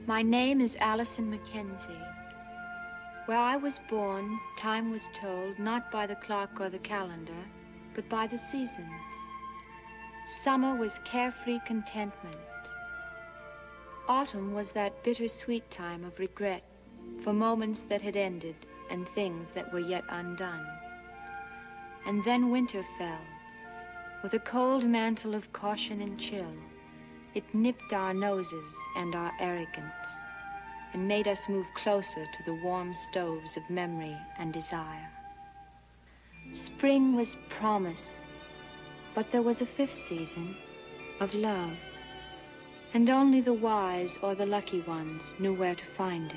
My name is Allison Mackenzie. Where I was born, time was told not by the clock or the calendar, but by the seasons. Summer was carefree contentment. Autumn was that bittersweet time of regret for moments that had ended and things that were yet undone. And then winter fell, with a cold mantle of caution and chill. It nipped our noses and our arrogance, and made us move closer to the warm stoves of memory and desire. Spring was promise, but there was a fifth season of love, and only the wise or the lucky ones knew where to find it.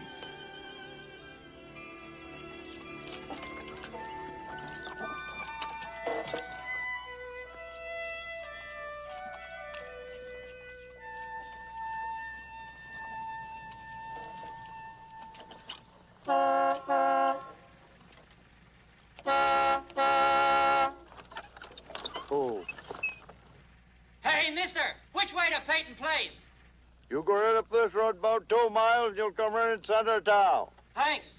Oh. Hey, mister, which way to Peyton Place? You go right up this road about 2 miles, and you'll come right in center of town. Thanks.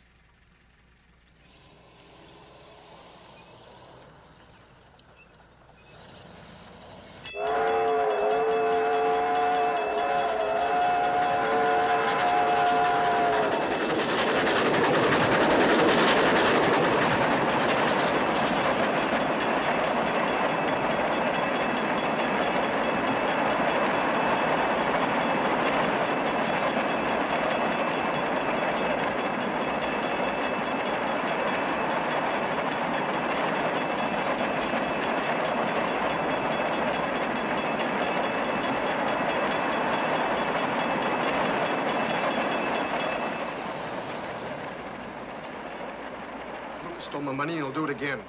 Stole my money and he'll do it again.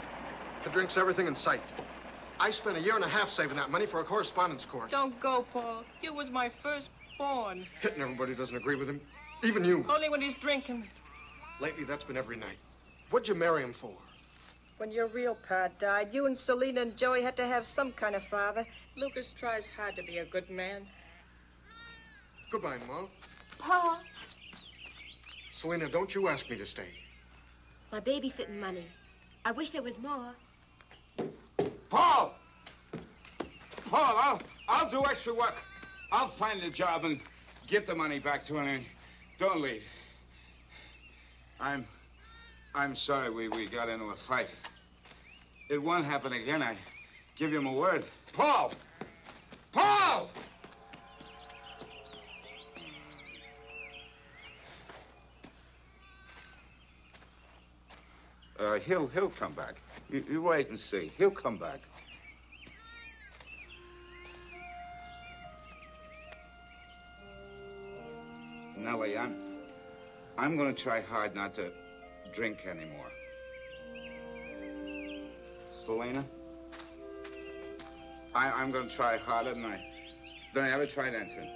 He drinks everything in sight. I spent 1.5 years saving that money for a correspondence course. Don't go, Paul. You was my firstborn. Hitting everybody doesn't agree with him. Even you. Only when he's drinking. Lately, that's been every night. What'd you marry him for? When your real pa died, you and Selena and Joey had to have some kind of father. Lucas tries hard to be a good man. Goodbye, Ma. Pa. Selena, don't you ask me to stay. My babysitting money. I wish there was more. Paul! Paul, I'll do extra work. I'll find a job and get the money back to him. Don't leave. I'm sorry we got into a fight. It won't happen again. I give you my word. Paul! Paul! He'll come back. You wait and see. He'll come back. Nellie, I'm going to try hard not to drink anymore. Selena, I'm going to try harder than I ever tried anything.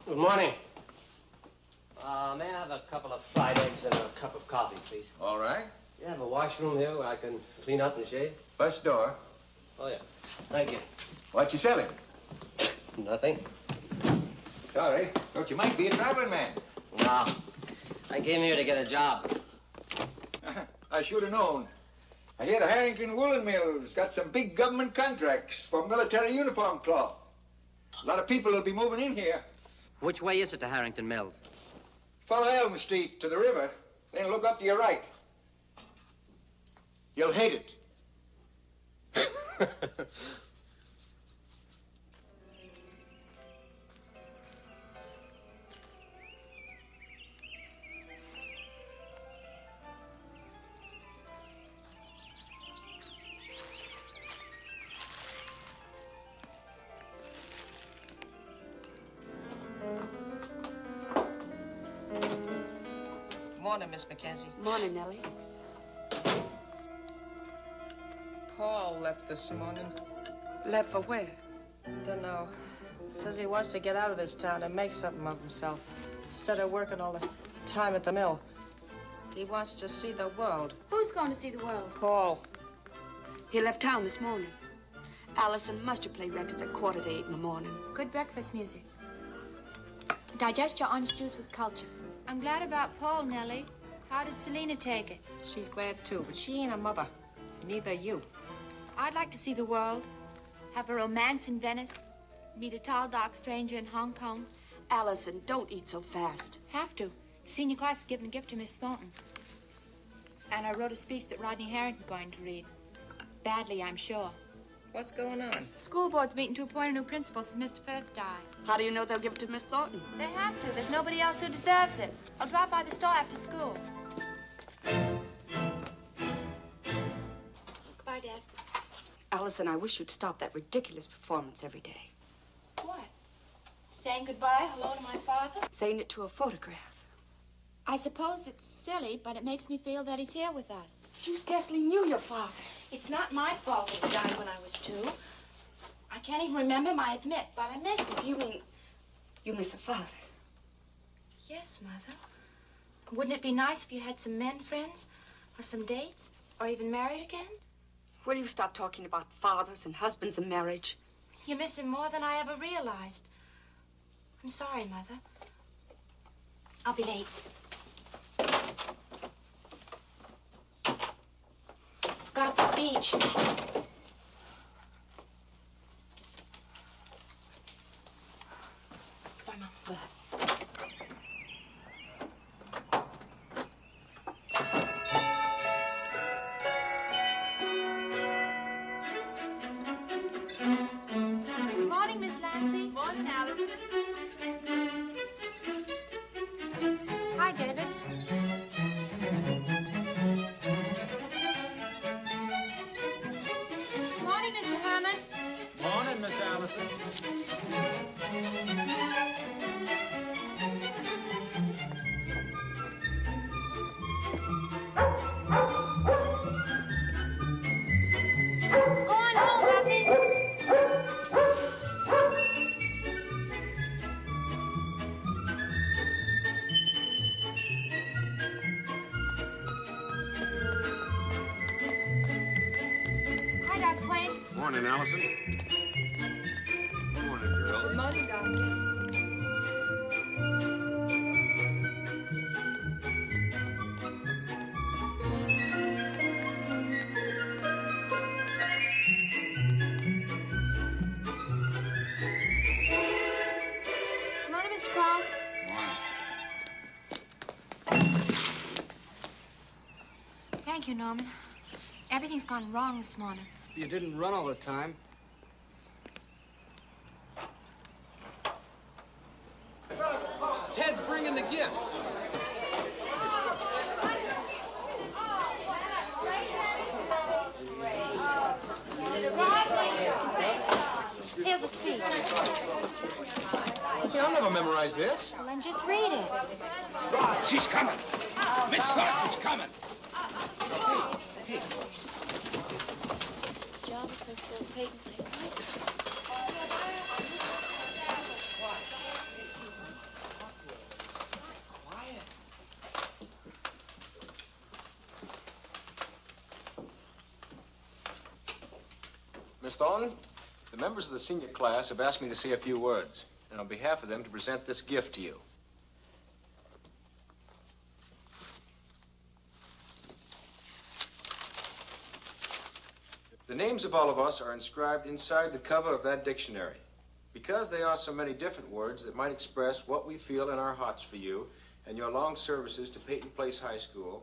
Good morning. May I have a couple of fried eggs and a cup of coffee, please? All right. You have a washroom here where I can clean up and shave? First door. Oh, yeah. Thank you. What you selling? Nothing. Sorry. Thought you might be a traveling man. No. I came here to get a job. I should have known. I hear the Harrington Woolen Mill's got some big government contracts for military uniform cloth. A lot of people will be moving in here. Which way is it to Harrington Mills? Follow Elm Street to the river, then look up to your right. You'll hate it. Morning, Miss Mackenzie. Morning, Nellie. Paul left this morning. Left for where? Dunno. Says he wants to get out of this town and make something of himself. Instead of working all the time at the mill. He wants to see the world. Who's going to see the world? Paul. He left town this morning. Allison must have played records at 7:45 in the morning. Good breakfast music. Digest your orange juice with culture. I'm glad about Paul, Nellie. How did Selena take it? She's glad too, but she ain't a mother. Neither you. I'd like to see the world, have a romance in Venice, meet a tall, dark stranger in Hong Kong. Allison, don't eat so fast. Have to. Senior class is giving a gift to Miss Thornton. And I wrote a speech that Rodney Harrington's going to read. Badly, I'm sure. What's going on? School board's meeting to appoint a new principal since Mr. Firth died. How do you know they'll give it to Miss Thornton? They have to. There's nobody else who deserves it. I'll drop by the store after school. Goodbye, Dad. Allison, I wish you'd stop that ridiculous performance every day. What? Saying goodbye, hello to my father? Saying it to a photograph. I suppose it's silly, but it makes me feel that he's here with us. You scarcely knew your father. It's not my fault that he died when I was 2. I can't even remember him, I admit, but I miss him. You mean you miss a father? Yes, Mother. Wouldn't it be nice if you had some men friends, or some dates, or even married again? Will you stop talking about fathers and husbands and marriage? You miss him more than I ever realized. I'm sorry, Mother. I'll be late. Forgot the speech. Bye, Mom. Bye. Good morning, Miss Lancy. Morning, Allison. Hi, David. Good morning, Mr. Herman. Morning, Miss Allison. Go on home, Buffy. Hi, Doc Swain. Morning, Allison. Morning, girls. Good morning, Doctor. Good morning, Mr. Cross. Thank you, Norman. Everything's gone wrong this morning. If you didn't run all the time. Ted's bringing the gift. Here's a speech. Hey, I'll never memorize this. Well, then just read it. She's coming. Miss Thornton's coming. Job at Principal Peyton Place. Nice. Miss Thornton, the members of the senior class have asked me to say a few words, and on behalf of them to present this gift to you. The names of all of us are inscribed inside the cover of that dictionary. Because they are so many different words that might express what we feel in our hearts for you and your long services to Peyton Place High School,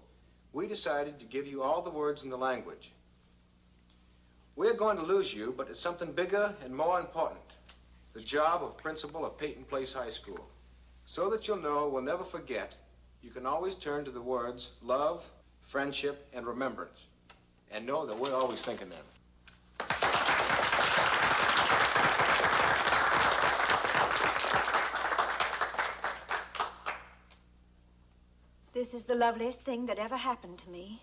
we decided to give you all the words in the language. We're going to lose you, but it's something bigger and more important. The job of principal of Peyton Place High School. So that you'll know we'll never forget, you can always turn to the words love, friendship, and remembrance. And know that we're always thinking them. This is the loveliest thing that ever happened to me.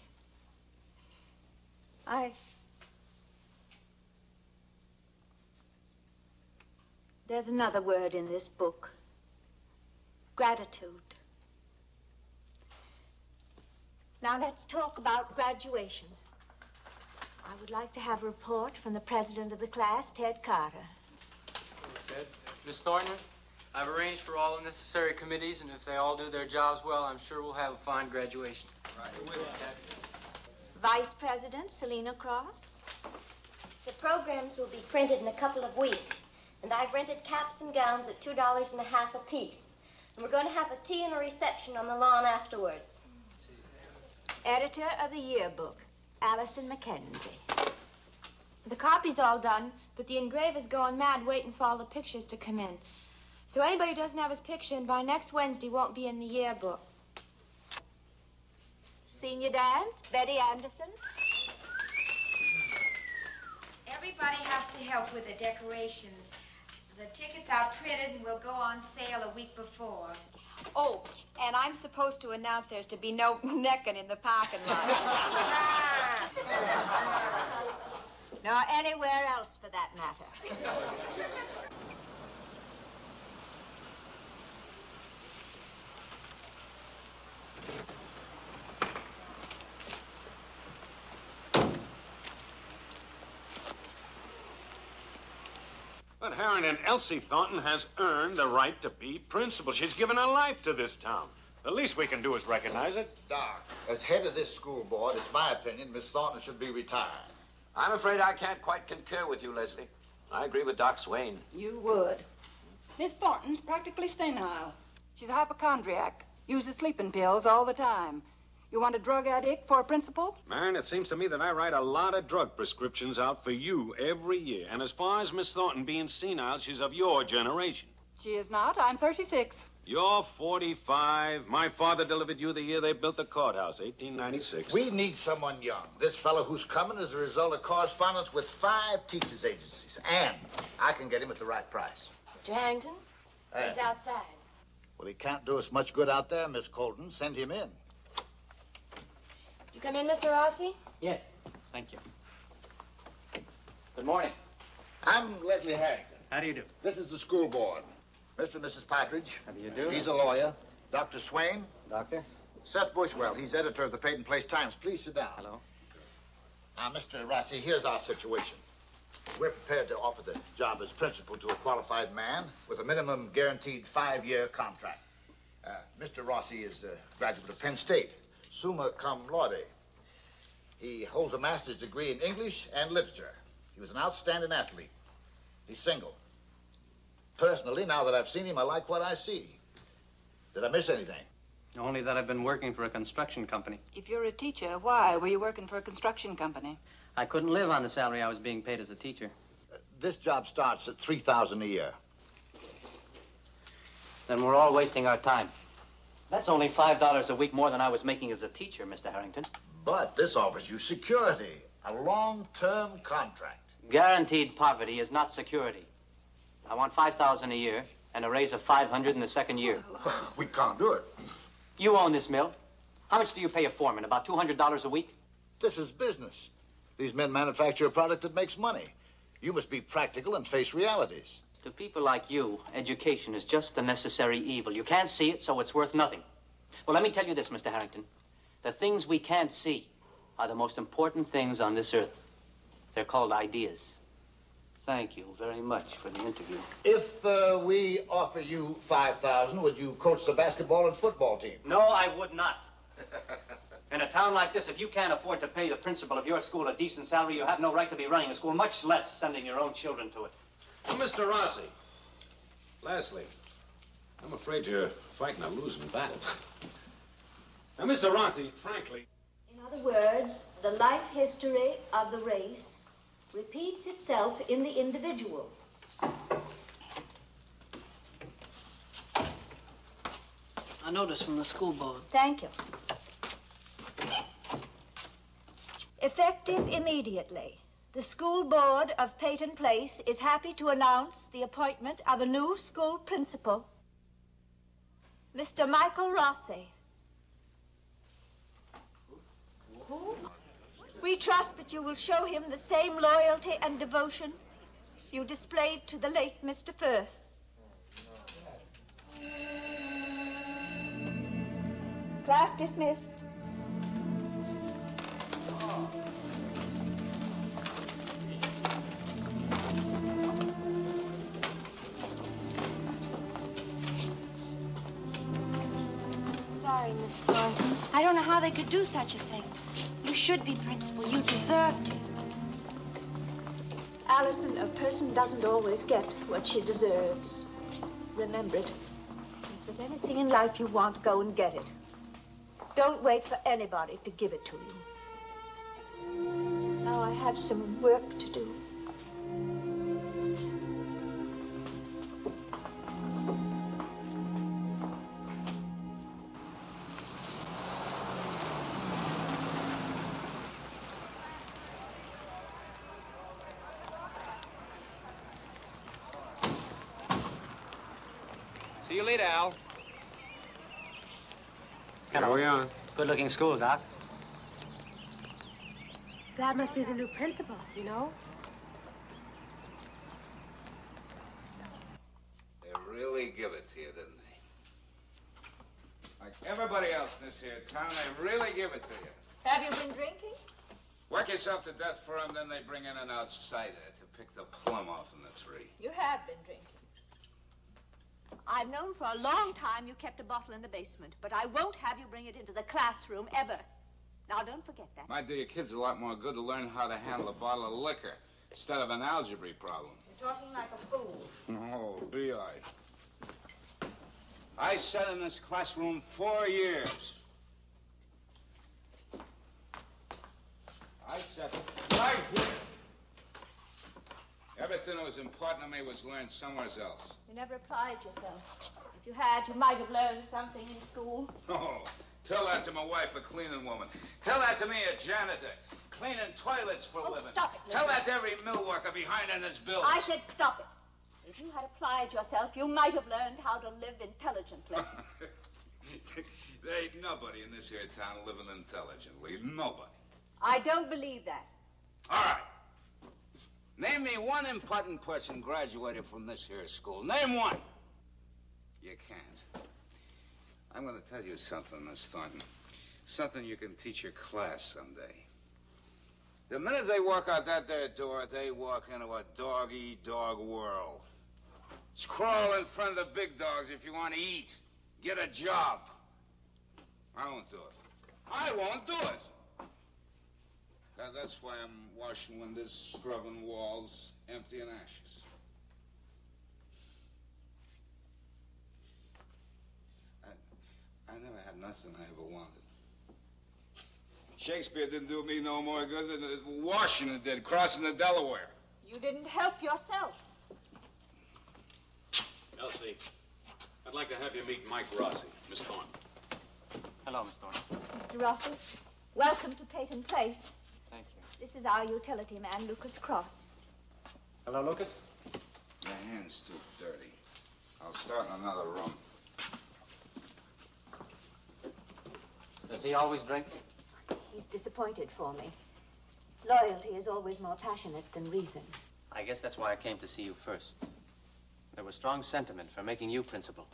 There's another word in this book. Gratitude. Now let's talk about graduation. I would like to have a report from the president of the class, Ted Carter. Ted? Miss Thornton, I've arranged for all the necessary committees, and if they all do their jobs well, I'm sure we'll have a fine graduation. Right. Vice President, Selena Cross. The programs will be printed in a couple of weeks, and I've rented caps and gowns at $2.50 apiece. And we're going to have a tea and a reception on the lawn afterwards. Editor of the yearbook, Allison Mackenzie. The copy's all done, but the engraver's going mad waiting for all the pictures to come in. So anybody who doesn't have his picture in by next Wednesday won't be in the yearbook. Senior dance, Betty Anderson. Everybody has to help with the decorations. The tickets are printed and will go on sale a week before. Oh, and I'm supposed to announce there's to be no necking in the parking lot. Nor anywhere else, for that matter. But Harrington, Elsie Thornton has earned the right to be principal. She's given her life to this town. The least we can do is recognize it. Doc, as head of this school board, it's my opinion Miss Thornton should be retired. I'm afraid I can't quite concur with you, Leslie. I agree with Doc Swain. You would. Miss Thornton's practically senile. She's a hypochondriac. Uses sleeping pills all the time. You want a drug addict for a principal? Man, it seems to me that I write a lot of drug prescriptions out for you every year. And as far as Miss Thornton being senile, she's of your generation. She is not. I'm 36. You're 45. My father delivered you the year they built the courthouse, 1896. We need someone young. This fellow who's coming is a result of correspondence with 5 teachers' agencies. And I can get him at the right price. Mr. Harrington, he's outside. Well, he can't do us much good out there, Miss Colton. Send him in. You come in, Mr. Rossi? Yes, thank you. Good morning. I'm Leslie Harrington. How do you do? This is the school board. Mr. and Mrs. Partridge. How do you do? He's a lawyer. Dr. Swain. Doctor? Seth Bushwell. He's editor of the Peyton Place Times. Please sit down. Hello. Now, Mr. Rossi, here's our situation. We're prepared to offer the job as principal to a qualified man with a minimum guaranteed 5-year contract. Mr. Rossi is a graduate of Penn State, summa cum laude. He holds a master's degree in English and literature. He was an outstanding athlete. He's single. Personally, now that I've seen him, I like what I see. Did I miss anything? Only that I've been working for a construction company. If you're a teacher, why were you working for a construction company? I couldn't live on the salary I was being paid as a teacher. This job starts at $3,000 a year. Then we're all wasting our time. That's only $5 a week more than I was making as a teacher, Mr. Harrington. But this offers you security, a long-term contract. Guaranteed poverty is not security. I want $5,000 a year and a raise of $500 in the second year. We can't do it. You own this mill. How much do you pay a foreman? About $200 a week? This is business. These men manufacture a product that makes money. You must be practical and face realities. To people like you, education is just the necessary evil. You can't see it, so it's worth nothing. Well, let me tell you this, Mr. Harrington. The things we can't see are the most important things on this earth. They're called ideas. Thank you very much for the interview. If we offer you $5,000, would you coach the basketball and football team? No, I would not. In a town like this, if you can't afford to pay the principal of your school a decent salary, you have no right to be running a school, much less sending your own children to it. Well, Mr. Rossi, Leslie, I'm afraid you're fighting a losing battle. Now, Mr. Rossi, frankly... In other words, the life history of the race repeats itself in the individual. I noticed from the school board. Thank you. Effective immediately, the school board of Peyton Place is happy to announce the appointment of a new school principal, Mr. Michael Rossi. Who? We trust that you will show him the same loyalty and devotion you displayed to the late Mr. Firth. Class dismissed. Sorry, Miss Thornton. I don't know how they could do such a thing. You should be principal. You deserved it. Allison, a person doesn't always get what she deserves. Remember it. If there's anything in life you want, go and get it. Don't wait for anybody to give it to you. Now I have some work to do. See you later, Al. Hello. we are. Good-looking school, Doc. That must be the new principal, you know? They really give it to you, didn't they? Like everybody else in this here town, they really give it to you. Have you been drinking? Work yourself to death for them, then they bring in an outsider to pick the plum off in the tree. You have been drinking. I've known for a long time you kept a bottle in the basement, but I won't have you bring it into the classroom ever. Now, don't forget that. Might do your kids a lot more good to learn how to handle a bottle of liquor instead of an algebra problem. You're talking like a fool. Oh, be I. I sat in this classroom 4 years. I sat right here. Everything that was important to me was learned somewhere else. You never applied yourself. If you had, you might have learned something in school. Oh, tell that to my wife, a cleaning woman. Tell that to me, a janitor, cleaning toilets for a living. Stop it, Tell that to every mill worker behind in this building. I said stop it. If you had applied yourself, you might have learned how to live intelligently. There ain't nobody in this here town living intelligently. Nobody. I don't believe that. All right. Name me one important person graduated from this here school. Name one. You can't. I'm going to tell you something, Miss Thornton. Something you can teach your class someday. The minute they walk out that there door, they walk into a dog-eat-dog world. Just crawl in front of the big dogs if you want to eat. Get a job. I won't do it. I won't do it. That's why I'm washing windows, scrubbing walls, emptying ashes. I never had nothing I ever wanted. Shakespeare didn't do me no more good than Washington did, crossing the Delaware. You didn't help yourself. Elsie, I'd like to have you meet Mike Rossi, Miss Thornton. Hello, Miss Thornton. Mr. Rossi, welcome to Peyton Place. Thank you. This is our utility man, Lucas Cross. Hello, Lucas. Your hand's too dirty. I'll start in another room. Does he always drink? He's disappointed for me. Loyalty is always more passionate than reason. I guess that's why I came to see you first. There was strong sentiment for making you principal.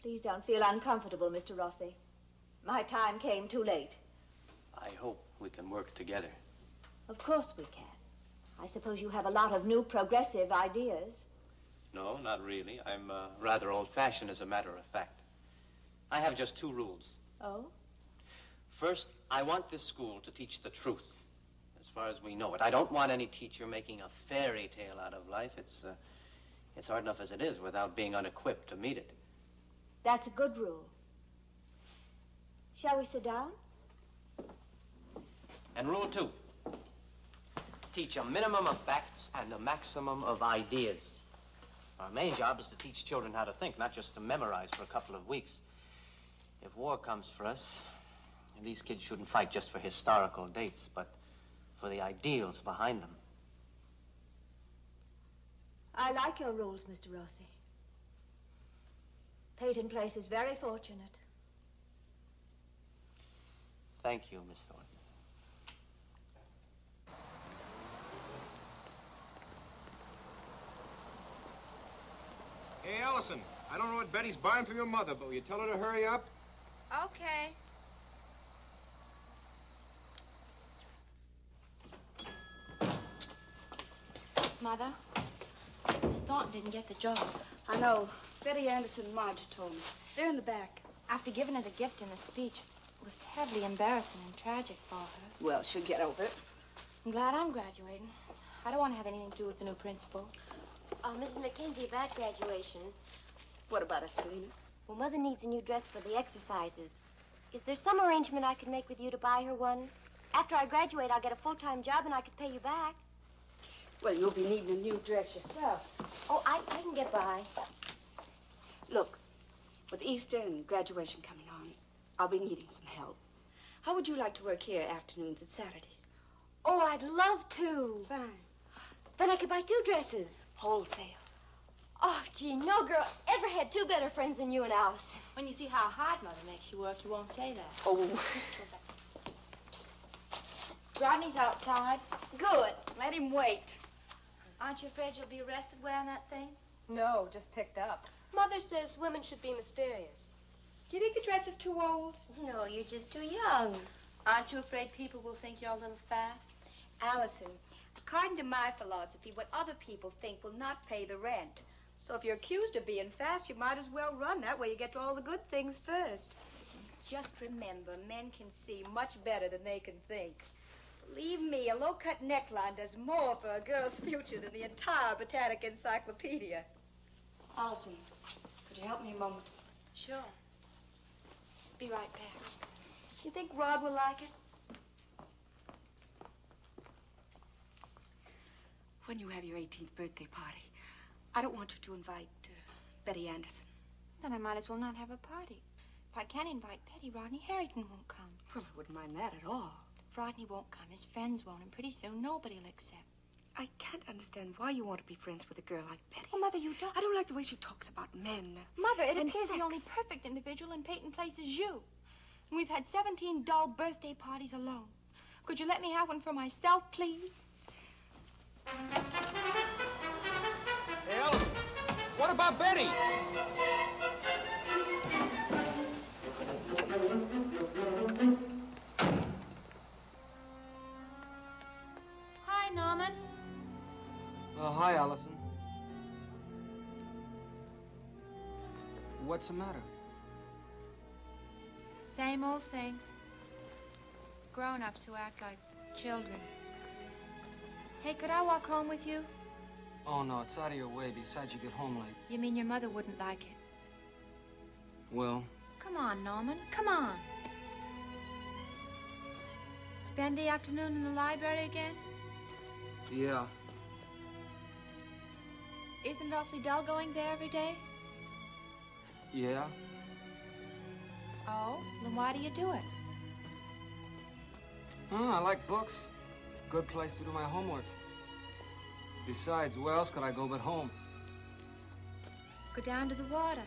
Please don't feel uncomfortable, Mr. Rossi. My time came too late. I hope we can work together. Of course we can. I suppose you have a lot of new progressive ideas. No, not really. I'm rather old-fashioned, as a matter of fact. I have just 2 rules. Oh? First, I want this school to teach the truth, as far as we know it. I don't want any teacher making a fairy tale out of life. It's hard enough as it is without being unequipped to meet it. That's a good rule. Shall we sit down? And rule 2, teach a minimum of facts and a maximum of ideas. Our main job is to teach children how to think, not just to memorize for a couple of weeks. If war comes for us, these kids shouldn't fight just for historical dates, but for the ideals behind them. I like your rules, Mr. Rossi. Peyton Place is very fortunate. Thank you, Miss Thornton. Hey, Allison, I don't know what Betty's buying for your mother, but will you tell her to hurry up? Okay. Mother, Miss Thornton didn't get the job. I know. Betty Anderson and Marge told me. They're in the back. After giving her the gift in the speech, it was terribly embarrassing and tragic for her. Well, she'll get over it. I'm glad I'm graduating. I don't want to have anything to do with the new principal. Mrs. McKenzie, about graduation. What about it, Selena? Well, Mother needs a new dress for the exercises. Is there some arrangement I could make with you to buy her one? After I graduate, I'll get a full-time job and I could pay you back. Well, you'll be needing a new dress yourself. Oh, I can get by. Look, with Easter and graduation coming on, I'll be needing some help. How would you like to work here afternoons and Saturdays? Oh, I'd love to. Fine. Then I could buy 2 dresses. Wholesale. Oh, gee, no girl ever had 2 better friends than you and Allison. When you see how hard Mother makes you work, you won't say that. Oh. Rodney's outside. Good. Let him wait. Aren't you afraid you'll be arrested wearing that thing? No, just picked up. Mother says women should be mysterious. Do you think the dress is too old? No, you're just too young. Aren't you afraid people will think you're a little fast? Allison, according to my philosophy, what other people think will not pay the rent. So if you're accused of being fast, you might as well run. That way you get to all the good things first. Just remember, men can see much better than they can think. Believe me, a low-cut neckline does more for a girl's future than the entire botanic encyclopedia. Allison, could you help me a moment? Sure. Be right back. You think Rod will like it? When you have your 18th birthday party, I don't want you to invite Betty Anderson. Then I might as well not have a party. If I can't invite Betty, Rodney Harrington won't come. Well, I wouldn't mind that at all. If Rodney won't come, his friends won't, and pretty soon nobody will accept. I can't understand why you want to be friends with a girl like Betty. Well, Mother, you don't. I don't like the way she talks about men. Mother, it and appears sex. the only perfect individual in Peyton Place is you. And we've had 17 dull birthday parties alone. Could you let me have one for myself, please? Hey, Allison, what about Betty? Hi, Norman. Hi, Allison. What's the matter? Same old thing. Grown-ups who act like children. Hey, could I walk home with you? Oh, no, it's out of your way. Besides, you get home late. You mean your mother wouldn't like it? Well, Come on, Norman. Come on. Spend the afternoon in the library again? yeah. Isn't it awfully dull going there every day? Yeah? Oh, then why do you do it? I like books. Good place to do my homework. Besides, where else could I go but home? Go down to the water.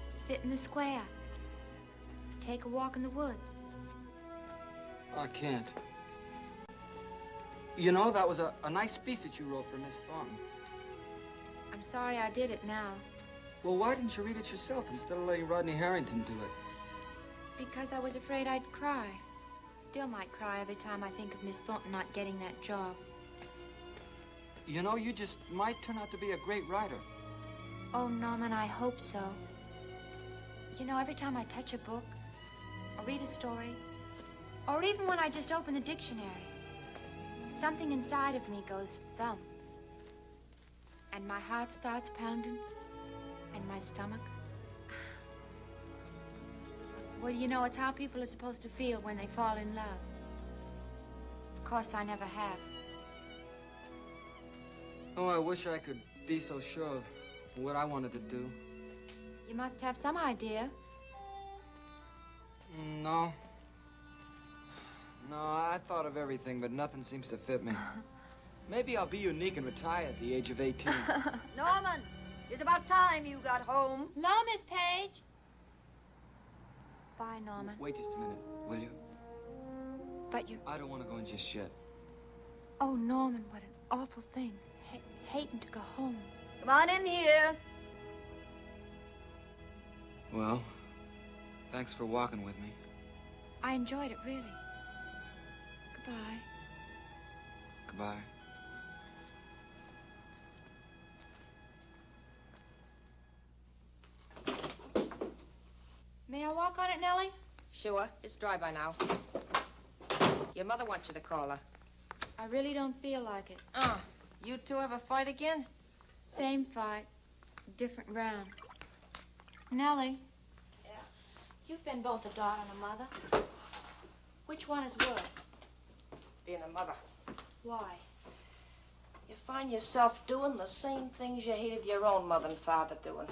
Sit in the square. Take a walk in the woods. I can't. You know, that was a nice speech that you wrote for Miss Thornton. I'm sorry I did it now. Well, why didn't you read it yourself instead of letting Rodney Harrington do it? Because I was afraid I'd cry. Still might cry every time I think of Miss Thornton not getting that job. You know, you just might turn out to be a great writer. Oh, Norman, I hope so. You know, every time I touch a book, or read a story, or even when I just open the dictionary, something inside of me goes thump. And my heart starts pounding, and my stomach. Well, you know, it's how people are supposed to feel when they fall in love. Of course, I never have. Oh, I wish I could be so sure of what I wanted to do. You must have some idea. No. No, I thought of everything, but nothing seems to fit me. Maybe I'll be unique and retire at the age of 18. Norman, it's about time you got home. Hello, Miss Page. Bye, Norman. Wait just a minute, will you? But you... I don't want to go in just yet. Oh, Norman, what an awful thing. Hating to go home. Come on in here. Well, thanks for walking with me. I enjoyed it, really. Goodbye. Goodbye. May I walk on it, Nellie? Sure. It's dry by now. Your mother wants you to call her. I really don't feel like it. You two ever fight again? Same fight, different round. Nellie. Yeah? You've been both a daughter and a mother. Which one is worse? Being a mother. Why? You find yourself doing the same things you hated your own mother and father doing.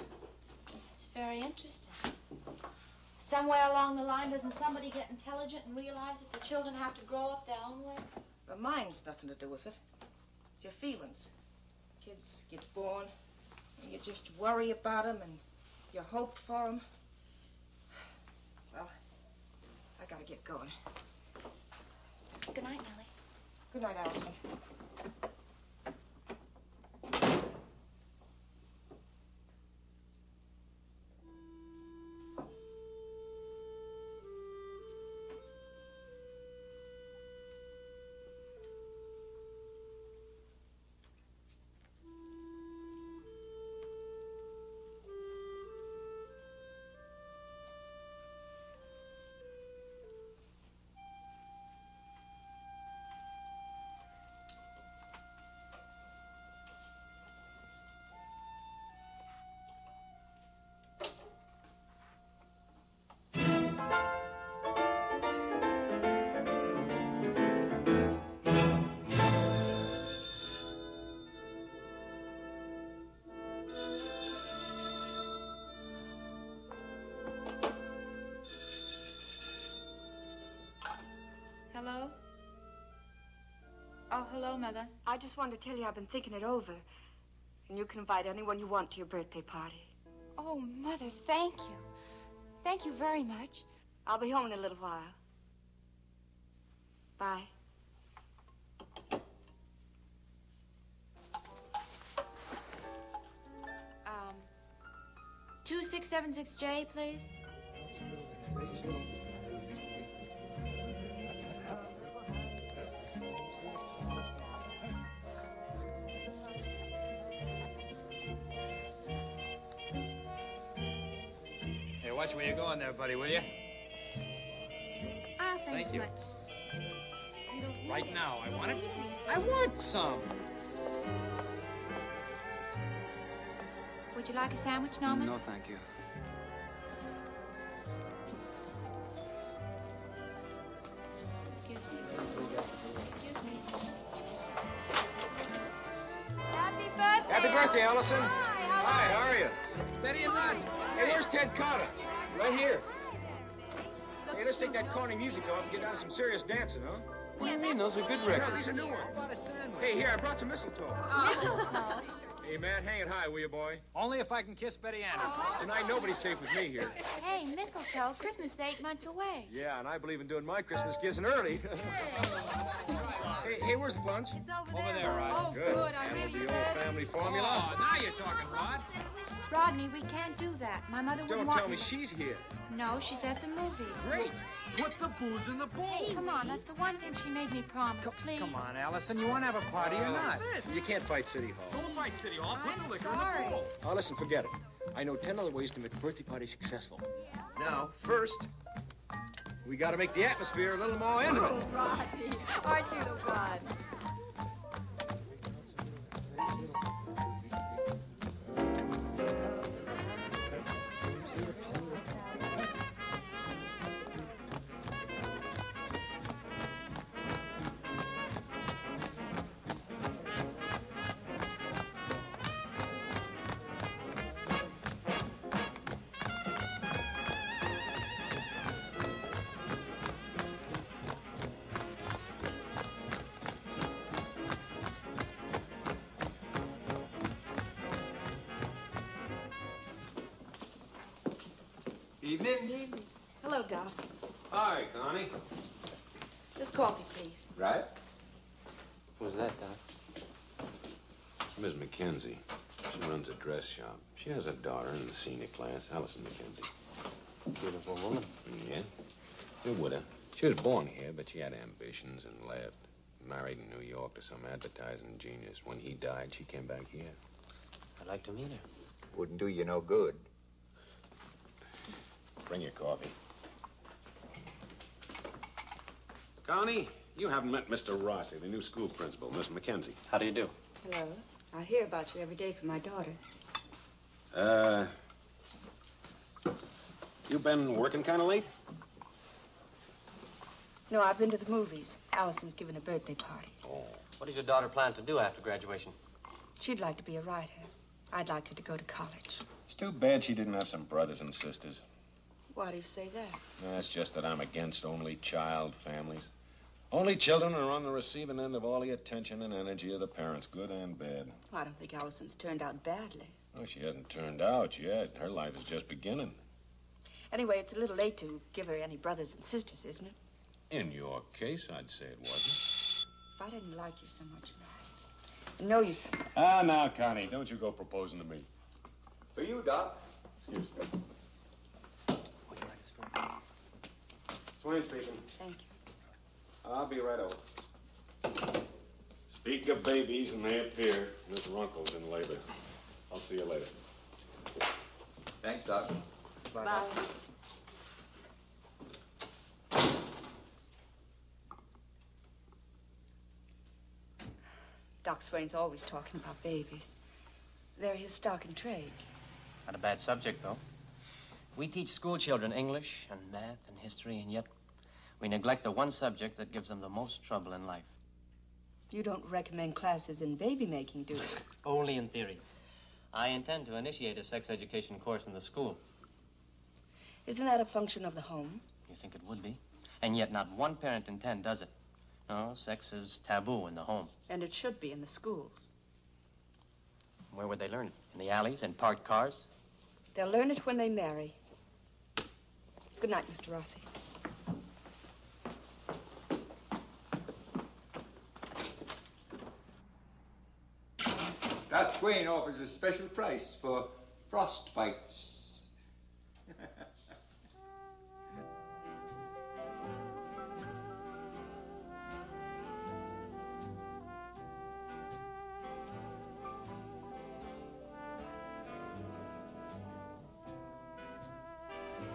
It's very interesting. Somewhere along the line, doesn't somebody get intelligent and realize that the children have to grow up their own way? The mind's nothing to do with it. It's your feelings. Kids get born, and you just worry about them, and you hope for them. Well, I gotta get going. Good night, Nellie. Good night, Allison. Hello? Oh, hello, Mother. I just wanted to tell you I've been thinking it over. And you can invite anyone you want to your birthday party. Oh, Mother, thank you. Thank you very much. I'll be home in a little while. Bye. 2676J, please. Hey, watch where you're going there, buddy, will you? Ah, thanks Thank you. much. Right now, I want it. I want some. Would you like a sandwich, Norman? No, thank you. Excuse me. Excuse me. Happy birthday! Happy birthday, Allison. Hi, how are you? Betty and Ron. Hey, where's Ted Carter? Right here. Hey, let's take that corny music off and get down to some serious dancing, huh? What do you mean? Those are good No, records. these are new ones. Hey, here, I brought some mistletoe. Mistletoe? Hey, Matt, hang it high, will you, boy? Only if I can kiss Betty Anderson. Tonight, nobody's safe with me here. Hey, mistletoe. Christmas is 8 months away. Yeah, and I believe in doing my Christmas gifts early. hey, where's the punch? It's over Over there. there, Rod. Oh, good. I That'll really be old first. family formula. Oh, now you're talking, Rod. Rodney, we can't do that. My mother wouldn't Don't want tell me she's here. No, she's at the movies. Great. Put the booze in the bowl. Hey, come on, that's the one thing she made me promise, please. Come on, Allison. You want to have a party or not? What's this? You can't fight City Hall. Don't fight City Hall. Put the liquor sorry. in the bowl. Oh, listen, forget it. I know 10 other ways to make a birthday party successful. Now, first, we got to make the atmosphere a little more intimate. Oh, Rodney, aren't you the one? Evening. Good evening. Hello, Doc. Hi, Connie. Just coffee, please. Right. Who's that, Doc? Miss Mackenzie. She runs a dress shop. She has a daughter in the senior class, Allison Mackenzie. Beautiful woman. Yeah. A widow. She was born here, but she had ambitions and left. Married in New York to some advertising genius. When he died, she came back here. I'd like to meet her. Wouldn't do you no good. Bring your coffee. Connie, you haven't met Mr. Rossi, the new school principal, Miss Mackenzie. How do you do? Hello. I hear about you every day from my daughter. You been working kind of late? No, I've been to the movies. Allison's giving a birthday party. Oh. What does your daughter plan to do after graduation? She'd like to be a writer. I'd like her to go to college. It's too bad she didn't have some brothers and sisters. Why do you say that? That's just that I'm against only child families. Only children are on the receiving end of all the attention and energy of the parents, good and bad. Well, I don't think Allison's turned out badly. Oh, she hasn't turned out yet. Her life is just beginning. Anyway, it's a little late to give her any brothers and sisters, isn't it? In your case, I'd say it wasn't. If I didn't like you so much, and know you so much. Ah, now, Connie, don't you go proposing to me. For you, Doc. Excuse me. Swain speaking. Thank you. I'll be right over. Speak of babies and they appear. Miss Runkle's in labor. I'll see you later. Thanks, Doc. Bye. Doc Swain's always talking about babies. They're his stock in trade. Not a bad subject, though. We teach school children English and math and history, and yet we neglect the one subject that gives them the most trouble in life. You don't recommend classes in baby making, do you? Only in theory. I intend to initiate a sex education course in the school. Isn't that a function of the home? You think it would be? And yet not one parent in 10 does it. No, sex is taboo in the home. And it should be in the schools. Where would they learn it? In the alleys, in parked cars? They'll learn it when they marry. Good night, Mr. Rossi. Doc Swain offers a special price for frostbites.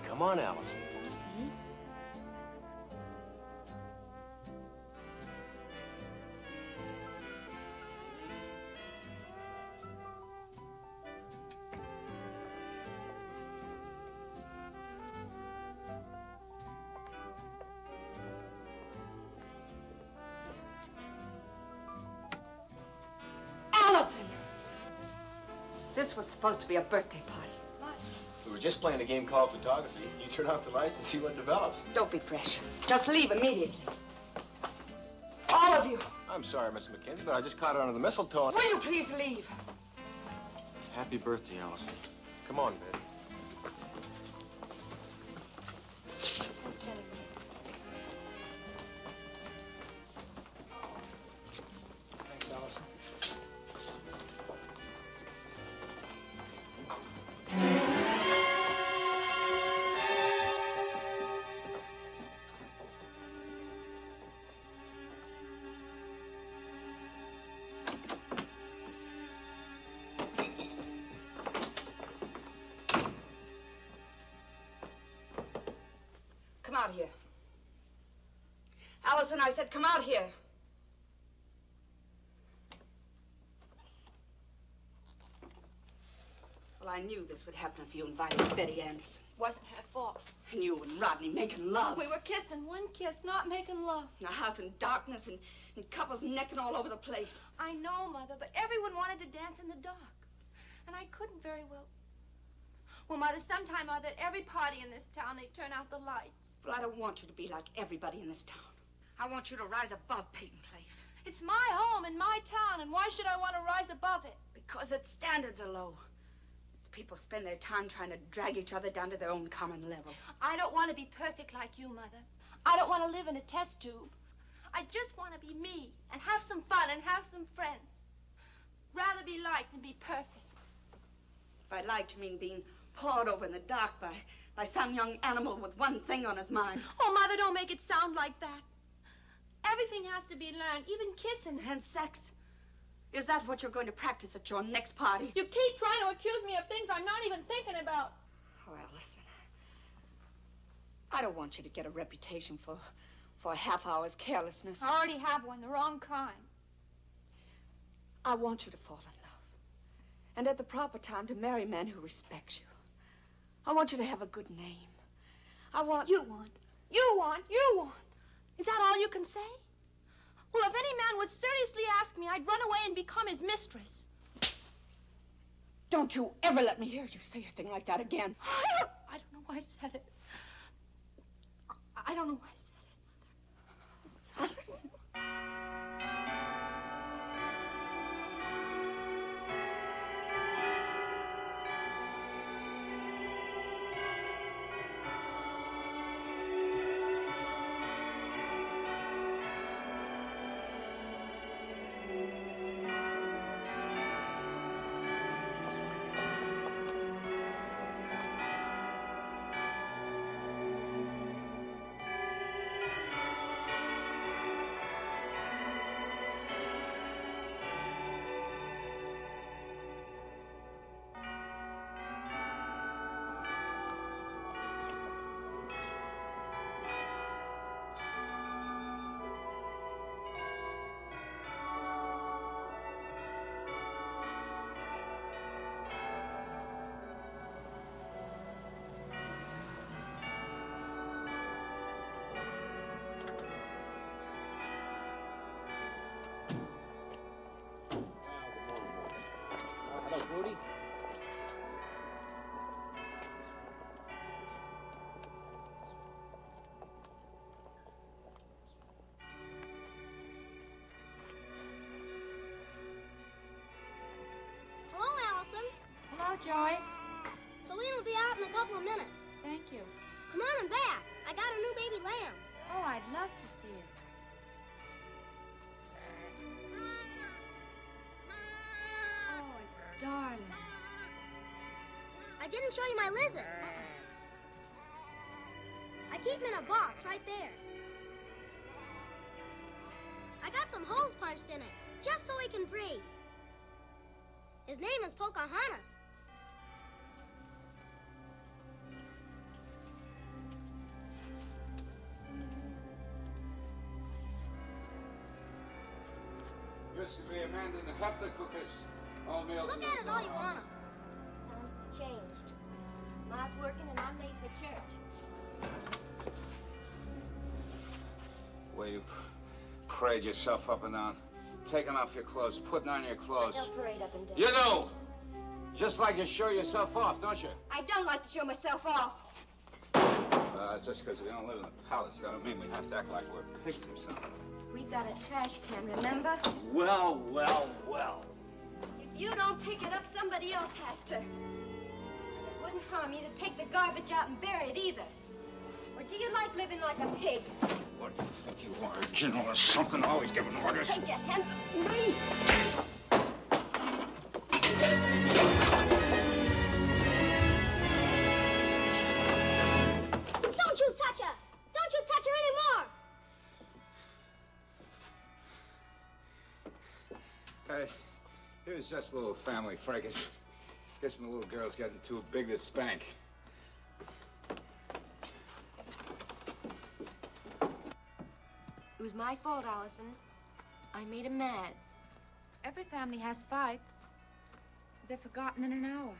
Come on, Allison. Allison! This was supposed to be a birthday party. We were just playing a game called photography. You turn off the lights and see what develops. Don't be fresh. Just leave immediately. All of you. I'm sorry, Miss Mackenzie, but I just caught her under the mistletoe. Will you please leave? Happy birthday, Allison. Come on, baby. Thanks, Allison. out here. Allison, I said, come out here. Well, I knew this would happen if you invited Betty Anderson. Wasn't her fault. And you and Rodney making love. We were kissing, one kiss, not making love. In the house in darkness and couples necking all over the place. I know, Mother, but everyone wanted to dance in the dark. And I couldn't very well. Well, Mother, sometime or other, at every party in this town, they turn out the lights. Well, I don't want you to be like everybody in this town. I want you to rise above Peyton Place. It's my home and my town, and why should I want to rise above it? Because its standards are low. Its people spend their time trying to drag each other down to their own common level. I don't want to be perfect like you, Mother. I don't want to live in a test tube. I just want to be me and have some fun and have some friends. Rather be liked than be perfect. By liked, you mean being pawed over in the dark by some young animal with one thing on his mind. Oh, Mother, don't make it sound like that. Everything has to be learned, even kissing. And sex. Is that what you're going to practice at your next party? You keep trying to accuse me of things I'm not even thinking about. Well, listen. I don't want you to get a reputation for a half hour's carelessness. I already have one, the wrong kind. I want you to fall in love. And at the proper time to marry a man who respects you. I want you to have a good name. I want... You want. Is that all you can say? Well, if any man would seriously ask me, I'd run away and become his mistress. Don't you ever let me hear you say a thing like that again. I don't know why I said it. I don't know why I said it, Mother. Allison. Rudy? Hello, Allison. Hello, Joey. Celine will be out in a couple of minutes. Thank you. Come on and back. I got a new baby lamb. Oh, I'd love to see it. Oh, it's darling. I didn't show you my lizard. I keep him in a box right there. I got some holes punched in it, just so he can breathe. His name is Pocahontas. Used to be a man didn't have to cook us all meals. Look at it all you want 'em. Times have changed. Ma's working and I'm late for church. Well, you parade yourself up and down, taking off your clothes, putting on your clothes. I don't parade up and down. You do. Just like you show yourself off, don't you? I don't like to show myself off. Just because we don't live in the palace, that don't mean we have to act like we're pigs or something. We've got a trash can, remember? Well, well, well. If you don't pick it up, somebody else has to. And it wouldn't harm you to take the garbage out and bury it either. Or do you like living like a pig? What do you think you are, a general or something? Always giving orders. Take your hands off me! Don't you touch her! Don't you touch her anymore! Here's just a little family fracas. Guess my little girl's getting too big to spank. was my fault, Allison. I made him mad. Every family has fights. They're forgotten in an hour.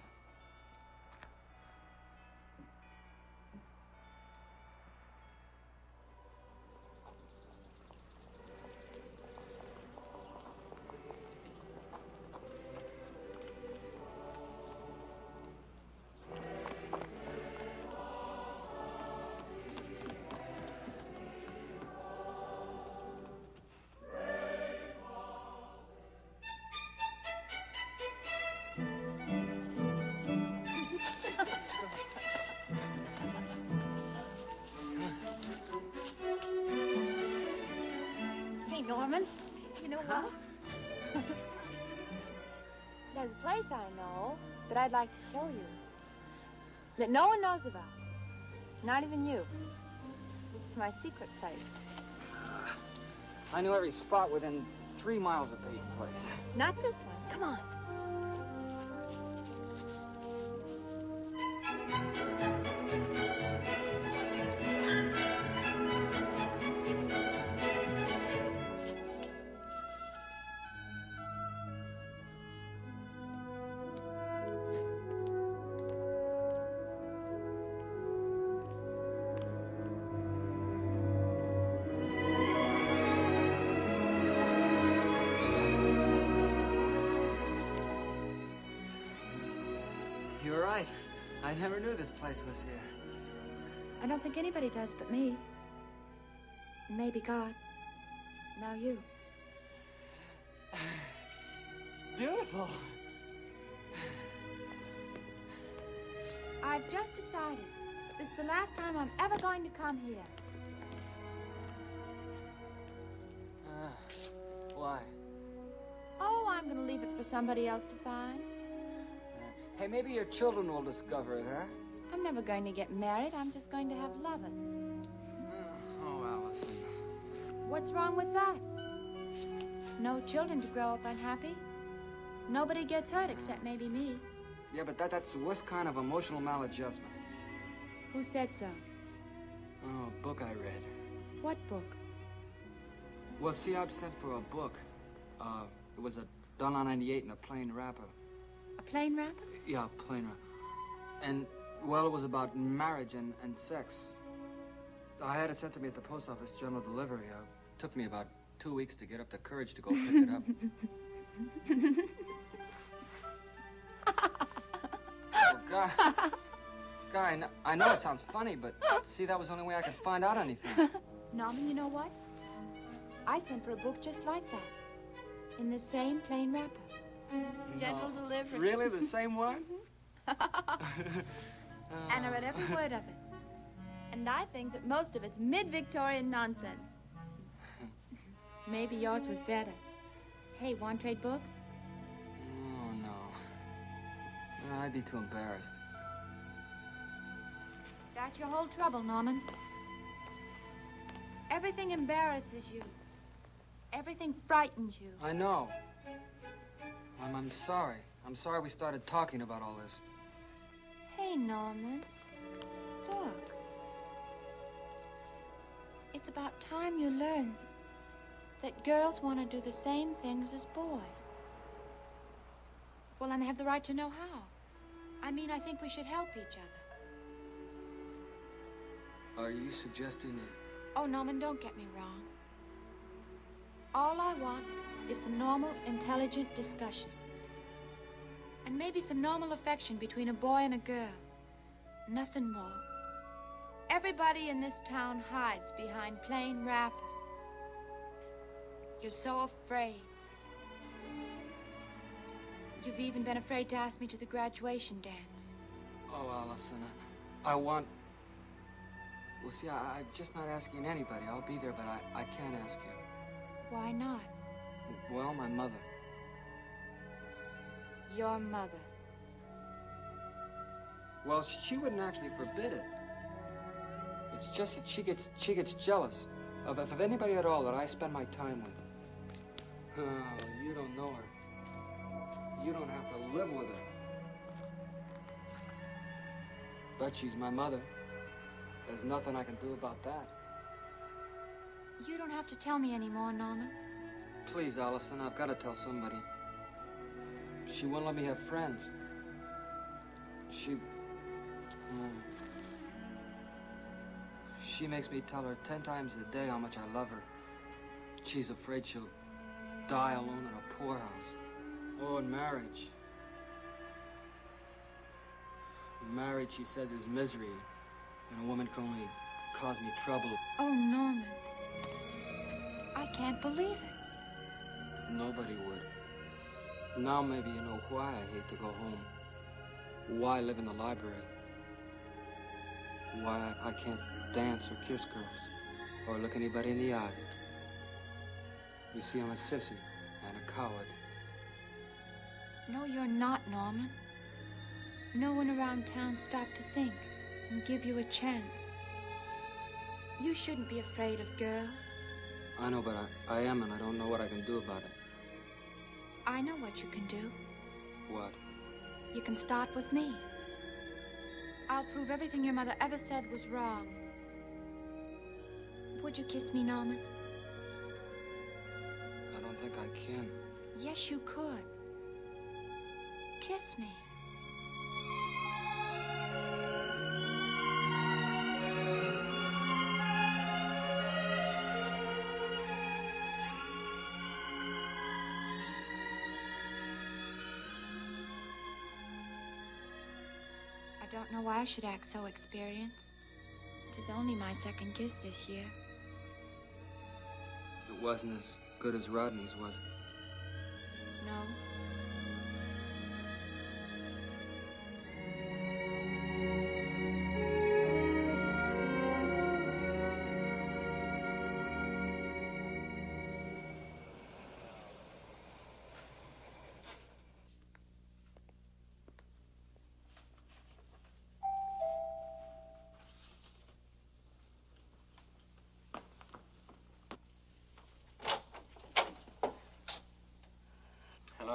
Hey, Norman, you know what? There's a place I know that I'd like to show you. That no one knows about. Not even you. It's my secret place. I know every spot within 3 miles of Peyton Place. Not this one. Come on. You were right. I never knew this place was here. I don't think anybody does but me. Maybe God. Now you. It's beautiful. I've just decided this is the last time I'm ever going to come here. Why? Oh, I'm going to leave it for somebody else to find. Hey, maybe your children will discover it, huh? I'm never going to get married. I'm just going to have lovers. Oh, Allison. What's wrong with that? No children to grow up unhappy. Nobody gets hurt except maybe me. Yeah, but that's the worst kind of emotional maladjustment. Who said so? Oh, a book I read. What book? Well, see, I've sent for a book. It was a Dollar 98 in a plain wrapper. A plain wrapper? Yeah, a plain wrapper. And, well, it was about marriage and sex. I had it sent to me at the post office, general delivery. It took me about 2 weeks to get up the courage to go pick it up. Oh, God. Guy, I know it sounds funny, but see, that was the only way I could find out anything. Norman, you know what? I sent for a book just like that. In the same plain wrapper. General delivery. Really? The same one? And I read every word of it. And I think that most of it's mid-Victorian nonsense. Maybe yours was better. Hey, want to trade books? Oh, no. No, I'd be too embarrassed. That's your whole trouble, Norman. Everything embarrasses you. Everything frightens you. I know. I'm sorry. I'm sorry we started talking about all this. Hey, Norman. Look. It's about time you learned that girls want to do the same things as boys. Well, and they have the right to know how. I mean, I think we should help each other. Are you suggesting that... Oh, Norman, don't get me wrong. All I want is some normal, intelligent discussion. And maybe some normal affection between a boy and a girl. Nothing more. Everybody in this town hides behind plain wrappers. You're so afraid. You've even been afraid to ask me to the graduation dance. Oh, Allison, I want... Well, see, I'm just not asking anybody. I'll be there, but I can't ask you. Why not? Well, my mother. Your mother. Well, she wouldn't actually forbid it. It's just that she gets jealous of anybody at all that I spend my time with. Oh, you don't know her. You don't have to live with her. But she's my mother. There's nothing I can do about that. You don't have to tell me anymore, Norman. Please, Allison, I've got to tell somebody. She won't let me have friends. She makes me tell her 10 times a day how much I love her. She's afraid she'll die alone in a poorhouse. Oh, and marriage. Marriage, she says, is misery, and a woman can only cause me trouble. Oh, Norman. I can't believe it. Nobody would. Now maybe you know why I hate to go home. Why I live in the library. Why I can't dance or kiss girls or look anybody in the eye. You see, I'm a sissy and a coward. No, you're not, Norman. No one around town stopped to think and give you a chance. You shouldn't be afraid of girls. I know, but I am, and I don't know what I can do about it. I know what you can do. What? You can start with me. I'll prove everything your mother ever said was wrong. Would you kiss me, Norman? I don't think I can. Yes, you could. Kiss me. I don't know why I should act so experienced. It was only my second kiss this year. It wasn't as good as Rodney's, was it? No.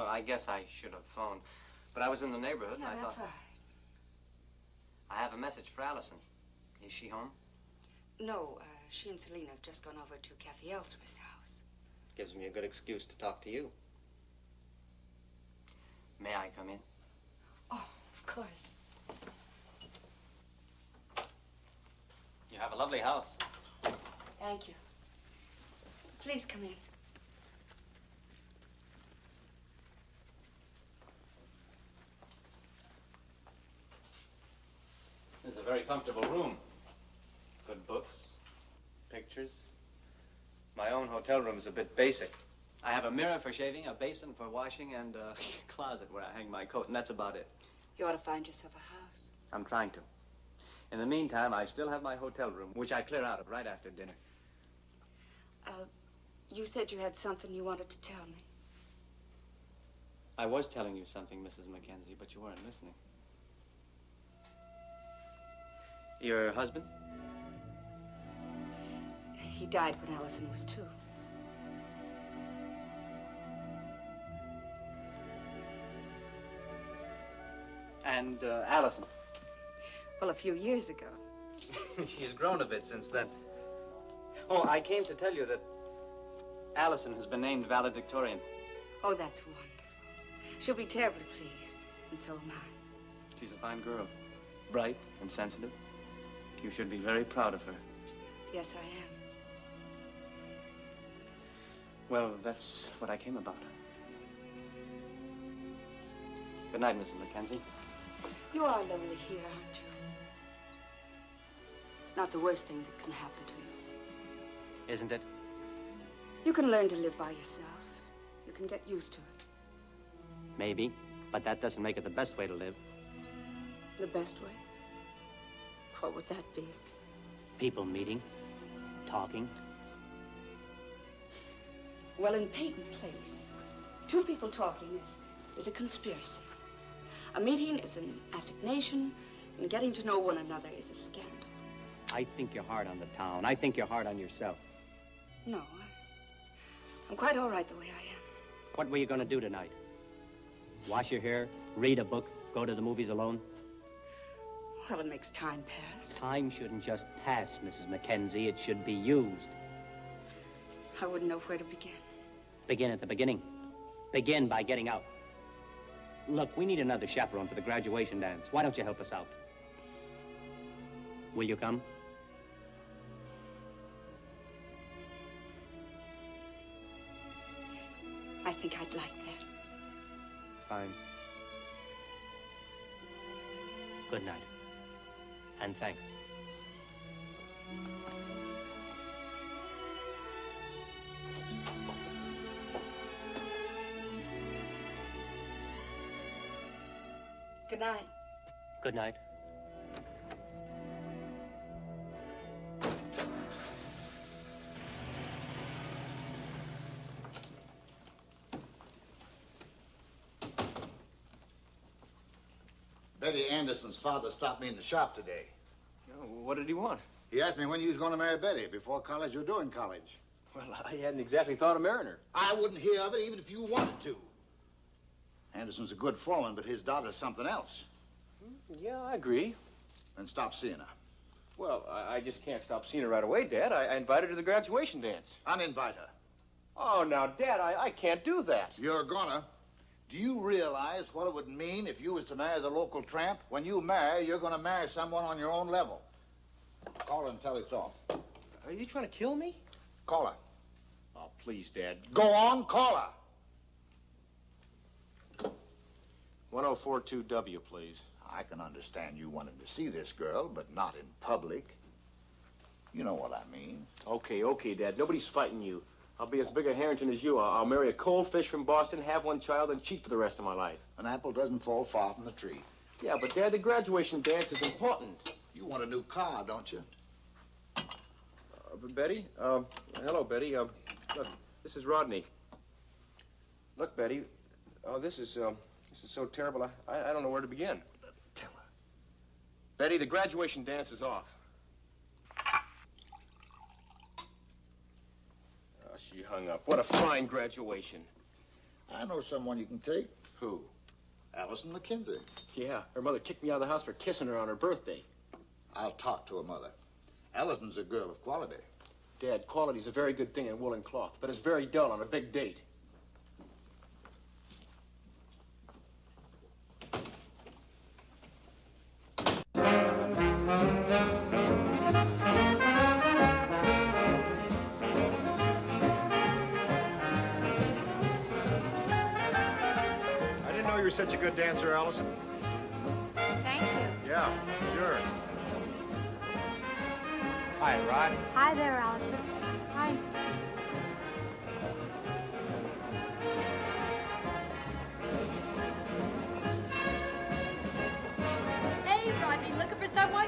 I guess I should have phoned. But I was in the neighborhood and I that's thought... all right. I have a message for Allison. Is she home? No, she and Selena have just gone over to Kathy Ellsworth's house. Gives me a good excuse to talk to you. May I come in? Oh, of course. You have a lovely house. Thank you. Please come in. This is a very comfortable room. Good books, pictures. My own hotel room is a bit basic. I have a mirror for shaving, a basin for washing, and a closet where I hang my coat, and that's about it. You ought to find yourself a house. I'm trying to. In the meantime, I still have my hotel room, which I clear out of right after dinner. You said you had something you wanted to tell me. I was telling you something, Mrs. Mackenzie, but you weren't listening. Your husband? He died when Allison was 2. And Allison? Well, a few years ago. She's grown a bit since then. Oh, I came to tell you that Allison has been named valedictorian. Oh, that's wonderful. She'll be terribly pleased, and so am I. She's a fine girl, bright and sensitive. You should be very proud of her. Yes, I am. Well, that's what I came about. Good night, Mrs. Mackenzie. You are lonely here, aren't you? It's not the worst thing that can happen to you. Isn't it? You can learn to live by yourself. You can get used to it. Maybe, but that doesn't make it the best way to live. The best way? What would that be? People meeting, talking. Well, in Peyton Place, 2 people talking is a conspiracy. A meeting is an assignation, and getting to know one another is a scandal. I think you're hard on the town. I think you're hard on yourself. No, I'm quite all right the way I am. What were you going to do tonight? Wash your hair, read a book, go to the movies alone? Well, it makes time pass. Time shouldn't just pass, Mrs. Mackenzie. It should be used. I wouldn't know where to begin. Begin at the beginning. Begin by getting out. Look, we need another chaperone for the graduation dance. Why don't you help us out? Will you come? I think I'd like that. Fine. Good night. And thanks. Good night. Good night. Betty Anderson's father stopped me in the shop today. Oh, what did he want? He asked me when you was going to marry Betty, before college or during college. Well, I hadn't exactly thought of marrying her. I wouldn't hear of it even if you wanted to. Anderson's a good foreman, but his daughter's something else. Yeah, I agree. Then stop seeing her. Well, I just can't stop seeing her right away, Dad. I invited her to the graduation dance. Uninvite her. Oh, now, Dad, I can't do that. You're gonna. Do you realize what it would mean if you was to marry the local tramp? When you marry, you're gonna marry someone on your own level. Call her and tell her it's off. Are you trying to kill me? Call her. Oh, please, Dad. Go on, call her. 1042W, please. I can understand you wanting to see this girl, but not in public. You know what I mean. Okay, Dad. Nobody's fighting you. I'll be as big a Harrington as you. I'll marry a cold fish from Boston, have one child, and cheat for the rest of my life. An apple doesn't fall far from the tree. Yeah, but Dad, the graduation dance is important. You want a new car, don't you? Betty? Hello, Betty. Look, this is Rodney. Look, Betty. Oh, this is so terrible. I don't know where to begin. Tell her. Betty, the graduation dance is off. Oh, she hung up. What a fine graduation. I know someone you can take. Who? Allison McKenzie. Yeah, her mother kicked me out of the house for kissing her on her birthday. I'll talk to her mother. Allison's a girl of quality. Dad, quality's a very good thing in woolen cloth, but it's very dull on a big date. I didn't know you were such a good dancer, Allison. Thank you. Yeah, sure. Hi, Rod. Hi there, Allison. Hi. Hey, Rodney, looking for someone?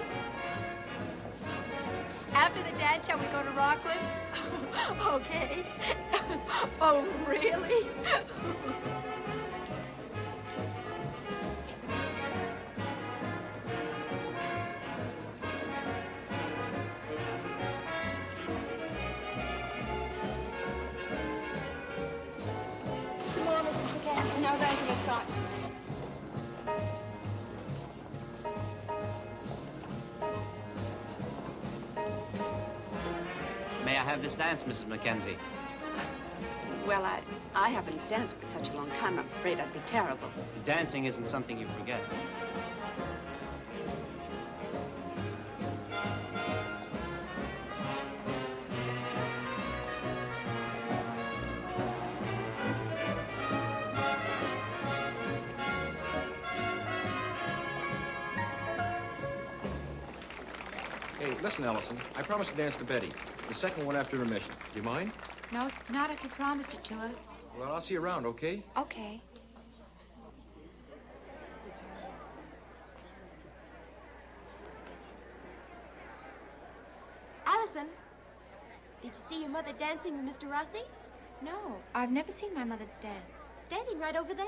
After the dance, shall we go to Rockland? Okay. Oh, really? Some more, Mrs. McCann. No, thank you, Miss Cotton. May I have this dance, Mrs. Mackenzie? Well, I haven't danced for such a long time. I'm afraid I'd be terrible. Dancing isn't something you forget. Hey, listen, Allison. I promised to dance to Betty. The second one after remission. Do you mind? No, not if you promised it to her. Well, I'll see you around, okay? Okay. Allison, did you see your mother dancing with Mr. Rossi? No, I've never seen my mother dance. Standing right over there.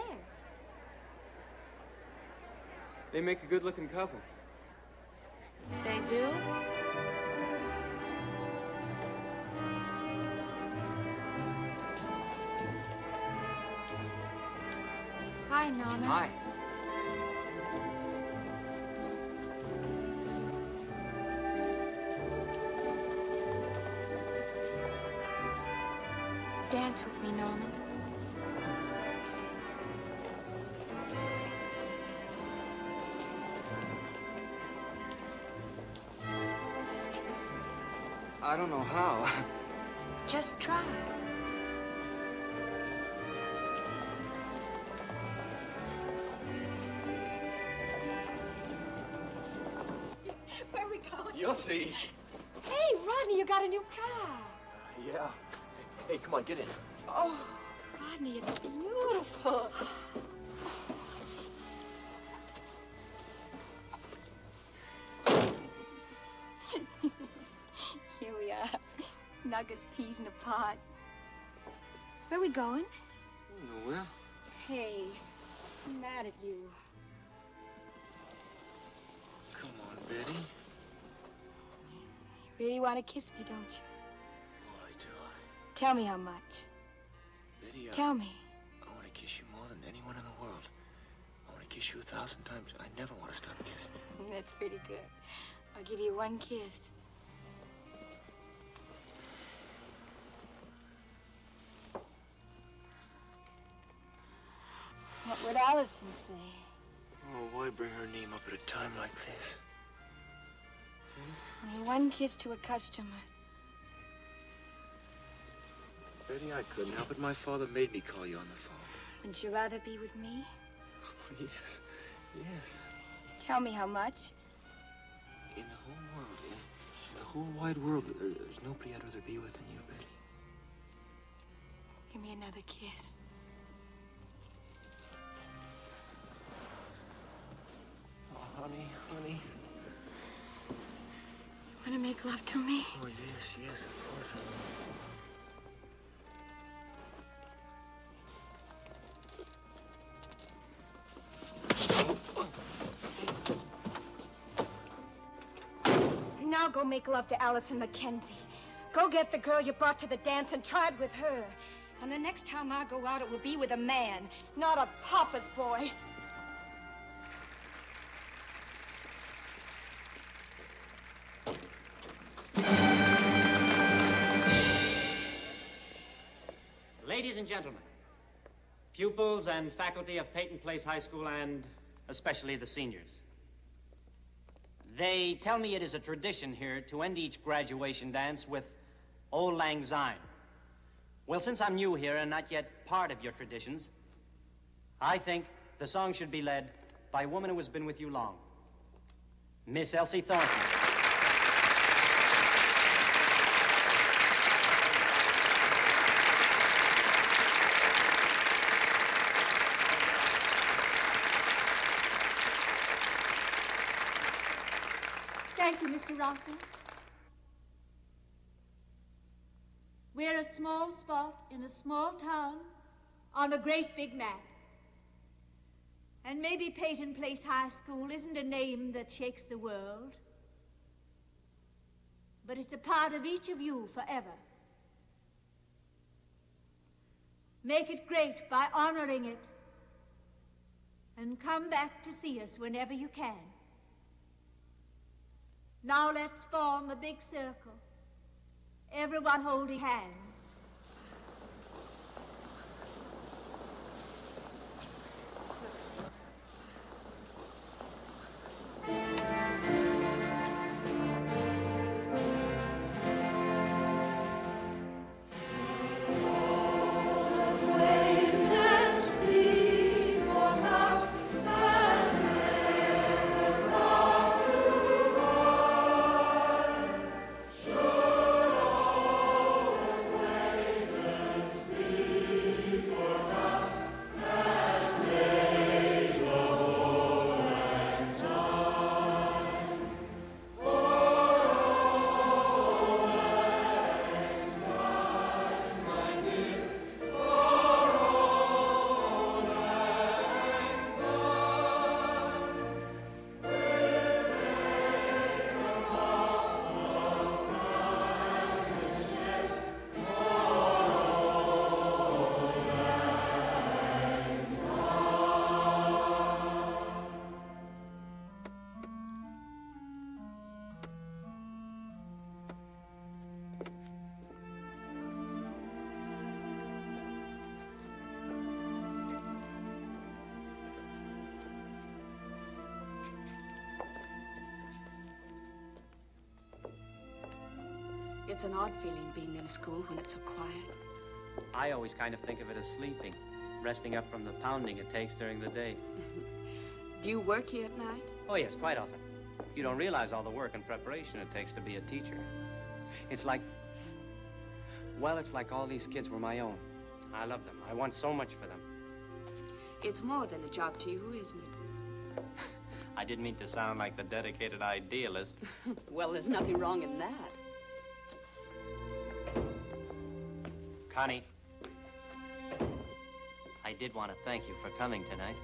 They make a good-looking couple. They do? Hi, Norman. Hi. dance with me, Norman? I don't know how. Just try. Where are we going? You'll see. Hey, Rodney, you got a new car. Yeah. Hey, come on, get in. Oh, Rodney, it's beautiful. Here we are, Nuggets, peas in a pot. Where are we going? Nowhere. Hey, I'm mad at you. Come on, Betty. You really want to kiss me, don't you? Boy, do I. Tell me how much. Betty, Tell me. I want to kiss you more than anyone in the world. I want to kiss you 1,000 times. I never want to stop kissing you. That's pretty good. I'll give you one kiss. What would Allison say? Oh, why bring her name up at a time like this? Only one kiss to a customer. Betty, I couldn't help it. My father made me call you on the phone. Wouldn't you rather be with me? Yes, yes. Tell me how much. In the whole world, in the whole wide world, there's nobody I'd rather be with than you, Betty. Give me another kiss. Oh, honey, honey. Want to make love to me? Oh, yes, yes, of course. Now go make love to Allison Mackenzie. Go get the girl you brought to the dance and try it with her. And the next time I go out, it will be with a man, not a papa's boy. Ladies and gentlemen, pupils and faculty of Peyton Place High School, and especially the seniors. They tell me it is a tradition here to end each graduation dance with Auld Lang Syne. Well, since I'm new here and not yet part of your traditions, I think the song should be led by a woman who has been with you long, Miss Elsie Thornton. Thank you, Mr. Rossi. We're a small spot in a small town on a great big map. And maybe Peyton Place High School isn't a name that shakes the world, but it's a part of each of you forever. Make it great by honoring it, and come back to see us whenever you can. Now let's form a big circle, everyone holding hands. Should It's an odd feeling being in a school when it's so quiet. I always kind of think of it as sleeping, resting up from the pounding it takes during the day. Do you work here at night? Oh, yes, quite often. You don't realize all the work and preparation it takes to be a teacher. It's like, well, it's like all these kids were my own. I love them. I want so much for them. It's more than a job to you, isn't it? I didn't mean to sound like the dedicated idealist. Well, there's nothing wrong in that. Connie, I did want to thank you for coming tonight.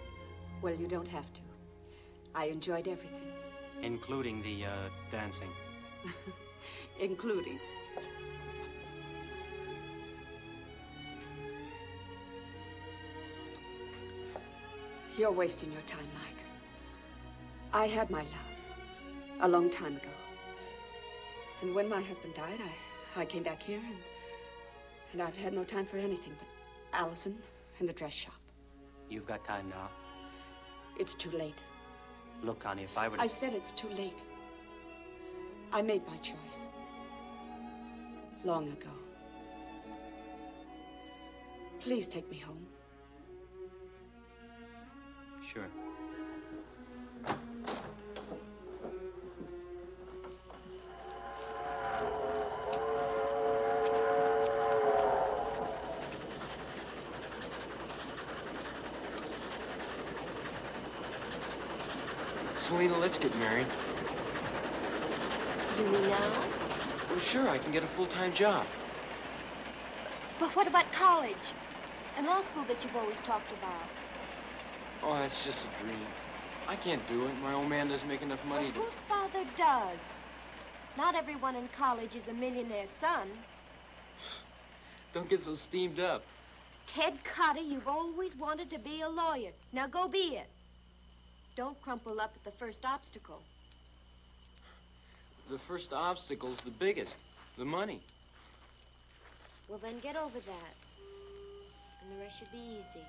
Well, you don't have to. I enjoyed everything. Including the, dancing. Including. You're wasting your time, Mike. I had my love a long time ago. And when my husband died, I came back here, and I've had no time for anything but Allison and the dress shop. You've got time now. It's too late. Look, Connie, if I were to... I said it's too late. I made my choice. Long ago. Please take me home. Sure. Selena, let's get married. You mean now? Well, sure, I can get a full-time job. But what about college and law school that you've always talked about? Oh, that's just a dream. I can't do it. My old man doesn't make enough money to... Whose father does? Not everyone in college is a millionaire's son. Don't get so steamed up. Ted Cotter, you've always wanted to be a lawyer. Now go be it. Don't crumple up at the first obstacle. The first obstacle's the biggest. The money. Well, then get over that. And the rest should be easy.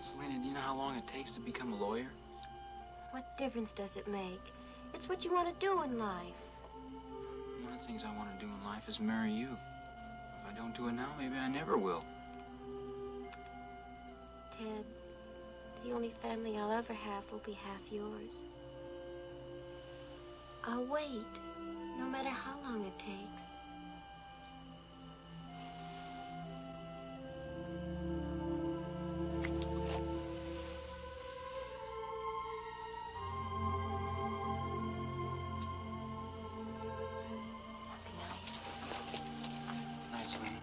Selena, do you know how long it takes to become a lawyer? What difference does it make? It's what you want to do in life. One of the things I want to do in life is marry you. If I don't do it now, maybe I never will. Ted, the only family I'll ever have will be half yours. I'll wait, no matter how long it takes. Night, Selena.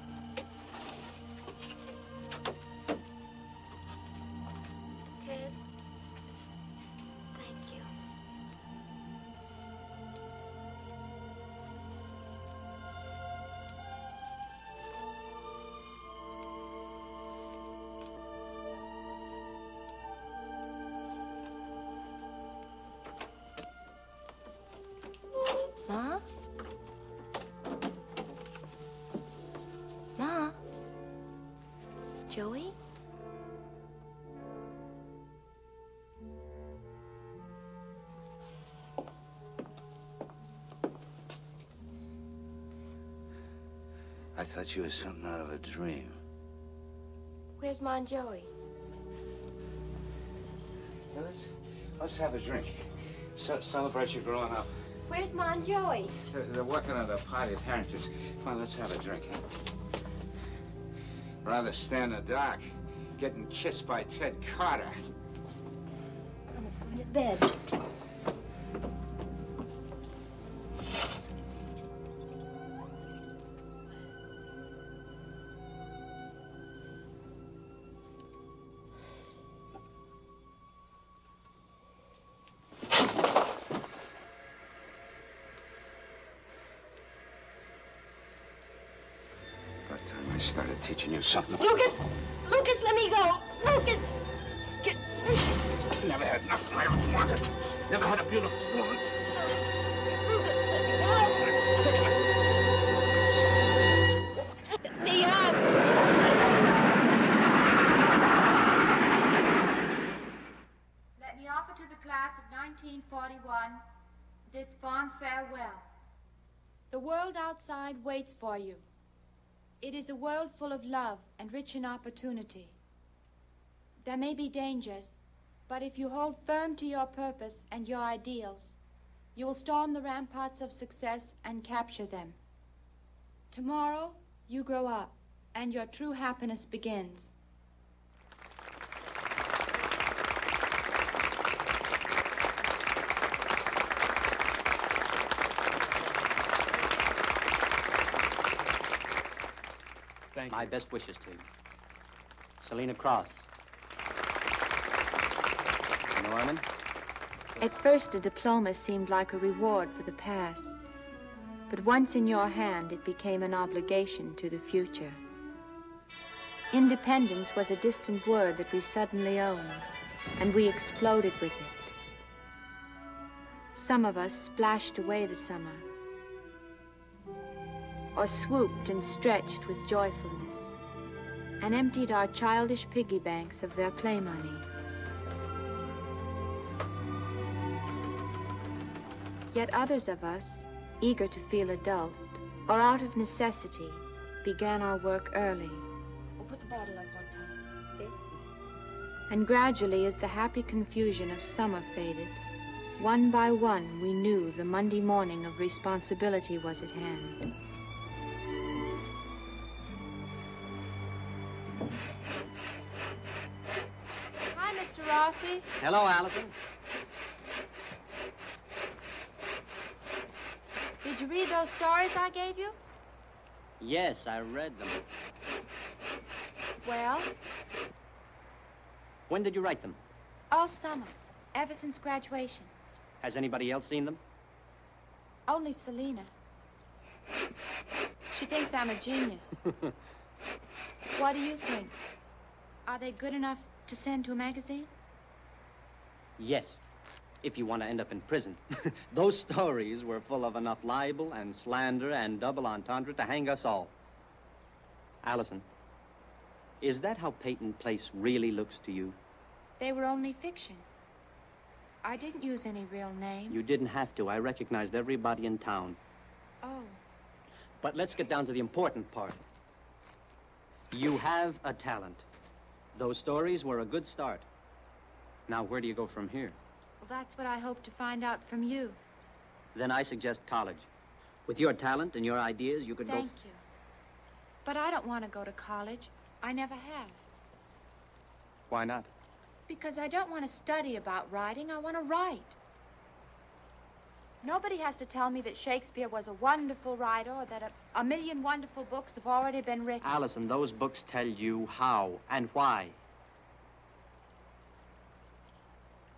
Ted, thank you. Ma? Ma? Joey? I thought you were something out of a dream. Where's Ma and Joey? Well, let's have a drink. Celebrate your growing up. Where's Ma and Joey? They're working on the party at Harrington's. Come on, let's have a drink, huh? Rather stand in the dark, getting kissed by Ted Carter. I'm going to bed. By the time I started teaching you something. Lucas! Lucas, let me go! Lucas! Never had nothing I ever wanted. Never had a beautiful woman. Get me up! Let me offer to the class of 1941 this fond farewell. The world outside waits for you. It is a world full of love and rich in opportunity. There may be dangers, but if you hold firm to your purpose and your ideals, you will storm the ramparts of success and capture them. Tomorrow, you grow up, and your true happiness begins. Thank you. My best wishes to you. Selena Cross. Norman? At first, a diploma seemed like a reward for the past. But once in your hand, it became an obligation to the future. Independence was a distant word that we suddenly owned, and we exploded with it. Some of us splashed away the summer, or swooped and stretched with joyfulness, and emptied our childish piggy banks of their play money. Yet others of us, eager to feel adult, or out of necessity, began our work early. We'll put the bottle up one time, okay? And gradually, as the happy confusion of summer faded, one by one we knew the Monday morning of responsibility was at hand. Hi, Mr. Rossi. Hello, Allison. Did you read those stories I gave you? Yes, I read them. Well, When did you write them? all summer, ever since graduation. Has anybody else seen them? Only Selena. She thinks I'm a genius. What do you think? Are they good enough to send to a magazine? Yes, if you want to end up in prison. Those stories were full of enough libel and slander and double entendre to hang us all. Allison, is that how Peyton Place really looks to you? They were only fiction. I didn't use any real names. You didn't have to. I recognized everybody in town. Oh. But let's get down to the important part. You have a talent. Those stories were a good start. Now, where do you go from here? Well, that's what I hope to find out from you. Then I suggest college. With your talent and your ideas, you could Thank you. But I don't want to go to college. I never have. Why not? Because I don't want to study about writing. I want to write. Nobody has to tell me that Shakespeare was a wonderful writer or that a million wonderful books have already been written. Allison, those books tell you how and why.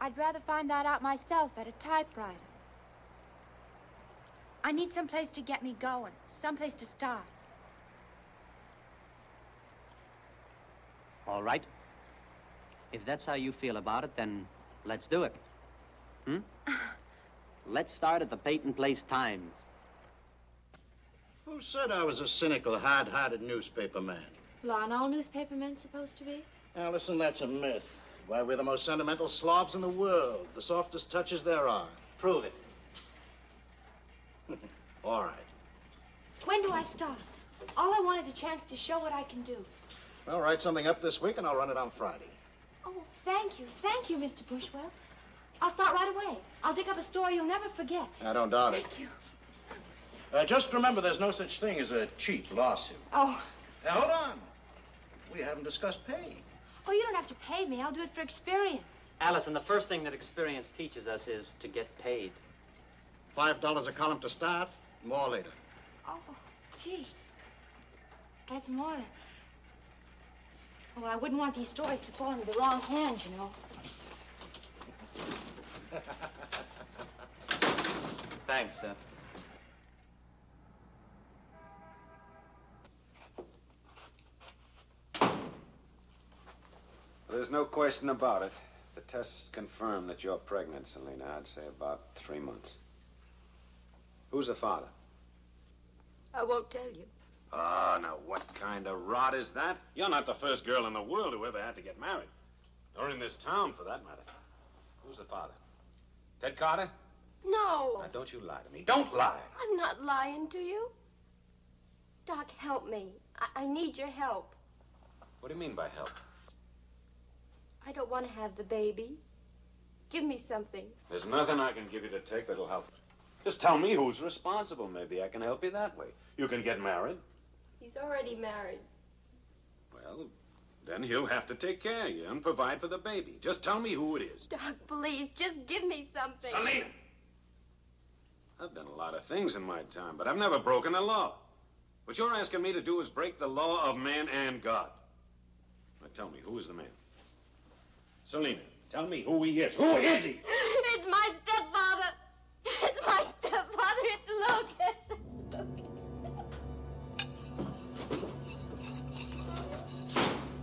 I'd rather find that out myself at a typewriter. I need some place to get me going, someplace to start. All right. If that's how you feel about it, then let's do it. Let's start at the Peyton Place Times. Who said I was a cynical, hard-hearted newspaper man? Well, aren't all newspapermen supposed to be? Allison, that's a myth. Why, we're the most sentimental slobs in the world. The softest touches there are. Prove it. All right. When do I start? All I want is a chance to show what I can do. Well, write something up this week, and I'll run it on Friday. Oh, thank you. Thank you, Mr. Bushwell. I'll start right away. I'll dig up a story you'll never forget. I don't doubt it. Thank you. Just remember, there's no such thing as a cheap lawsuit. Oh. Now, hold on. We haven't discussed pay. Oh, you don't have to pay me. I'll do it for experience. Allison, the first thing that experience teaches us is to get paid. $5 a column to start, more later. Oh, gee. That's more than... Well, I wouldn't want these stories to fall into the wrong hands, you know. Thanks, sir. There's no question about it. The tests confirm that you're pregnant, Selena. I'd say about 3 months. Who's the father? I won't tell you. Oh, now what kind of rot is that? You're not the first girl in the world who ever had to get married. Or in this town, for that matter. Who's the father? Ted Carter? No. Now, don't you lie to me. Don't lie. I'm not lying to you. Doc, help me. I need your help. What do you mean by help? I don't want to have the baby. Give me something. There's nothing I can give you to take that'll help. Just tell me who's responsible. Maybe I can help you that way. You can get married. He's already married. Well, then he'll have to take care of you and provide for the baby. Just tell me who it is. Doc, please, just give me something. Selena! I've done a lot of things in my time, but I've never broken the law. What you're asking me to do is break the law of man and God. Now tell me, who is the man? Selena, tell me who he is. Who is he? It's my stepfather. It's my stepfather. It's Lucas. It's Lucas.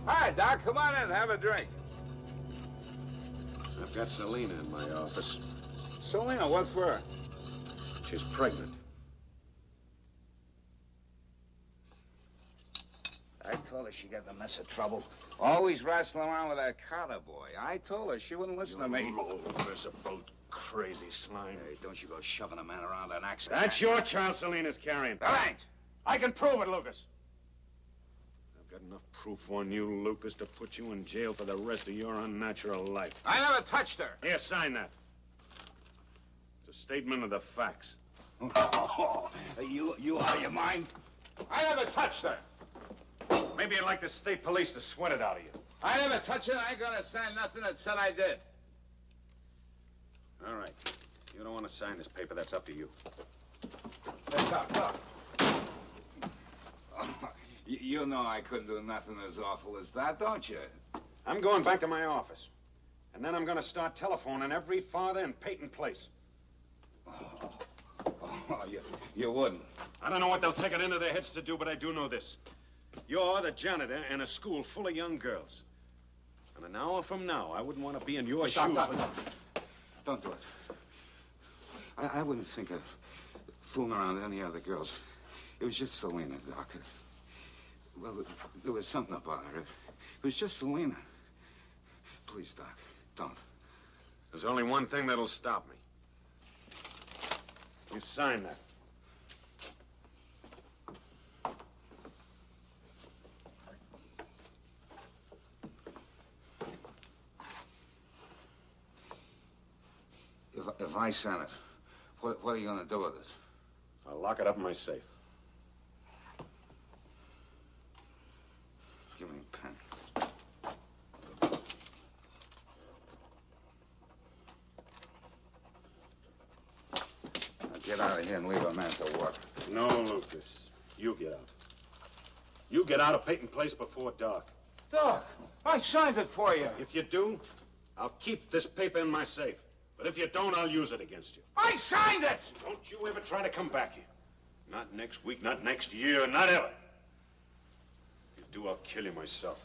Hi, Doc. Come on in. Have a drink. I've got Selena in my office. Selena, what for? She's pregnant. I told her she'd get in a mess of trouble. Always wrestling around with that Carter boy. I told her she wouldn't listen to me. Miserable, crazy slime. Hey, don't you go shoving a man around an accident. That's your child Selena's carrying. That ain't. I can prove it, Lucas. I've got enough proof on you, Lucas, to put you in jail for the rest of your unnatural life. I never touched her. Here, sign that. It's a statement of the facts. You out of your mind? I never touched her. Maybe you'd like the state police to sweat it out of you. I never touched her. I ain't gonna sign nothing that said I did. All right. You don't want to sign this paper, that's up to you. Hey, Doc. Oh, you know I couldn't do nothing as awful as that, don't you? I'm going back to my office. And then I'm going to start telephoning every father in Peyton Place. You wouldn't. I don't know what they'll take it into their heads to do, but I do know this. You're the janitor in a school full of young girls. And an hour from now, I wouldn't want to be in your shoes. Don't do it. I wouldn't think of fooling around with any other girls. It was just Selena, Doc. Well, there was something about her. It was just Selena. Please, Doc, don't. There's only one thing that'll stop me. You sign that. If I sign it, what are you going to do with it? I'll lock it up in my safe. Give me a pen. Now get out of here and leave a man to work. No, Lucas. You get out. You get out of Peyton Place before dark. Doc, I signed it for you. If you do, I'll keep this paper in my safe. But if you don't, I'll use it against you. I signed it! Don't you ever try to come back here. Not next week, not next year, not ever. If you do, I'll kill you myself.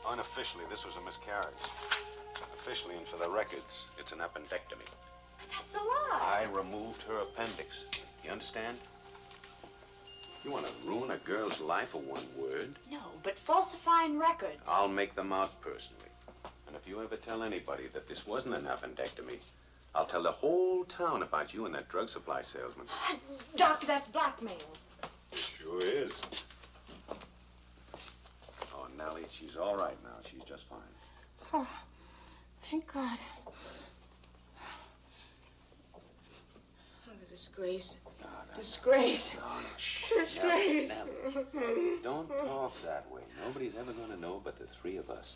Unofficially, this was a miscarriage. Officially, and for the records, it's an appendectomy. That's a lie. I removed her appendix. You understand? You want to ruin a girl's life for one word? No, but falsifying records. I'll make them out personally. And if you ever tell anybody that this wasn't an appendectomy, I'll tell the whole town about you and that drug supply salesman. Doctor, that's blackmail. It sure is. Oh, Nellie, she's all right now. She's just fine. Oh, thank God. Oh, the disgrace. Disgrace. Disgrace. Nellie, don't talk that way. Nobody's ever going to know but the three of us.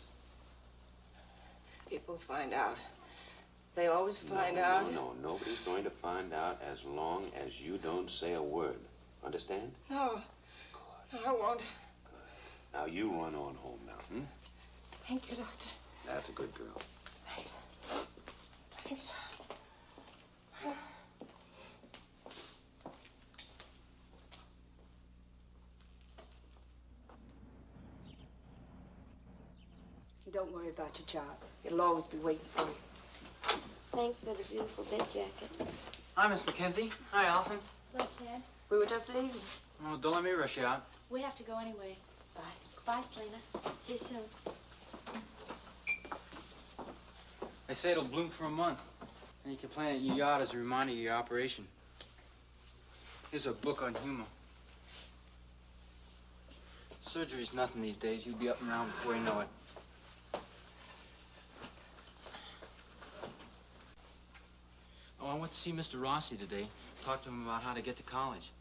People find out. They always find out. No, nobody's going to find out as long as you don't say a word. Understand? No. No, I won't. Now, you run on home now, Thank you, Doctor. That's a good girl. Thanks. Thanks. Don't worry about your job. It'll always be waiting for you. Thanks for the beautiful bed jacket. Hi, Miss Mackenzie. Hi, Allison. Hello, Ted. We were just leaving. Oh, don't let me rush you out. We have to go anyway. Bye. Goodbye, Selena. See you soon. They say it'll bloom for a month. And you can plant it in your yard as a reminder of your operation. Here's a book on humor. Surgery's nothing these days. You'll be up and around before you know it. Oh, I went to see Mr. Rossi today. Talked to him about how to get to college.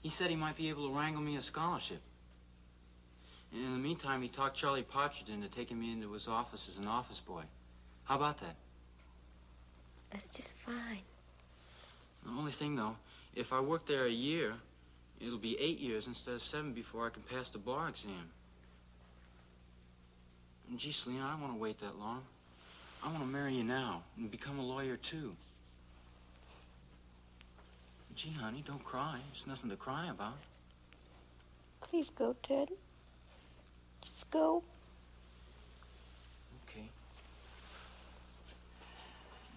He said he might be able to wrangle me a scholarship. And in the meantime, he talked Charlie Partridge into taking me into his office as an office boy. How about that? That's just fine. The only thing, though, if I work there a year, it'll be 8 years instead of 7 before I can pass the bar exam. And gee, Selena, I don't want to wait that long. I want to marry you now and become a lawyer, too. Gee, honey, don't cry. There's nothing to cry about. Please go, Ted. Just go. Okay.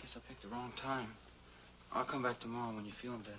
Guess I picked the wrong time. I'll come back tomorrow when you're feeling better.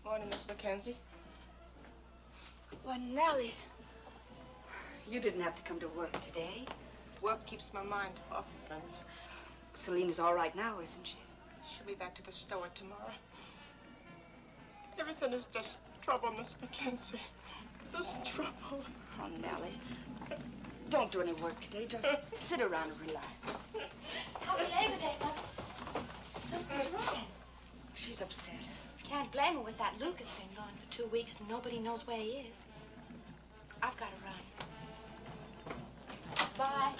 Morning, Miss Mackenzie. Well, Nellie, you didn't have to come to work today. Work keeps my mind off of things. Selena's all right now, isn't she? She'll be back to the store tomorrow. Everything is just trouble, Miss Mackenzie. Just trouble. Oh, Nellie, don't do any work today. Just sit around and relax. Happy Labor Day, Mother. Something's wrong. She's upset. Can't blame her with that Luke has been gone for 2 weeks and nobody knows where he is. I've got to run. Bye.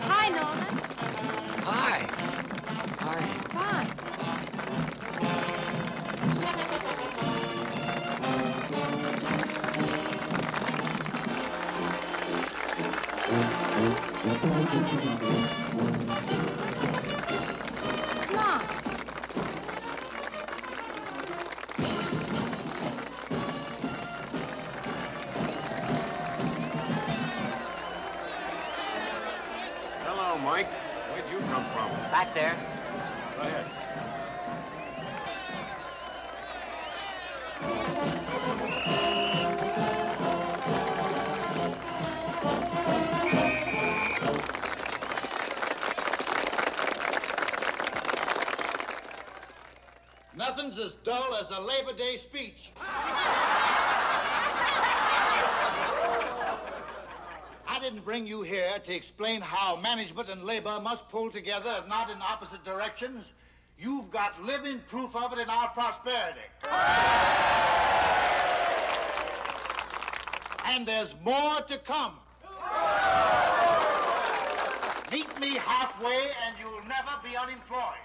Hi, Norman. Hi. How are you? Fine. Come on. there. Go ahead. Nothing's as dull as a Labor Day speech. I didn't bring you here to explain how management and labor must pull together, not in opposite directions. You've got living proof of it in our prosperity. And there's more to come. Meet me halfway and you'll never be unemployed.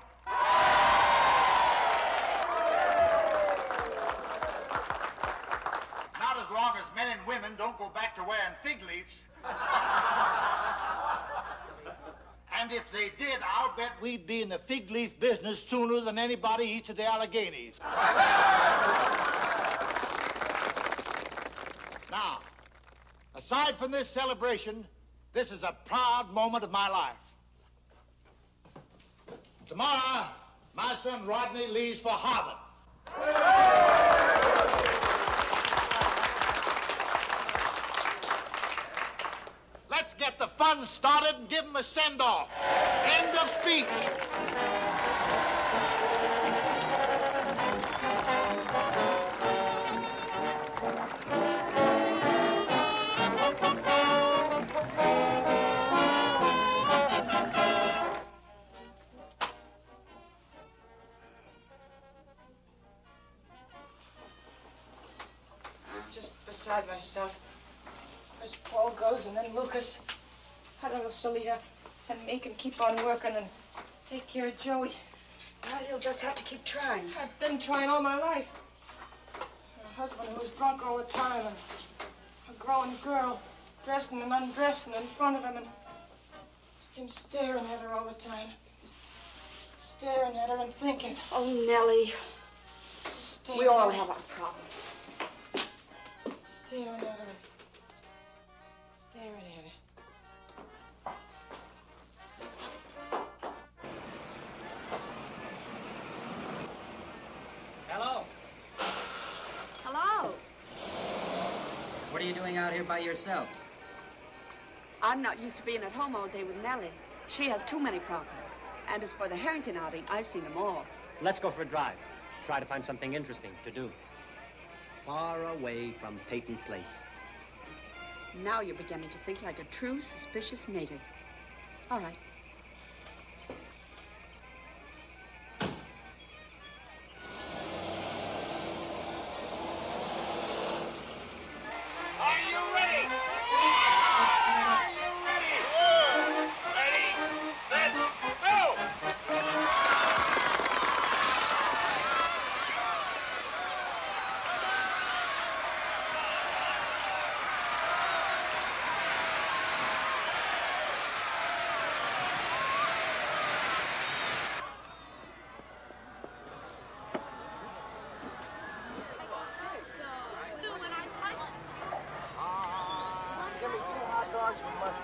Not as long as men and women don't go back to wearing fig leaves. And if they did, I'll bet we'd be in the fig leaf business sooner than anybody east of the Alleghenies. Now, aside from this celebration, this is a proud moment of my life. Tomorrow, my son Rodney leaves for Harvard. Let's get the fun started and give him a send-off. End of speech. I'm just beside myself. First Paul goes and then Lucas. I don't know, Celia and me can keep on working and take care of Joey. Well, you'll just have to keep trying. I've been trying all my life. A husband who was drunk all the time and a growing girl dressing and undressing in front of him and him staring at her all the time. Staring at her and thinking. Oh, Nellie. We all have our problems. Staring at her. Staring at her. Hello. Hello. What are you doing out here by yourself? I'm not used to being at home all day with Nellie. She has too many problems. And as for the Harrington outing, I've seen them all. Let's go for a drive. Try to find something interesting to do. Far away from Peyton Place. Now you're beginning to think like a true suspicious native. All right.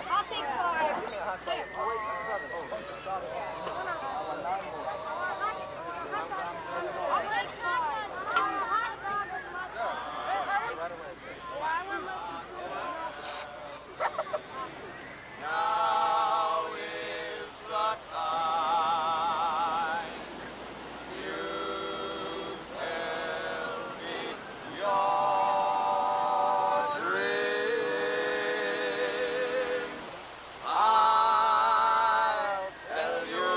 I'll take 4. Give me a hot dog. Oh, wait, Southern. I'll take 4. Hot dog with mustard. Right away. Yeah, I want mustard too. Now is the time you tell me your dream. I'll tell you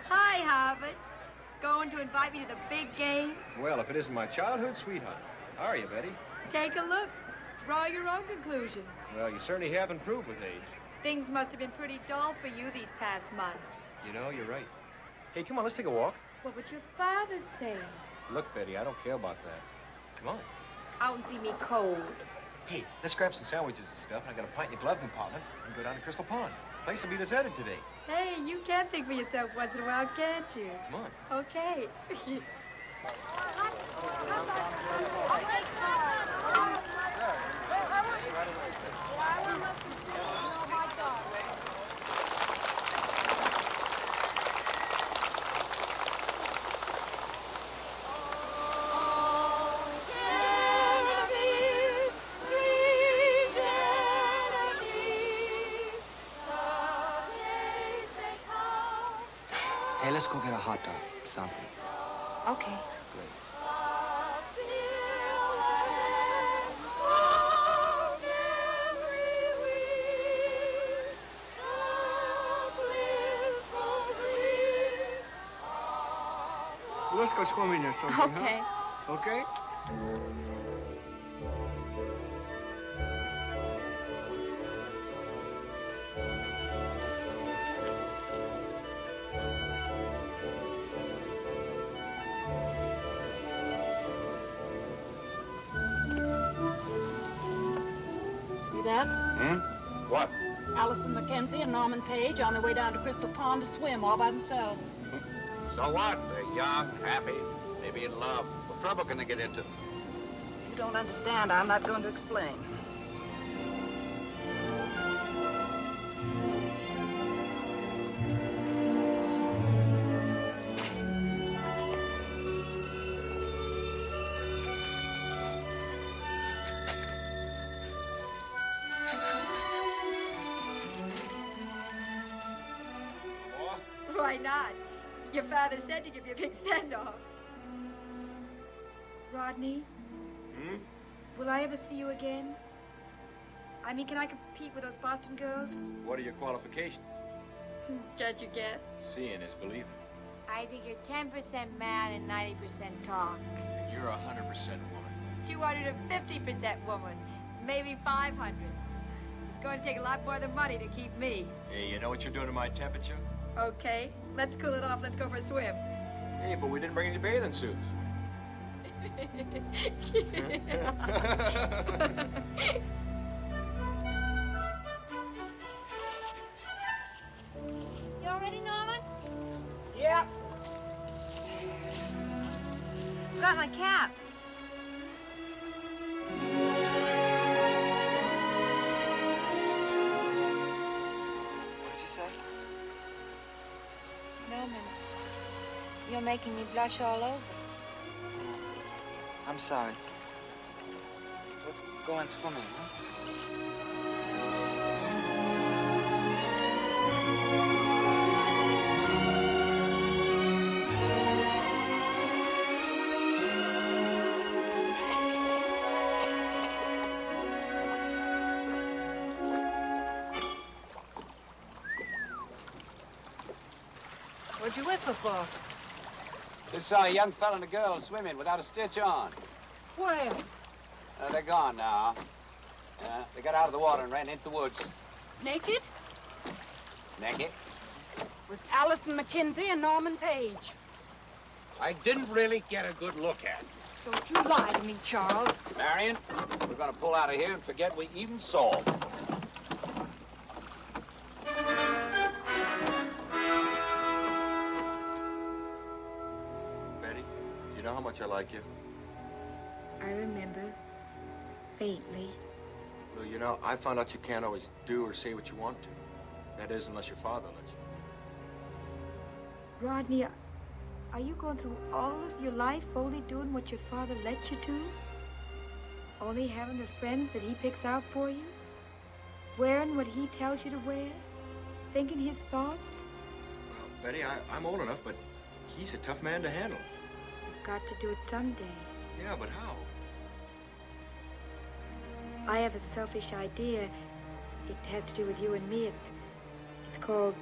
Hi, Harvard. Going to invite me to the big game? Well, if it isn't my childhood sweetheart. How are you, Betty? Take a look. Draw your own conclusions. Well, you certainly have improved with age. Things must have been pretty dull for you these past months. You know, you're right. Hey, come on, let's take a walk. What would your father say? Look, Betty, I don't care about that. Come on. Out and see me cold. Hey, let's grab some sandwiches and stuff, and I got a pint in the glove compartment and go down to Crystal Pond. Place will be deserted today. Hey, you can think for yourself once in a while, can't you? Come on. Okay. Hey, let's go get a hot dog. Something. Okay. Good. Well, let's go swimming or something, Okay. huh? Okay? See that? Hmm? What? Allison Mackenzie and Norman Page on their way down to Crystal Pond to swim all by themselves. So what? They're young, happy, maybe in love. What trouble can they get into? If you don't understand, I'm not going to explain. Why not? Your father said to give you a big send-off. Rodney, will I ever see you again? I mean, can I compete with those Boston girls? What are your qualifications? Can't you guess? Seeing is believing. I think you're 10% man and 90% talk. And you're 100% woman. 250% woman. Maybe 500. It's going to take a lot more than money to keep me. Hey, you know what you're doing to my temperature? Okay, let's cool it off. Let's go for a swim. Hey, but we didn't bring any bathing suits. You all ready, Norman? Yeah. Got my cap. What did you say? Norman, you're making me blush all over. I'm sorry. Let's go on swimming, huh? What'd you whistle for? Just saw a young fella and a girl swimming without a stitch on. Where? They're gone now. They got out of the water and ran into the woods. Naked? Naked? With Allison Mackenzie and Norman Page. I didn't really get a good look at. Don't you lie to me, Charles. Marion, we're going to pull out of here and forget we even saw them. Betty, do you know how much I like you? I remember. Faintly. Well, you know, I found out you can't always do or say what you want to. That is, unless your father lets you. Rodney, are you going through all of your life only doing what your father let you do? Only having the friends that he picks out for you? Wearing what he tells you to wear? Thinking his thoughts? Well, Betty, I'm old enough, but he's a tough man to handle. You've got to do it someday. Yeah, but how? I have a selfish idea. It has to do with you and me. It's called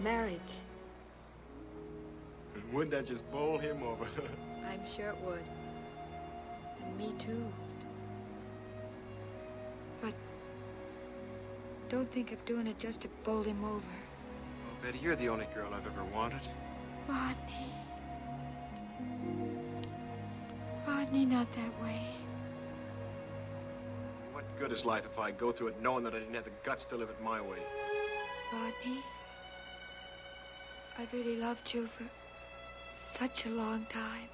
marriage. Wouldn't that just bowl him over? I'm sure it would. And me too. But don't think of doing it just to bowl him over. Well, Betty, you're the only girl I've ever wanted. Rodney. Rodney, not that way. What good is life if I go through it knowing that I didn't have the guts to live it my way? Rodney, I've really loved you for such a long time.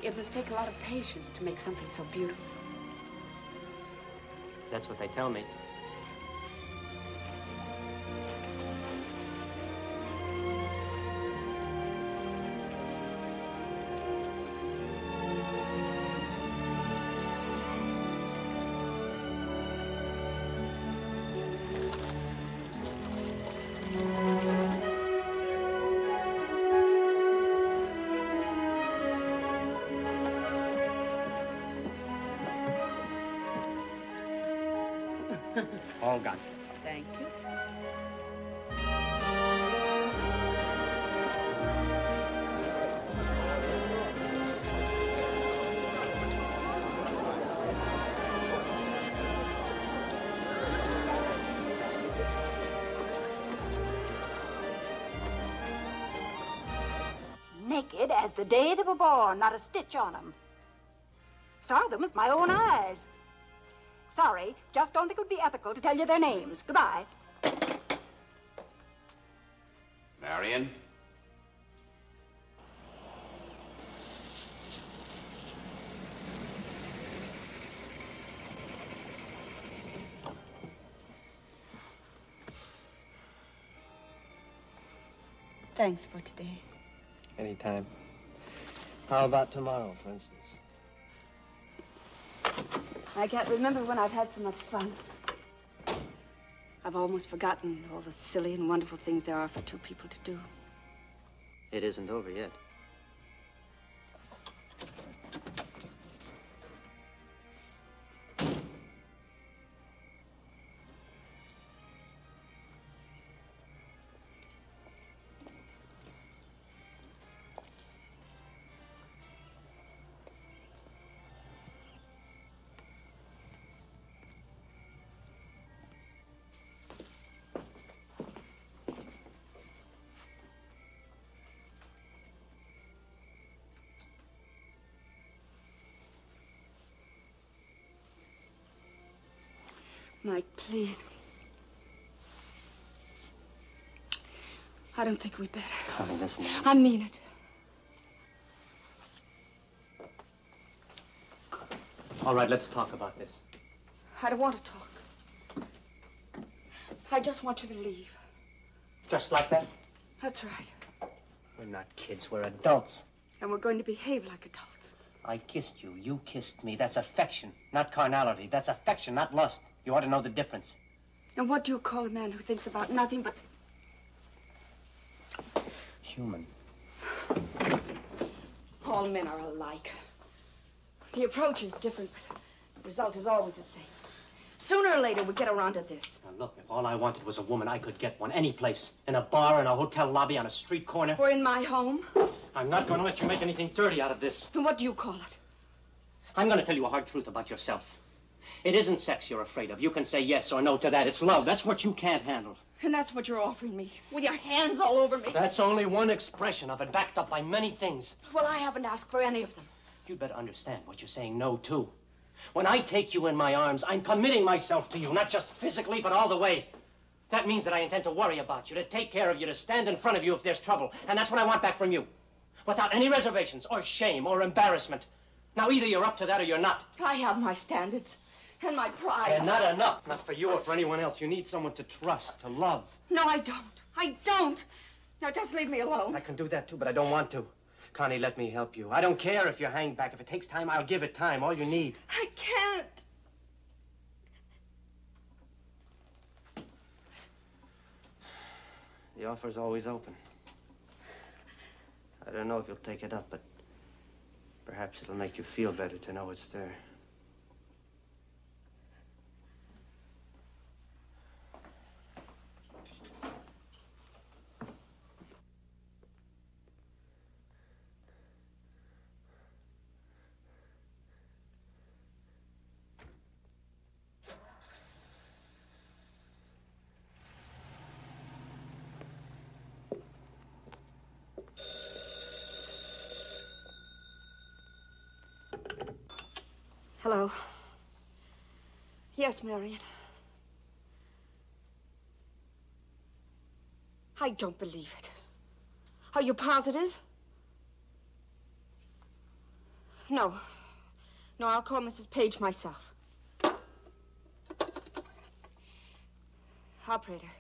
It must take a lot of patience to make something so beautiful. That's what they tell me. All gone. Thank you. Naked as the day they were born, not a stitch on them. Saw them with my own eyes. Sorry, just don't think it would be ethical to tell you their names. Goodbye. Marion? Thanks for today. Anytime. How about tomorrow, for instance? I can't remember when I've had so much fun. I've almost forgotten all the silly and wonderful things there are for two people to do. It isn't over yet. Mike, please. I don't think we better. Connie, listen to me. I mean it. All right, let's talk about this. I don't want to talk. I just want you to leave. Just like that? That's right. We're not kids, we're adults. And we're going to behave like adults. I kissed you, you kissed me. That's affection, not carnality. That's affection, not lust. You ought to know the difference. And what do you call a man who thinks about nothing but... Human. All men are alike. The approach is different, but the result is always the same. Sooner or later, we get around to this. Now, look, if all I wanted was a woman, I could get one any place. In a bar, in a hotel lobby, on a street corner. Or in my home. I'm not going to let you make anything dirty out of this. And what do you call it? I'm going to tell you a hard truth about yourself. It isn't sex you're afraid of. You can say yes or no to that. It's love. That's what you can't handle. And that's what you're offering me, with your hands all over me. That's only one expression of it, backed up by many things. Well, I haven't asked for any of them. You'd better understand what you're saying no to. When I take you in my arms, I'm committing myself to you, not just physically, but all the way. That means that I intend to worry about you, to take care of you, to stand in front of you if there's trouble. And that's what I want back from you. Without any reservations or shame or embarrassment. Now, either you're up to that or you're not. I have my standards. And my pride. And not enough. Not for you or for anyone else. You need someone to trust, to love. No, I don't. I don't. Now, just leave me alone. I can do that, too, but I don't want to. Connie, let me help you. I don't care if you hang back. If it takes time, I'll give it time. All you need. I can't. The offer's always open. I don't know if you'll take it up, but Perhaps it'll make you feel better to know it's there. Hello. Yes, Marion. I don't believe it. Are you positive? No. No, I'll call Mrs. Page myself. Operator,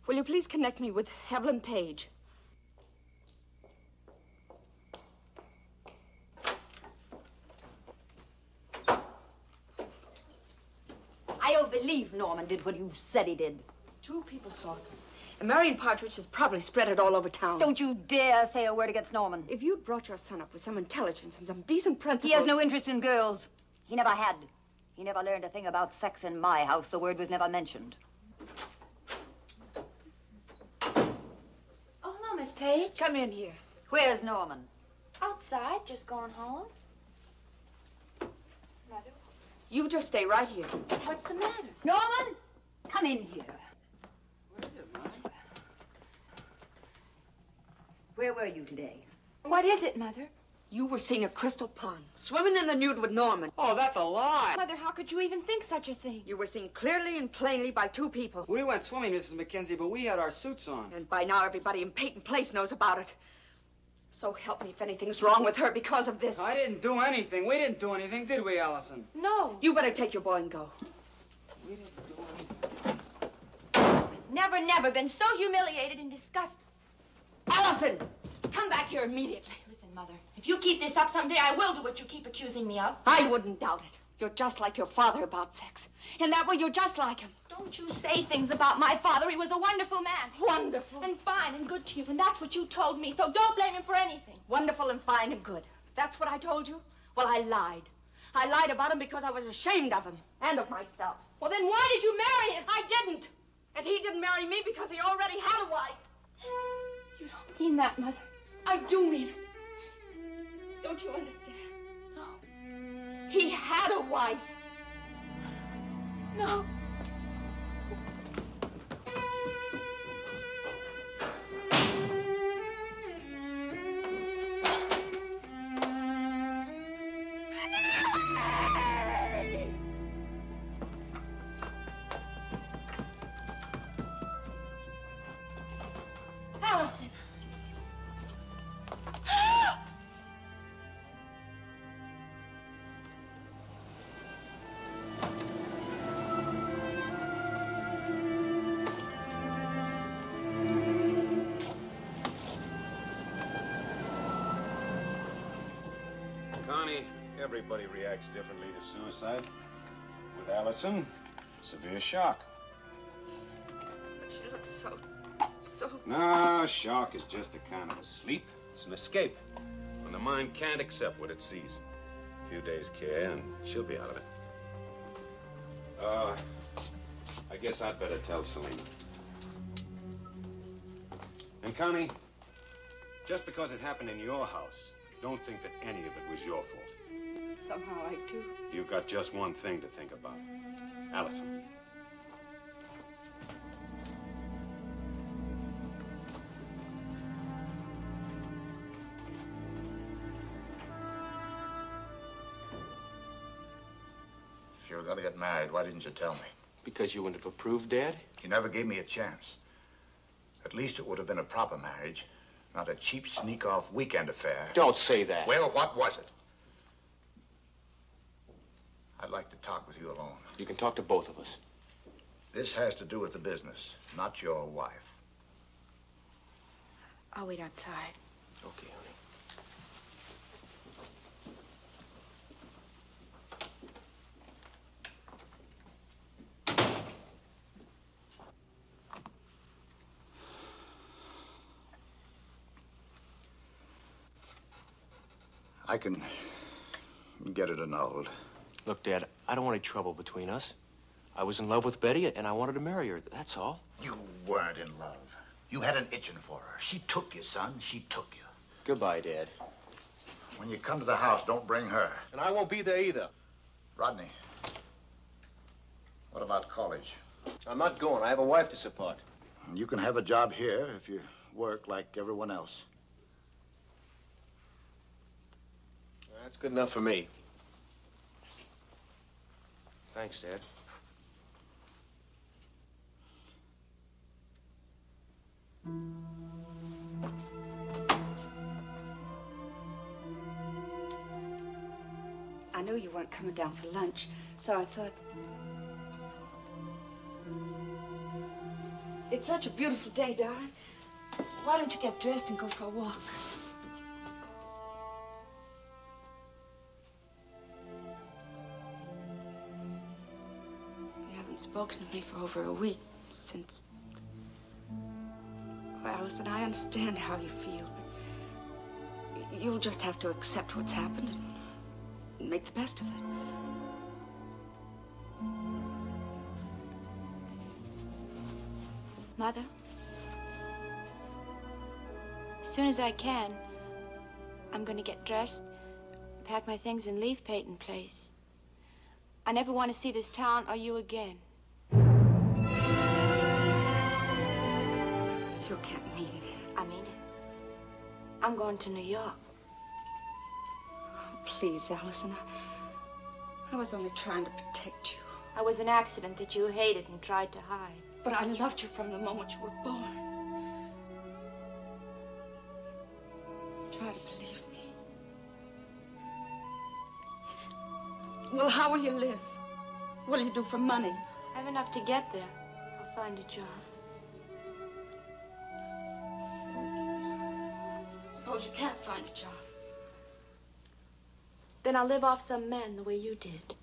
will you please connect me with Evelyn Page? I don't believe Norman did what you said he did. 2 people saw them. And Marion Partridge has probably spread it all over town. Don't you dare say a word against Norman. If you'd brought your son up with some intelligence and some decent principles... He has no interest in girls. He never had. He never learned a thing about sex in my house. The word was never mentioned. Oh, hello, Miss Page. Come in here. Where's Norman? Outside, just going home. Mother? You just stay right here. What's the matter? Norman, come in here. What is it, Mother? Where were you today? What is it, Mother? You were seen at Crystal Pond, swimming in the nude with Norman. Oh, that's a lie. Mother, how could you even think such a thing? You were seen clearly and plainly by 2 people. We went swimming, Mrs. Mackenzie, but we had our suits on. And by now, everybody in Peyton Place knows about it. So help me if anything's wrong with her because of this. I didn't do anything. We didn't do anything, did we, Allison? No. You better take your boy and go. We didn't do anything. Never, never been so humiliated and disgusted. Allison, come back here immediately. Listen, Mother, if you keep this up someday, I will do what you keep accusing me of. I wouldn't doubt it. You're just like your father about sex. In that way, you're just like him. Don't you say things about my father. He was a wonderful man. Wonderful. And fine and good to you, and that's what you told me, so don't blame him for anything. Wonderful and fine and good. That's what I told you? Well, I lied. I lied about him because I was ashamed of him and of myself. Well, then why did you marry him? I didn't. And he didn't marry me because he already had a wife. You don't mean that, Mother. I do mean it. Don't you understand? No. He had a wife. No. Allison. Connie, everybody reacts differently to suicide. With Allison, severe shock. But she looks so... No, shock is just a kind of a sleep. It's an escape. When the mind can't accept what it sees. A few days' care and she'll be out of it. I guess I'd better tell Selena. And Connie, just because it happened in your house, don't think that any of it was your fault. Somehow I do. You've got just one thing to think about. Allison. If you were going to get married, why didn't you tell me? Because you wouldn't have approved, Dad? You never gave me a chance. At least it would have been a proper marriage, not a cheap sneak-off weekend affair. Don't say that. Well, what was it? I'd like to talk with you alone. You can talk to both of us. This has to do with the business, not your wife. I'll wait outside. Okay, honey. I can get it annulled. Look, Dad, I don't want any trouble between us. I was in love with Betty, and I wanted to marry her. That's all. You weren't in love. You had an itching for her. She took you, son. She took you. Goodbye, Dad. When you come to the house, don't bring her. And I won't be there either. Rodney, what about college? I'm not going. I have a wife to support. You can have a job here if you work like everyone else. That's good enough for me. Thanks, Dad. I knew you weren't coming down for lunch, so I thought... It's such a beautiful day, darling. Why don't you get dressed and go for a walk? You haven't spoken to me for over a week since... Well, Allison, I understand how you feel. But you'll just have to accept what's happened and make the best of it. Mother, as soon as I can, I'm going to get dressed, pack my things, and leave Peyton Place. I never want to see this town or you again. You can't mean it. I mean it. I'm going to New York. Oh, please, Allison, I was only trying to protect you. I was an accident that you hated and tried to hide. But I loved you from the moment you were born. Try to believe me. Well, how will you live? What will you do for money? I have enough to get there. I'll find a job. Suppose you can't find a job. Then I'll live off some men the way you did.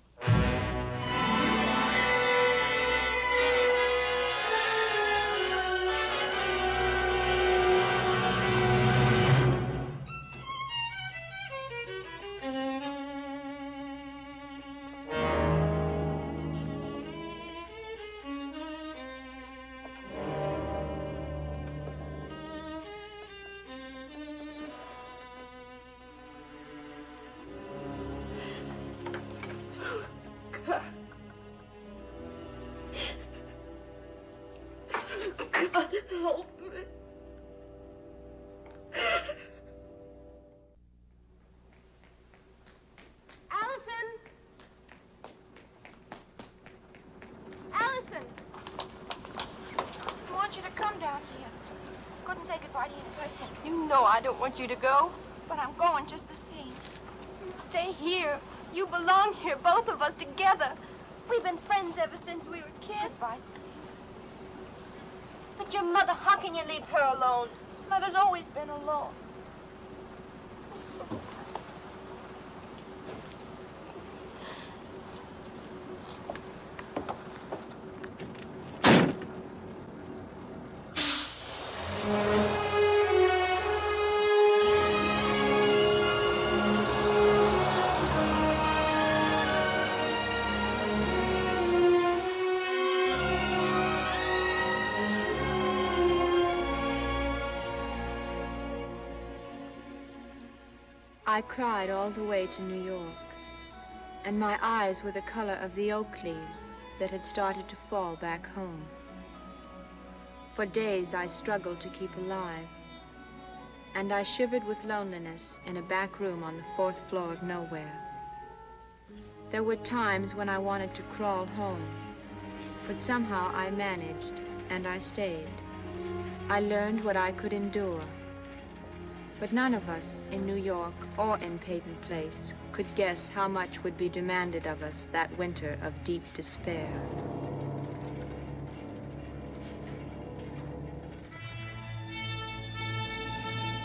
God help me. Allison! Allison! I want you to come down here. Couldn't say goodbye to you in person. You know I don't want you to go. But I'm going just the same. You stay here. You belong here, both of us together. We've been friends ever since we were kids. Advice. But your mother, how can you leave her alone? Mother's always been alone. I cried all the way to New York, and my eyes were the color of the oak leaves that had started to fall back home. For days I struggled to keep alive, and I shivered with loneliness in a back room on the 4th floor of nowhere. There were times when I wanted to crawl home, but somehow I managed, and I stayed. I learned what I could endure. But none of us in New York or in Peyton Place could guess how much would be demanded of us that winter of deep despair.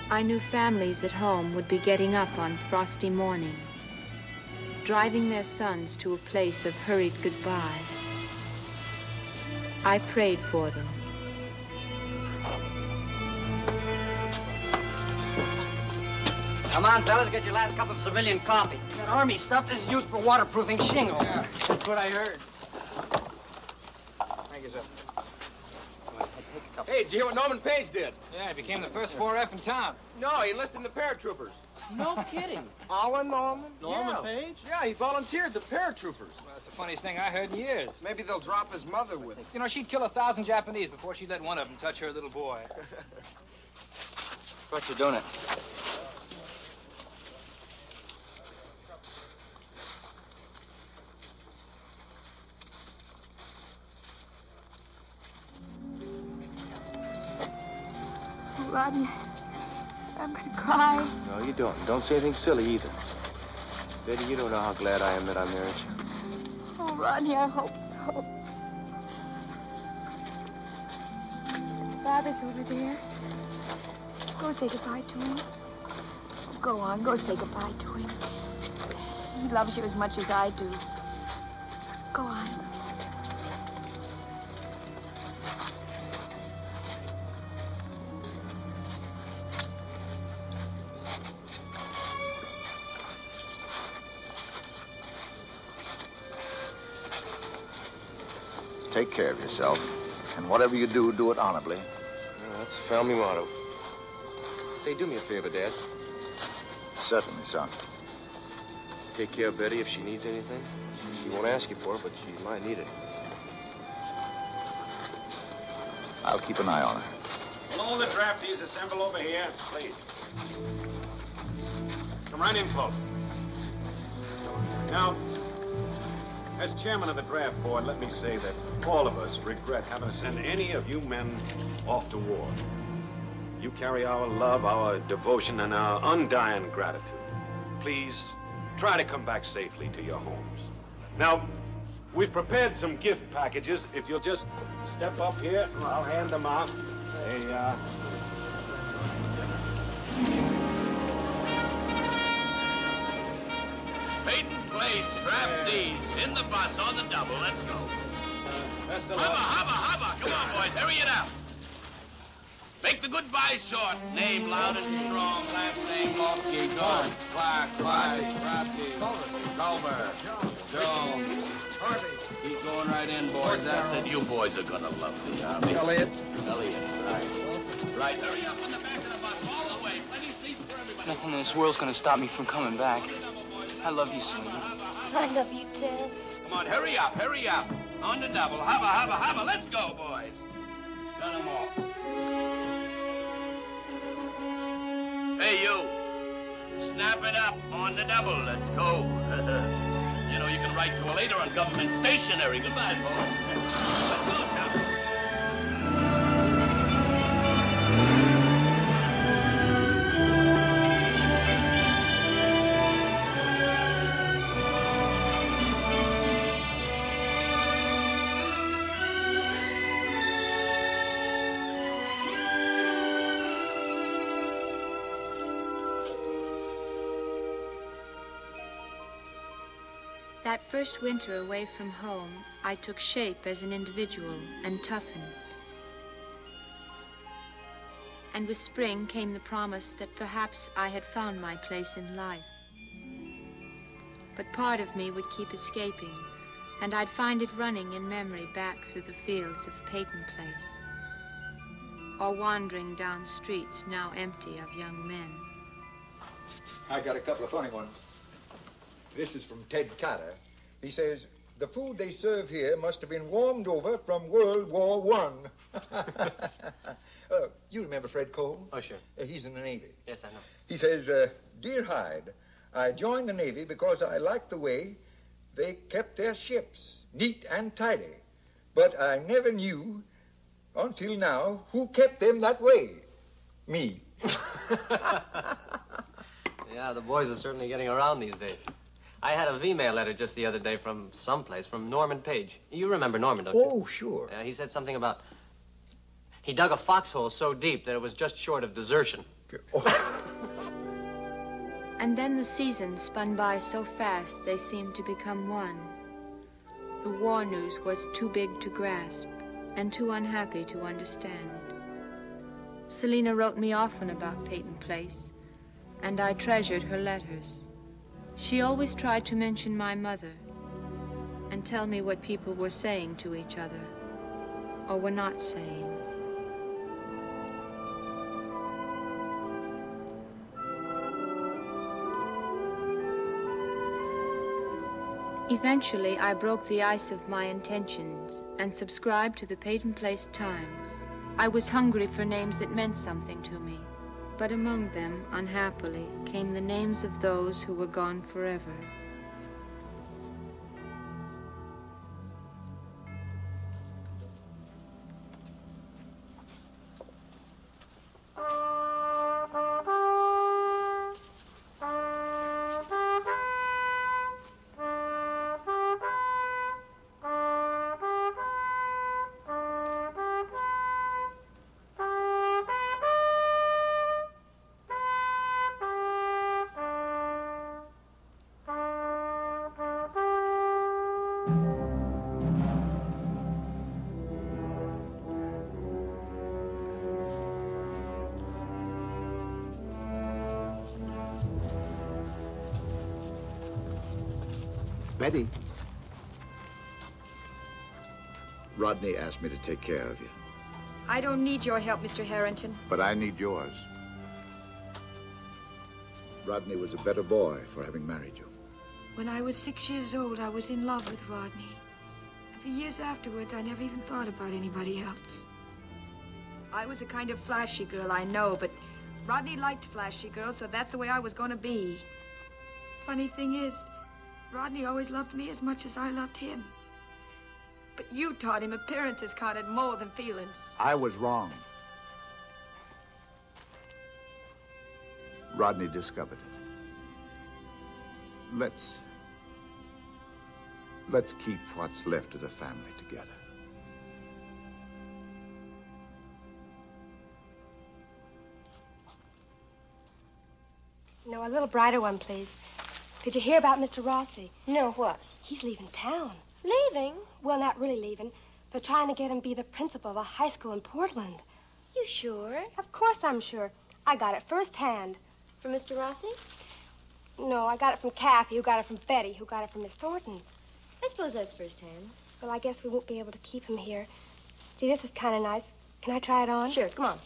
I knew families at home would be getting up on frosty mornings, driving their sons to a place of hurried goodbye. I prayed for them. Come on, fellas, get your last cup of civilian coffee. That army stuff is used for waterproofing shingles. Yeah, that's what I heard. Thank you, sir. Hey, did you hear what Norman Page did? Yeah, he became the first 4F in town. No, he enlisted in the paratroopers. No kidding. Our Norman? Norman Yeah. Page? Yeah, he volunteered the paratroopers. Well, that's the funniest thing I heard in years. Maybe they'll drop his mother with him. You know, she'd kill 1,000 Japanese before she'd let one of them touch her little boy. What you doing it? Rodney, I'm gonna cry. No, you don't. Don't say anything silly either. Betty, you don't know how glad I am that I married you. Oh, Rodney, I hope so. Father's over there. Go say goodbye to him. Oh, go on, go say goodbye to him. He loves you as much as I do. Go on. Take care of yourself. And whatever you do, do it honorably. Well, that's the family motto. Say, do me a favor, Dad. Certainly, son. Take care of Betty if she needs anything. She won't ask you for it, but she might need it. I'll keep an eye on her. Will all the draftees assemble over here, please? Come right in close. Now, as chairman of the draft board, let me say that all of us regret having to send any of you men off to war. You carry our love, our devotion, and our undying gratitude. Please, try to come back safely to your homes. Now, we've prepared some gift packages. If you'll just step up here, I'll hand them out. There you are. Peyton Place, draftees, in the bus on the double. Let's go. Hubba. Come on, boys, hurry it up. Make the goodbyes short. Name loud and strong. Last name, Lofty, George, Clark, Crafty, Culver, Jones, Harvey. Keep going right in, boys. That's it. You boys are gonna love the Army. Elliot, right. Right, hurry up on the back of the bus, all the way. Plenty seats for everybody. Nothing in this world's gonna stop me from coming back. I love you, Selena. I love you, Ted. Come on, hurry up. On the double. Hubba. Let's go, boys. Got 'em all. Hey, you. Snap it up on the double. Let's go. You know, you can write to her later on government stationery. Goodbye, boys. Let's go, Tom. That first winter away from home, I took shape as an individual and toughened. And with spring came the promise that perhaps I had found my place in life. But part of me would keep escaping, and I'd find it running in memory back through the fields of Peyton Place, or wandering down streets now empty of young men. I got a couple of funny ones. This is from Ted Carter. He says, the food they serve here must have been warmed over from World War I. You remember Fred Cole? Oh, sure. He's in the Navy. Yes, I know. He says, Dear Hyde, I joined the Navy because I liked the way they kept their ships neat and tidy. But I never knew, until now, who kept them that way. Me. Yeah, the boys are certainly getting around these days. I had a V-mail letter just the other day from someplace, from Norman Page. You remember Norman, don't you? Oh, sure. He said something about... He dug a foxhole so deep that it was just short of desertion. And then the seasons spun by so fast they seemed to become one. The war news was too big to grasp and too unhappy to understand. Selena wrote me often about Peyton Place, and I treasured her letters. She always tried to mention my mother and tell me what people were saying to each other or were not saying. Eventually, I broke the ice of my intentions and subscribed to the Peyton Place Times. I was hungry for names that meant something to me, but among them, unhappily, came the names of those who were gone forever. Betty. Rodney asked me to take care of you. I don't need your help, Mr. Harrington. But I need yours. Rodney was a better boy for having married you. When I was 6 years old, I was in love with Rodney. And for years afterwards, I never even thought about anybody else. I was a kind of flashy girl, I know, but Rodney liked flashy girls, so that's the way I was going to be. Funny thing is, Rodney always loved me as much as I loved him. But you taught him appearances counted more than feelings. I was wrong. Rodney discovered it. Let's keep what's left of the family together. No, a little brighter one, please. Did you hear about Mr. Rossi? No, what? He's leaving town. Leaving? Well, not really leaving. They're trying to get him to be the principal of a high school in Portland. You sure? Of course I'm sure. I got it firsthand. From Mr. Rossi? No, I got it from Kathy, who got it from Betty, who got it from Miss Thornton. I suppose that's firsthand. Well, I guess we won't be able to keep him here. Gee, this is kind of nice. Can I try it on? Sure, come on.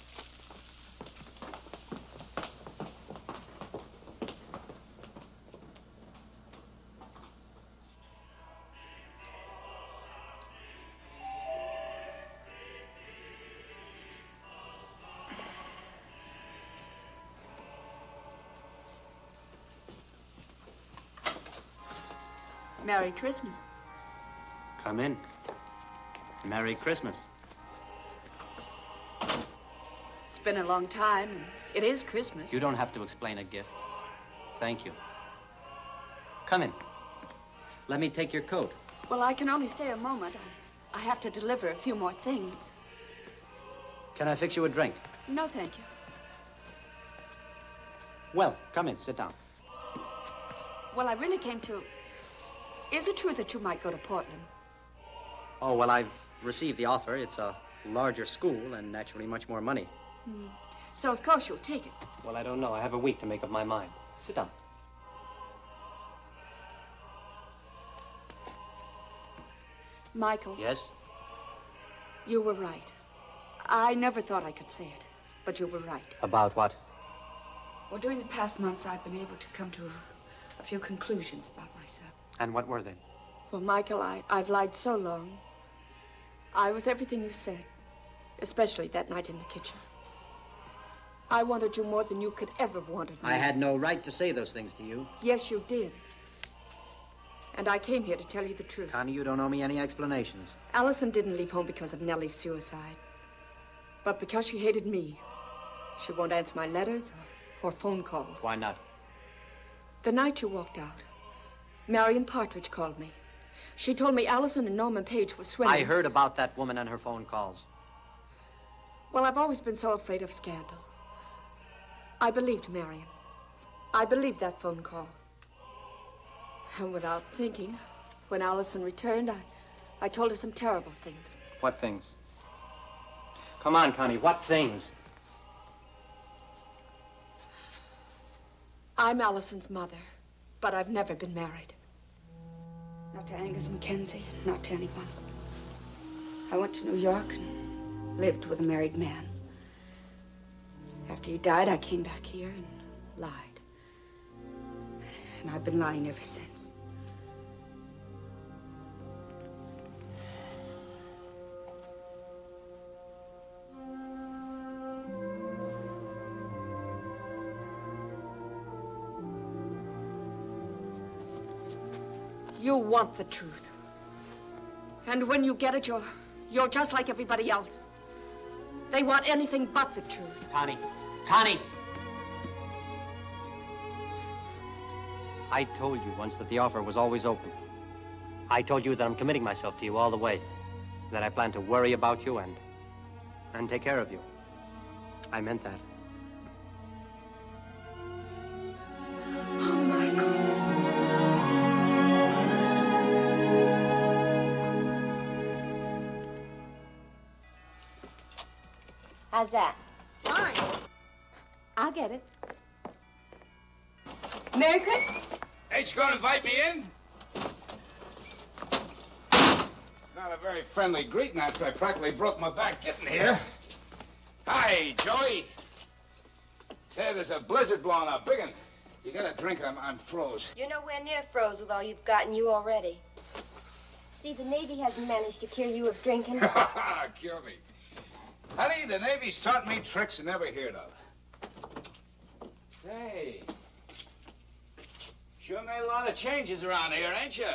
Merry Christmas. Come in. Merry Christmas. It's been a long time, and it is Christmas. You don't have to explain a gift. Thank you. Come in. Let me take your coat. Well, I can only stay a moment. I have to deliver a few more things. Can I fix you a drink? No, thank you. Well, come in. Sit down. Well, I really came to... Is it true that you might go to Portland? Oh, well, I've received the offer. It's a larger school and naturally much more money. So, of course, you'll take it. Well, I don't know. I have a week to make up my mind. Sit down. Michael. Yes? You were right. I never thought I could say it, but you were right. About what? Well, during the past months, I've been able to come to a few conclusions about myself. And what were they? Well, Michael, I've lied so long. I was everything you said, especially that night in the kitchen. I wanted you more than you could ever have wanted me. I had no right to say those things to you. Yes, you did. And I came here to tell you the truth. Connie, you don't owe me any explanations. Allison didn't leave home because of Nellie's suicide, but because she hated me. She won't answer my letters or phone calls. Why not? The night you walked out, Marion Partridge called me. She told me Allison and Norman Page were swimming. I heard about that woman and her phone calls. Well, I've always been so afraid of scandal. I believed Marion. I believed that phone call. And without thinking, when Allison returned, I told her some terrible things. What things? Come on, Connie, what things? I'm Allison's mother, but I've never been married. Not to Angus Mackenzie, not to anyone. I went to New York and lived with a married man. After he died, I came back here and lied. And I've been lying ever since. You want the truth. And when you get it, you're just like everybody else. They want anything but the truth. Connie. Connie! I told you once that the offer was always open. I told you that I'm committing myself to you all the way. That I plan to worry about you and take care of you. I meant that. Oh, Michael. How's that? Fine. I'll get it. Merry Christmas. Ain't you gonna invite me in? It's not a very friendly greeting after I practically broke my back getting here. Hi, Joey. Say, there's a blizzard blowing up, big one. You got a drink? I'm froze. You're nowhere near froze with all you've gotten you already. See, the Navy hasn't managed to cure you of drinking. Cure me. Honey, the Navy's taught me tricks I never heard of. Say, sure made a lot of changes around here, ain't you?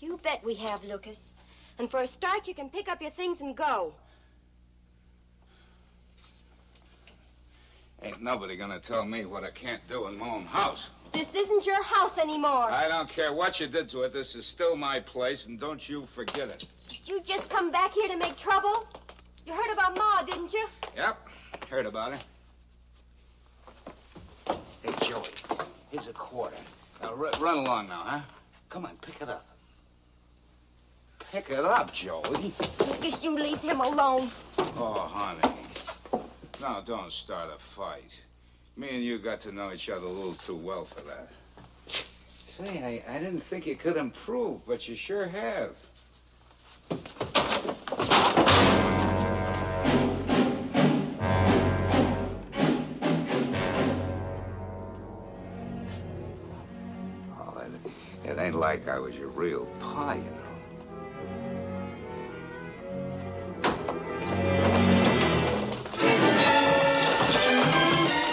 You bet we have, Lucas. And for a start, you can pick up your things and go. Ain't nobody gonna tell me what I can't do in my own house. This isn't your house anymore. I don't care what you did to it. This is still my place, and don't you forget it. Did you just come back here to make trouble? You heard about Ma, didn't you? Yep, heard about her. Hey, Joey, here's a quarter. Now, run along now, huh? Come on, pick it up. Pick it up, Joey. Lucas, you leave him alone. Oh, honey. Now, don't start a fight. Me and you got to know each other a little too well for that. Say, I didn't think you could improve, but you sure have. It ain't like I was your real pa, you know.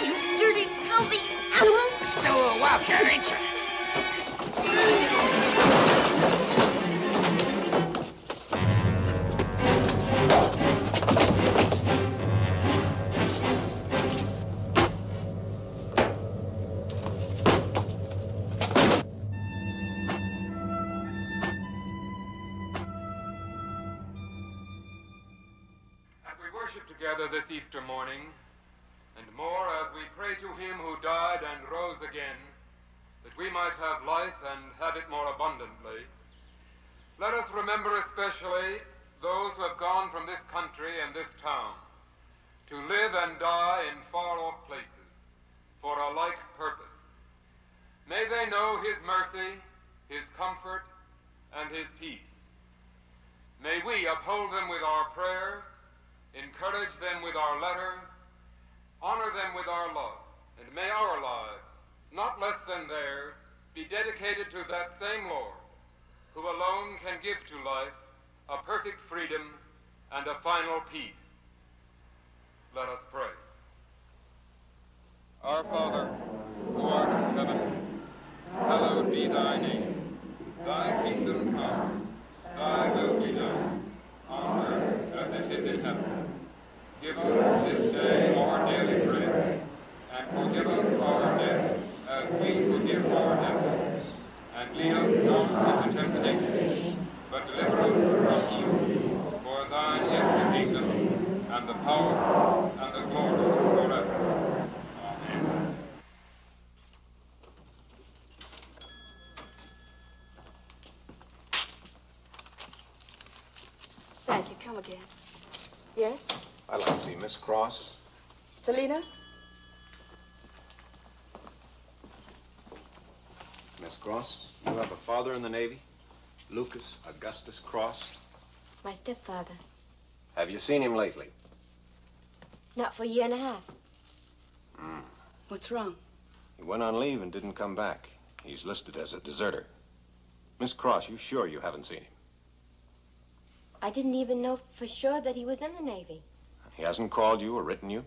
You dirty, filthy animal! Still a wildcat, ain't you? This Easter morning, and more as we pray to him who died and rose again, that we might have life and have it more abundantly, let us remember especially those who have gone from this country and this town to live and die in far-off places for a like purpose. May they know his mercy, his comfort, and his peace. May we uphold them with our prayers, encourage them with our letters, honor them with our love, and may our lives, not less than theirs, be dedicated to that same Lord, who alone can give to life a perfect freedom and a final peace. Let us pray. Our Father, who art in heaven, hallowed be thy name. Thy kingdom come, thy will be done, on earth as it is in heaven. Give us this day our daily bread, and forgive us our debts as we forgive our debtors. And lead us not into temptation, but deliver us from evil. For thine is the kingdom, and the power, and the glory forever. Amen. Thank you. Come again. Yes? I'd like to see Miss Cross. Selena? Cross, you have a father in the Navy? Lucas Augustus Cross? My stepfather. Have you seen him lately? Not for a year and a half. What's wrong? He went on leave and didn't come back. He's listed as a deserter. Miss Cross, you sure you haven't seen him? I didn't even know for sure that he was in the Navy. He hasn't called you or written you?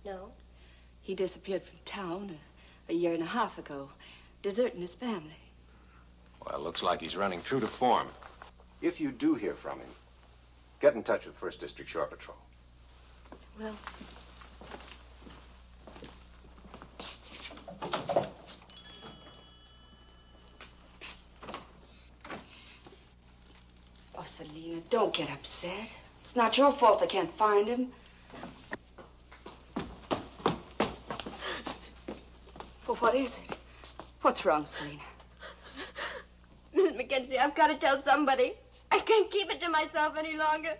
No. He disappeared from town a year and a half ago, deserting his family. Well, it looks like he's running true to form. If you do hear from him, get in touch with 1st District Shore Patrol. Well, Oh, Selena, don't get upset. It's not your fault they can't find him. Well, what is it? What's wrong, Selena? Mrs. Mackenzie, I've got to tell somebody. I can't keep it to myself any longer.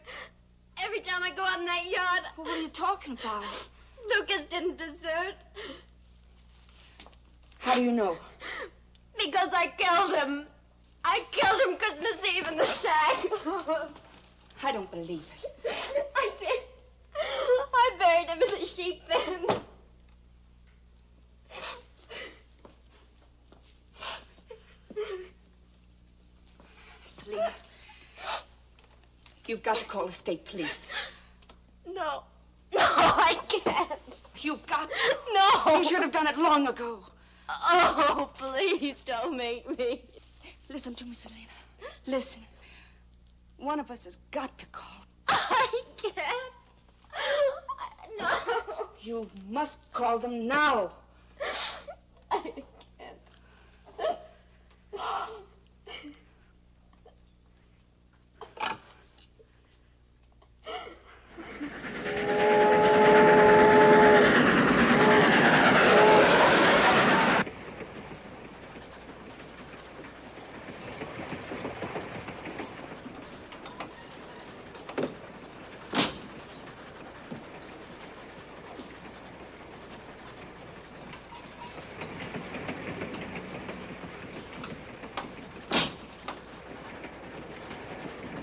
Every time I go out in that yard... Well, what are you talking about? Lucas didn't desert. How do you know? Because I killed him. I killed him Christmas Eve in the shack. I don't believe it. I did. I buried him in a sheep pen. Selena, you've got to call the state police. No. No, I can't. You've got to. No. You should have done it long ago. Oh, please don't make me. Listen to me, Selena. Listen. One of us has got to call. I can't. No. You must call them now. I can't.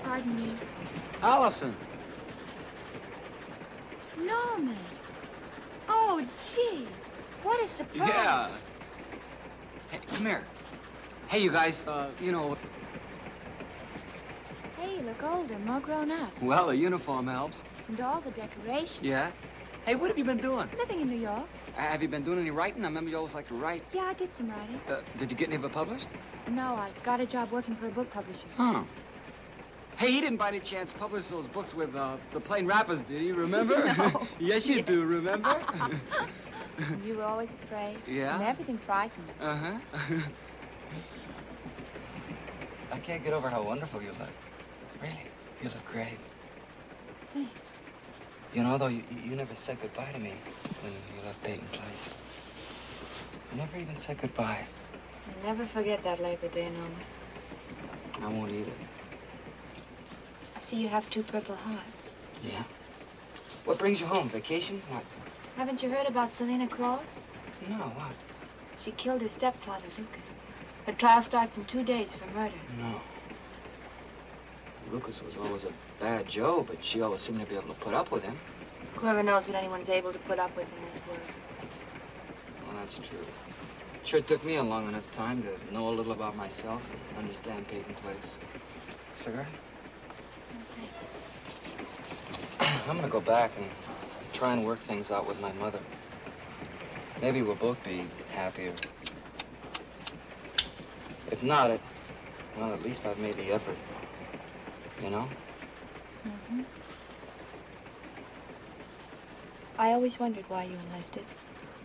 Pardon me. Allison. Norman. Oh, gee. What a surprise. Yeah. Hey, come here. Hey, you guys, you know... Hey, you look older, more grown up. Well, the uniform helps. And all the decorations. Yeah? Hey, what have you been doing? Living in New York. Have you been doing any writing? I remember you always liked to write. Yeah, I did some writing. Did you get any of it published? No, I got a job working for a book publisher. Huh. Hey, he didn't by any chance publish those books with the Plain Rappers, did he? Remember? No. Yes, you do, remember? You were always afraid. Yeah? And everything frightened you. Uh-huh. I can't get over how wonderful you look. Really, you look great. You know, though, you never said goodbye to me when you left Peyton Place. You never even said goodbye. I'll never forget that Labor Day, Norman. I won't either. I see you have 2 Purple Hearts. Yeah? What brings you home? Vacation? What? Haven't you heard about Selena Cross? No, what? She killed her stepfather, Lucas. Her trial starts in 2 days for murder. No. Lucas was always a bad Joe, but she always seemed to be able to put up with him. Whoever knows what anyone's able to put up with in this world. Well, that's true. It sure took me a long enough time to know a little about myself and understand Peyton Place. Cigarette? I'm gonna go back and try and work things out with my mother. Maybe we'll both be happier. If not, well, at least I've made the effort. You know? Mm-hmm. I always wondered why you enlisted.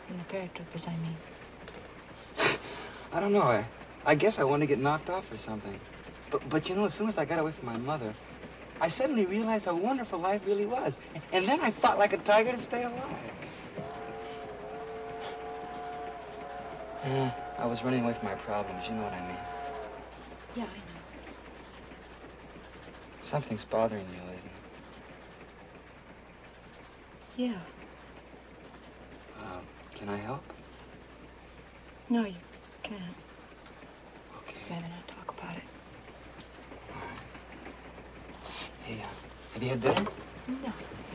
In the paratroopers, I mean. I don't know. I guess I wanted to get knocked off or something. But you know, as soon as I got away from my mother, I suddenly realized how wonderful life really was. And then I fought like a tiger to stay alive. Yeah, I was running away from my problems, you know what I mean. Yeah, I know. Something's bothering you, isn't it? Yeah. Can I help? No, you can't. Hey, have you had dinner?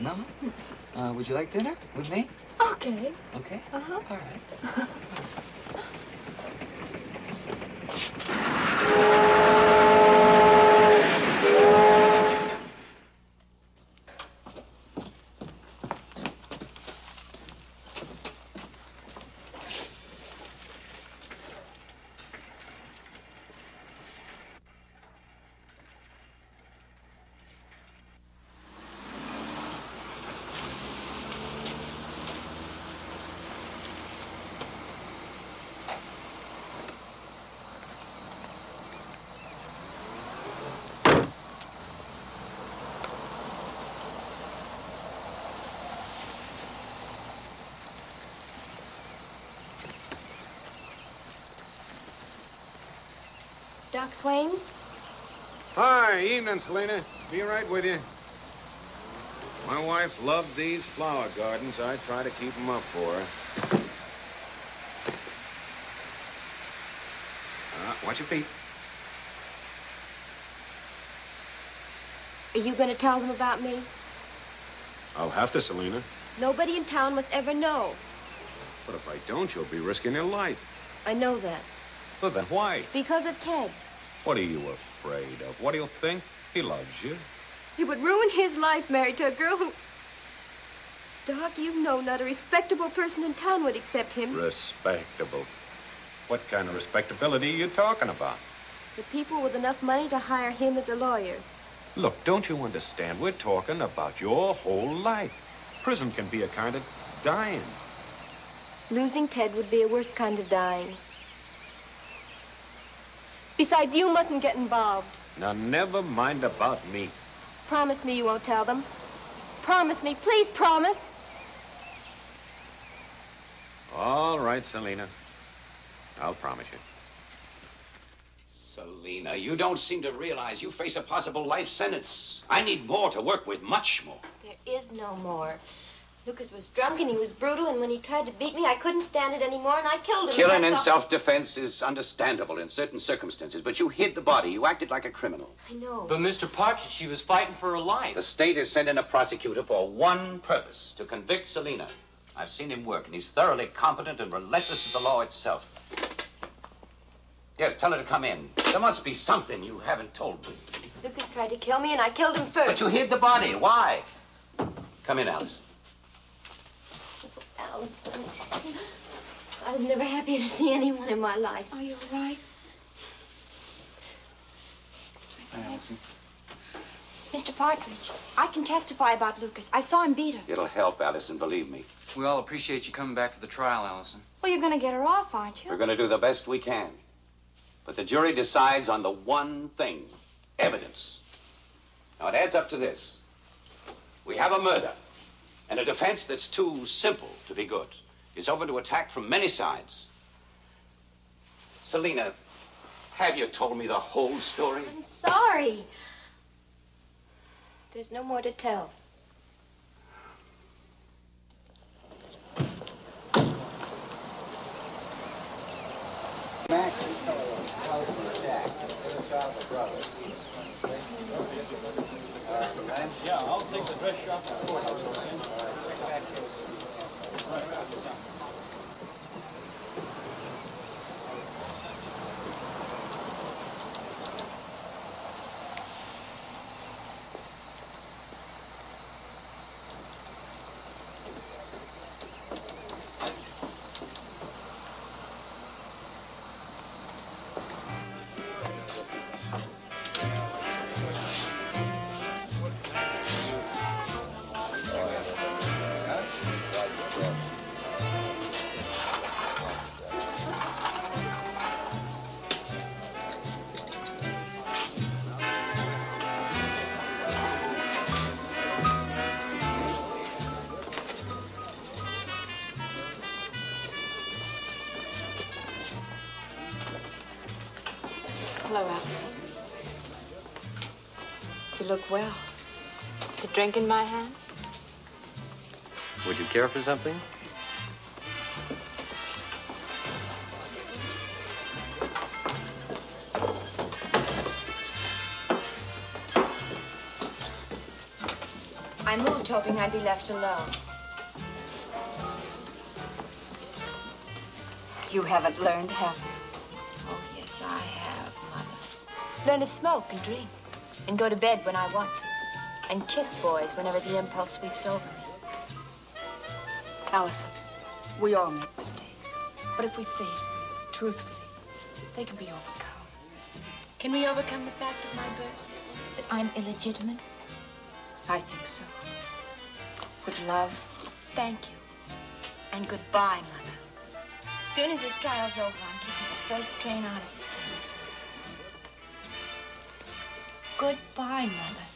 No. No? Would you like dinner with me? Okay. Okay? Uh-huh. All right. Doc Swain? Hi, evening, Selena. Be right with you. My wife loved these flower gardens. I try to keep them up for her. Watch your feet. Are you going to tell them about me? I'll have to, Selena. Nobody in town must ever know. But if I don't, you'll be risking your life. I know that. Well, then why? Because of Ted. What are you afraid of? What he'll think? He loves you. You would ruin his life married to a girl who... Doc, you know not a respectable person in town would accept him. Respectable. What kind of respectability are you talking about? The people with enough money to hire him as a lawyer. Look, don't you understand? We're talking about your whole life. Prison can be a kind of dying. Losing Ted would be a worse kind of dying. Besides, you mustn't get involved. Now, never mind about me. Promise me you won't tell them. Promise me. Please promise. All right, Selena. I'll promise you. Selena, you don't seem to realize you face a possible life sentence. I need more to work with, much more. There is no more. Lucas was drunk and he was brutal, and when he tried to beat me, I couldn't stand it anymore, and I killed him. Killing in self-defense is understandable in certain circumstances, but you hid the body. You acted like a criminal. I know. But Mr. Partridge, she was fighting for her life. The state has sent in a prosecutor for one purpose, to convict Selena. I've seen him work, and he's thoroughly competent and relentless as the law itself. Yes, tell her to come in. There must be something you haven't told me. Lucas tried to kill me, and I killed him first. But you hid the body. Why? Come in, Alice. Allison, I was never happier to see anyone in my life. Are you all right? Allison. Mr. Partridge, I can testify about Lucas. I saw him beat her. It'll help, Allison, believe me. We all appreciate you coming back for the trial, Allison. Well, you're going to get her off, aren't you? We're going to do the best we can. But the jury decides on the one thing, evidence. Now, it adds up to this. We have a murder, and a defense that's too simple to be good. It's open to attack from many sides. Selena, have you told me the whole story? I'm sorry. There's no more to tell. Max, yeah, I'll take the dress shop to the courthouse. Hello, Allison. You look well. The drink in my hand? Would you care for something? I moved hoping I'd be left alone. You haven't learned, have you? Oh, yes, I have, Mother. Learn to smoke and drink, and go to bed when I want to, and kiss boys whenever the impulse sweeps over me. Allison, we all make mistakes. But if we face them truthfully, they can be overcome. Can we overcome the fact of my birth? That I'm illegitimate? I think so. With love. Thank you. And goodbye, Mother. As soon as this trial's over, I'm taking the first train out of this town. Goodbye, Mother.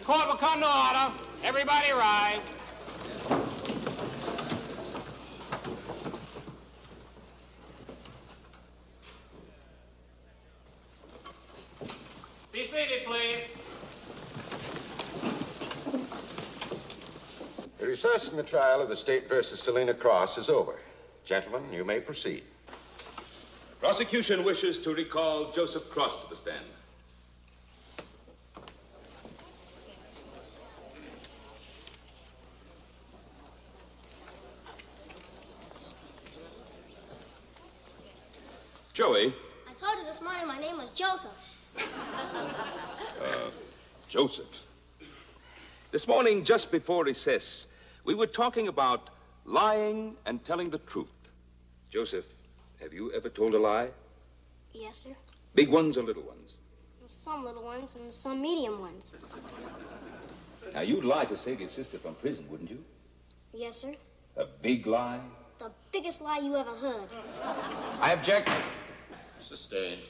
Court will come to order. Everybody rise. Be seated, please. The recess in the trial of the State versus Selena Cross is over. Gentlemen, you may proceed. Prosecution wishes to recall Joseph Cross to the stand. Joey. I told you this morning my name was Joseph. Joseph. This morning, just before recess, we were talking about lying and telling the truth. Joseph, have you ever told a lie? Yes, sir. Big ones or little ones? Some little ones and some medium ones. Now, you'd lie to save your sister from prison, wouldn't you? Yes, sir. A big lie? The biggest lie you ever heard. I object. Sustained.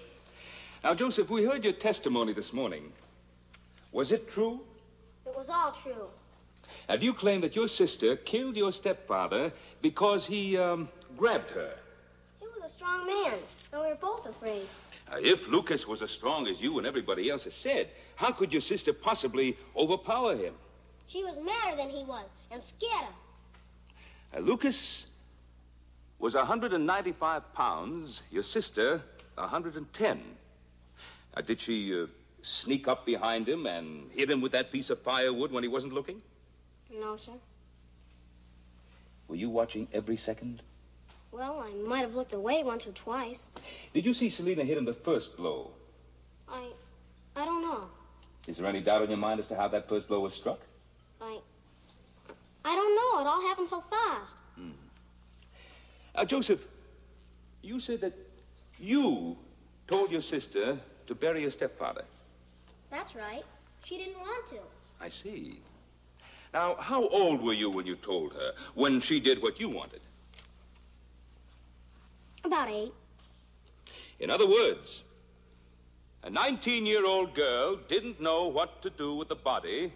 Now, Joseph, we heard your testimony this morning. Was it true? It was all true. Now, do you claim that your sister killed your stepfather because he, grabbed her? He was a strong man, and we were both afraid. Now, if Lucas was as strong as you and everybody else has said, how could your sister possibly overpower him? She was madder than he was, and scared him. Lucas was 195 pounds, your sister 110. Did she sneak up behind him and hit him with that piece of firewood when he wasn't looking? No, sir. Were you watching every second? Well, I might have looked away once or twice. Did you see Selena hit him the first blow? I don't know. Is there any doubt in your mind as to how that first blow was struck? I don't know. It all happened so fast. Joseph, you said that you told your sister to bury your stepfather. That's right. She didn't want to. I see. Now, how old were you when you told her, when she did what you wanted? About 8. In other words, a 19-year-old girl didn't know what to do with the body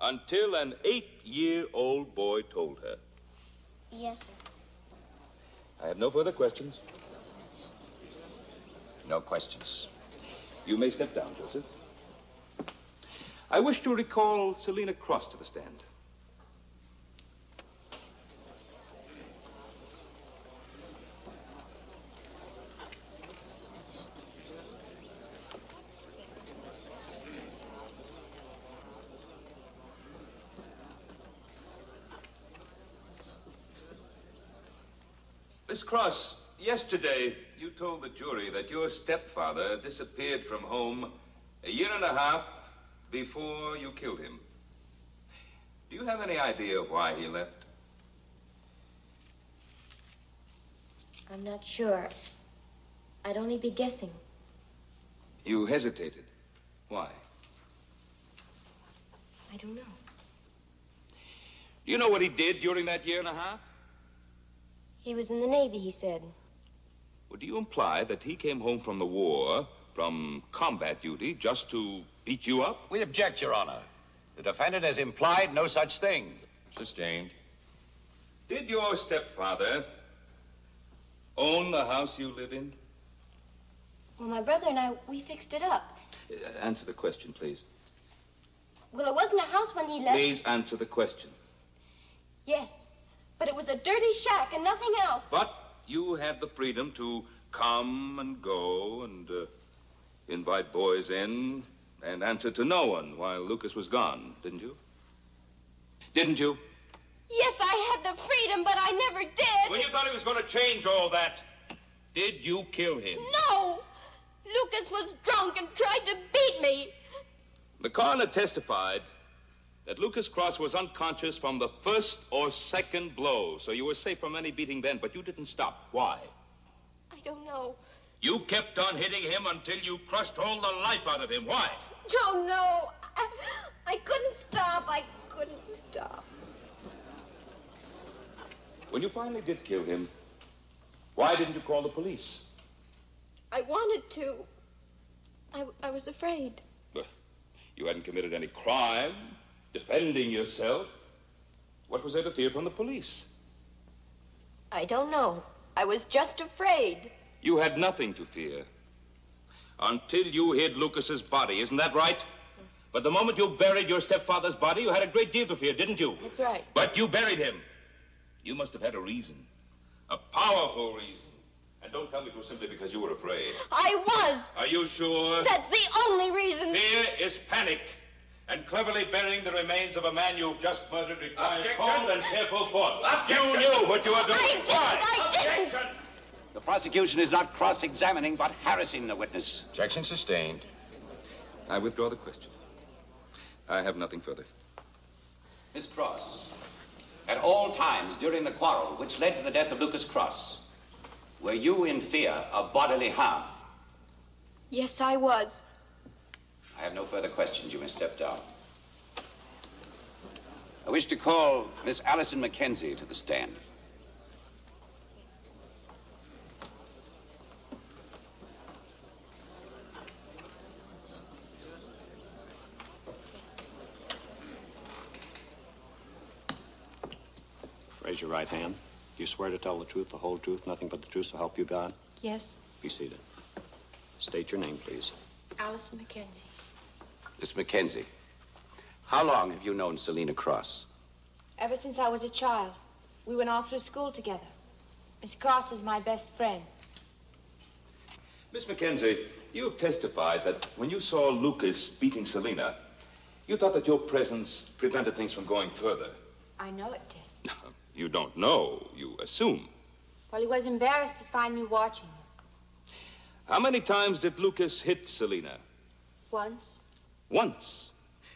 until an 8-year-old boy told her. Yes, sir. I have no further questions. No questions. You may step down, Joseph. I wish to recall Selena Cross to the stand. Miss Cross, yesterday you told the jury that your stepfather disappeared from home a year and a half before you killed him. Do you have any idea why he left? I'm not sure. I'd only be guessing. You hesitated. Why? I don't know. Do you know what he did during that year and a half? He was in the Navy, he said. Well, do you imply that he came home from the war, from combat duty, just to beat you up? We object, Your Honor. The defendant has implied no such thing. Sustained. Did your stepfather own the house you live in? Well, my brother and I, we fixed it up. Answer the question, please. Well, it wasn't a house when he left. Please answer the question. Yes, but it was a dirty shack and nothing else. But you had the freedom to come and go and invite boys in and answer to no one while Lucas was gone, didn't you? Didn't you? Yes, I had the freedom, but I never did. When you thought he was going to change all that, did you kill him? No! Lucas was drunk and tried to beat me. The coroner testified that Lucas Cross was unconscious from the first or second blow, so you were safe from any beating then, but you didn't stop. Why? I don't know. You kept on hitting him until you crushed all the life out of him. Why? Don't know. I couldn't stop. I couldn't stop. When you finally did kill him, why didn't you call the police? I wanted to. I was afraid. You hadn't committed any crime, defending yourself. What was there to fear from the police? I don't know. I was just afraid. You had nothing to fear. Until you hid Lucas's body, isn't that right? Yes. But the moment you buried your stepfather's body, you had a great deal to fear, didn't you? That's right. But you buried him. You must have had a reason. A powerful reason. And don't tell me it was simply because you were afraid. I was. Are you sure? That's the only reason. Fear is panic. And cleverly burying the remains of a man you've just murdered requires cold and careful thought. Objection. You knew what you were doing. I didn't. The prosecution is not cross-examining, but harassing the witness. Objection sustained. I withdraw the question. I have nothing further. Miss Cross, at all times during the quarrel which led to the death of Lucas Cross, were you in fear of bodily harm? Yes, I was. I have no further questions. You may step down. I wish to call Miss Allison Mackenzie to the stand. Raise your right hand. Do you swear to tell the truth, the whole truth, nothing but the truth, so help you God? Yes, Be seated. State your name, please. Allison Mackenzie. Miss Mackenzie, how long have you known Selina Cross? Ever since I was a child. We went all through school together. Miss Cross is my best friend. Miss Mackenzie, you have testified that when you saw Lucas beating Selina, you thought that your presence prevented things from going further. I know it did. You don't know, you assume. Well, he was embarrassed to find me watching him. How many times did Lucas hit Selina? Once. Once.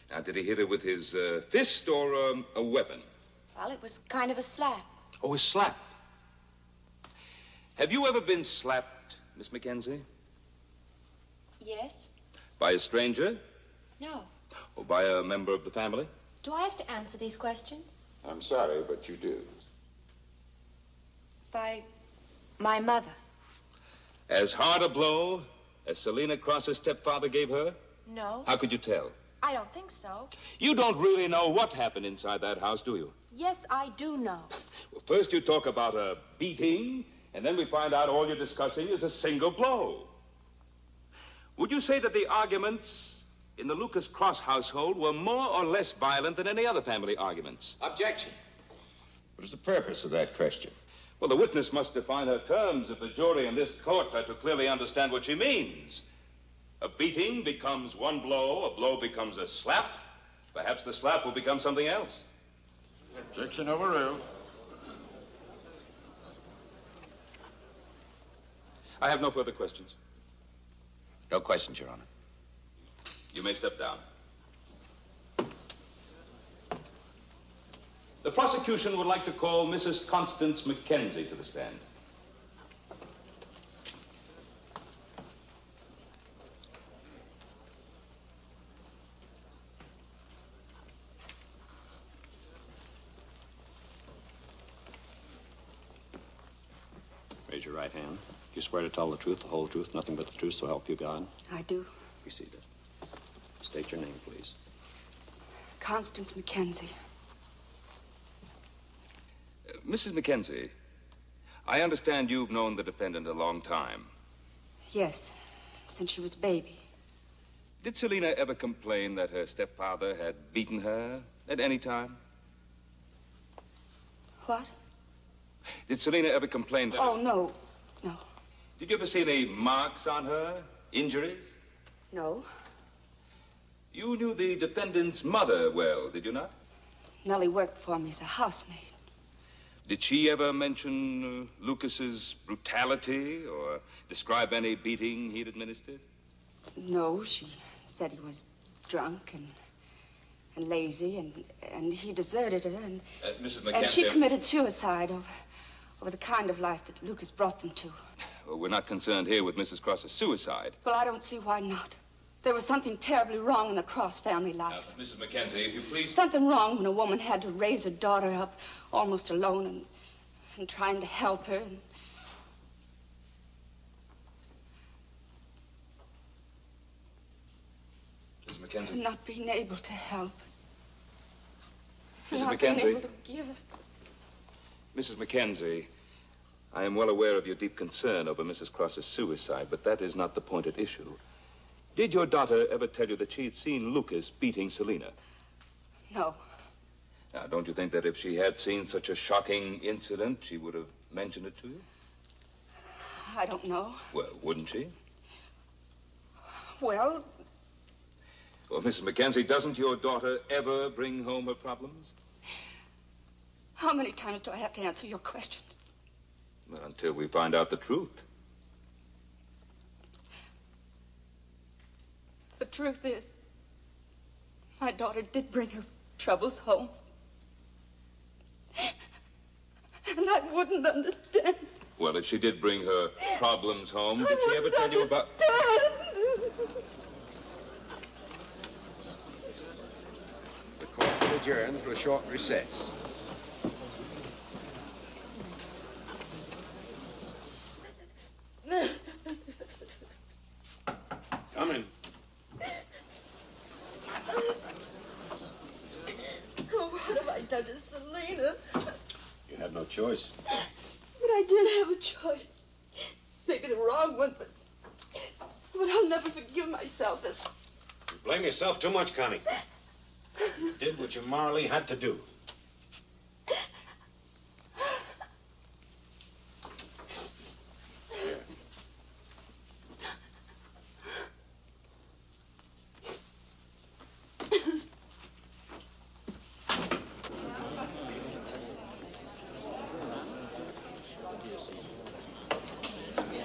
Now, did he hit her with his fist or a weapon? Well, it was kind of a slap. Oh, a slap. Have you ever been slapped, Miss Mackenzie? Yes? By a stranger? No. Or by a member of the family? Do I have to answer these questions? I'm sorry, but you do. By my mother. As hard a blow as Selina Cross's stepfather gave her? No. How could you tell? I don't think so. You don't really know what happened inside that house, do you? Yes, I do know. Well, first you talk about a beating, and then we find out all you're discussing is a single blow. Would you say that the arguments in the Lucas Cross household were more or less violent than any other family arguments? Objection. What is the purpose of that question? Well, the witness must define her terms if the jury in this court are to clearly understand what she means. A beating becomes one blow, a blow becomes a slap. Perhaps the slap will become something else. Objection overruled. I have no further questions. No questions, Your Honor. You may step down. The prosecution would like to call Mrs. Constance Mackenzie to the stand. your right hand. Do you swear to tell the truth, the whole truth, nothing but the truth, so help you God? I do. Be seated. State your name, please. Constance Mackenzie. Mrs. Mackenzie, I understand you've known the defendant a long time. Yes, since she was a baby. Did Selina ever complain that her stepfather had beaten her at any time? What? Did Selina ever complain that... Oh, no. No. Did you ever see any marks on her? Injuries? No. You knew the defendant's mother well, did you not? Nellie worked for me as a housemaid. Did she ever mention Lucas's brutality or describe any beating he'd administered? No, she said he was drunk and lazy, and he deserted her, and Mrs. Mackenzie... And she committed suicide over the kind of life that Lucas brought them to. Well, we're not concerned here with Mrs. Cross's suicide. Well, I don't see why not. There was something terribly wrong in the Cross family life. Mrs. Mackenzie, if you please... Something wrong when a woman had to raise her daughter up almost alone and trying to help her. Mrs. Mackenzie? And not being able to help. Mrs. Not Mackenzie? being able to give. Mrs. Mackenzie, I am well aware of your deep concern over Mrs. Cross's suicide, but that is not the point at issue. Did your daughter ever tell you that she had seen Lucas beating Selina? No. Now, don't you think that if she had seen such a shocking incident, she would have mentioned it to you? I don't know. Well, wouldn't she? Well, Mrs. Mackenzie, doesn't your daughter ever bring home her problems? how many times do I have to answer your questions? Well, until we find out the truth. The truth is, my daughter did bring her troubles home. And I wouldn't understand. Well, if she did bring her problems home, did she ever tell you about... The court will adjourn for a short recess. Come in. Oh, what have I done to Selina? You had no choice. But I did have a choice. Maybe the wrong one, but I'll never forgive myself. You blame yourself too much, Connie. You did what you morally had to do.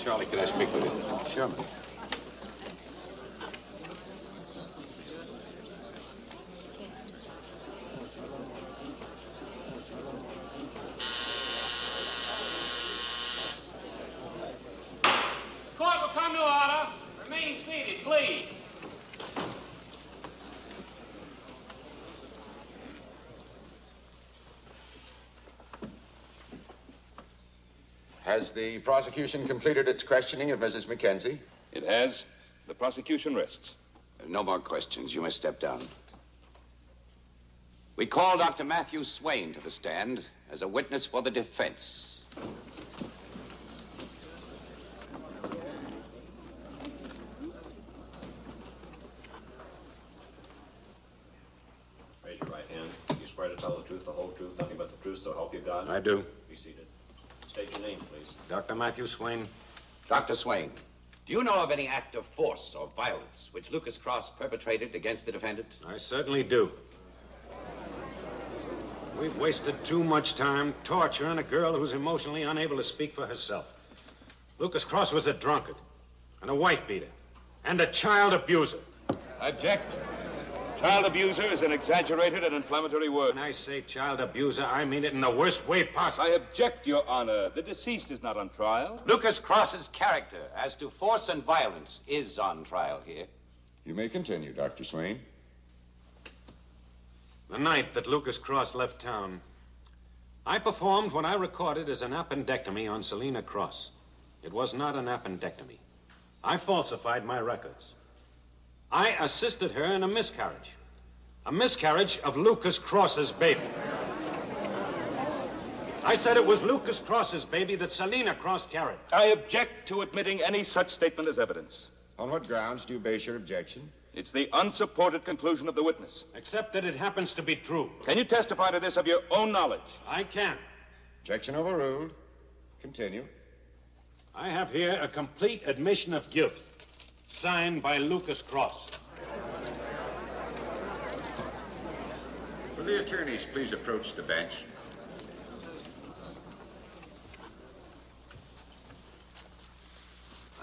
Charlie, can I speak with you? Sure, man. Court will come to order. Remain seated, please. Has the prosecution completed its questioning of Mrs. Mackenzie? It has. The prosecution rests. No more questions. You may step down. We call Dr. Matthew Swain to the stand as a witness for the defense. Raise your right hand. You swear to tell the truth, the whole truth, nothing but the truth, so help you God? I do. Be seated. State your name, please. Dr. Matthew Swain. Dr. Swain, do you know of any act of force or violence which Lucas Cross perpetrated against the defendant? I certainly do. We've wasted too much time torturing a girl who's emotionally unable to speak for herself. Lucas Cross was a drunkard, and a wife beater, and a child abuser. Object. Child abuser is an exaggerated and inflammatory word. When I say child abuser, I mean it in the worst way possible. I object, Your Honor. The deceased is not on trial. Lucas Cross's character as to force and violence is on trial here. You may continue, Dr. Swain. The night that Lucas Cross left town, I performed what I recorded as an appendectomy on Selina Cross. It was not an appendectomy. I falsified my records. I assisted her in a miscarriage. A miscarriage of Lucas Cross's baby. I said it was Lucas Cross's baby that Selina Cross carried. I object to admitting any such statement as evidence. On what grounds do you base your objection? It's the unsupported conclusion of the witness. Except that it happens to be true. Can you testify to this of your own knowledge? I can. Objection overruled. Continue. I have here a complete admission of guilt, signed by Lucas Cross. Will the attorneys please approach the bench?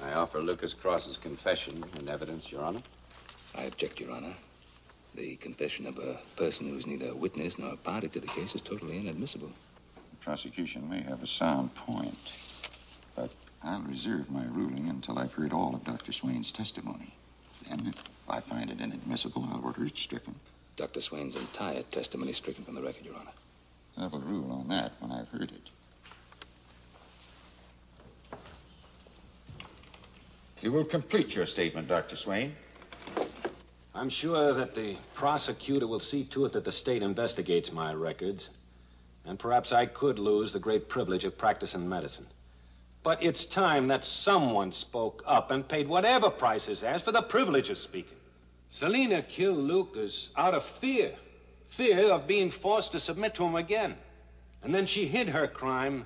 I offer Lucas Cross's confession in evidence, Your Honor. I object, Your Honor. The confession of a person who is neither a witness nor a party to the case is totally inadmissible. The prosecution may have a sound point, but I'll reserve my ruling until I've heard all of Dr. Swain's testimony. Then, if I find it inadmissible, I'll order it stricken. Dr. Swain's entire testimony is stricken from the record, Your Honor. I will rule on that when I've heard it. You will complete your statement, Dr. Swain. I'm sure that the prosecutor will see to it that the state investigates my records, and perhaps I could lose the great privilege of practicing medicine. But it's time that someone spoke up and paid whatever price is asked for the privilege of speaking. Selina killed Lucas out of fear of being forced to submit to him again. And then she hid her crime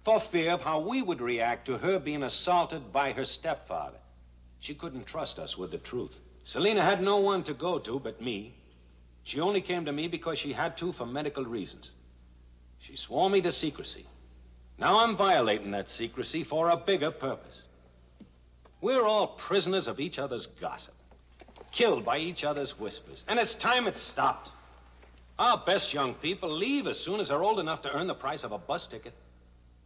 for fear of how we would react to her being assaulted by her stepfather. She couldn't trust us with the truth. Selina had no one to go to but me. She only came to me because she had to for medical reasons. She swore me to secrecy. Now I'm violating that secrecy for a bigger purpose. We're all prisoners of each other's gossip, killed by each other's whispers, and it's time it stopped. Our best young people leave as soon as they're old enough to earn the price of a bus ticket.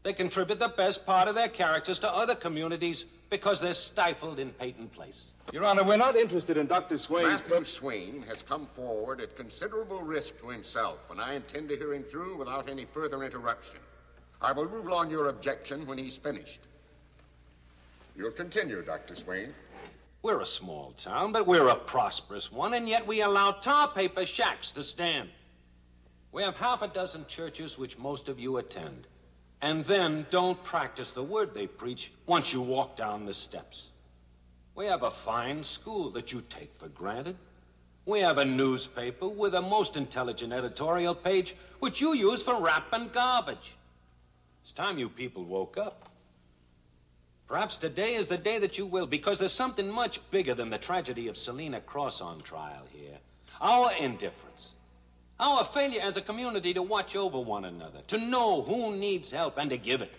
They contribute the best part of their characters to other communities because they're stifled in Peyton Place. Your Honor, we're not interested in Dr. Swain's... Matthew Swain has come forward at considerable risk to himself, and I intend to hear him through without any further interruption. I will rule on your objection when he's finished. You'll continue, Dr. Swain. We're a small town, but we're a prosperous one, and yet we allow tar paper shacks to stand. We have half a dozen churches which most of you attend, and then don't practice the word they preach once you walk down the steps. We have a fine school that you take for granted. We have a newspaper with a most intelligent editorial page which you use for wrapping garbage. It's time you people woke up. Perhaps today is the day that you will, because there's something much bigger than the tragedy of Selina Cross on trial here. Our indifference. Our failure as a community to watch over one another, to know who needs help and to give it.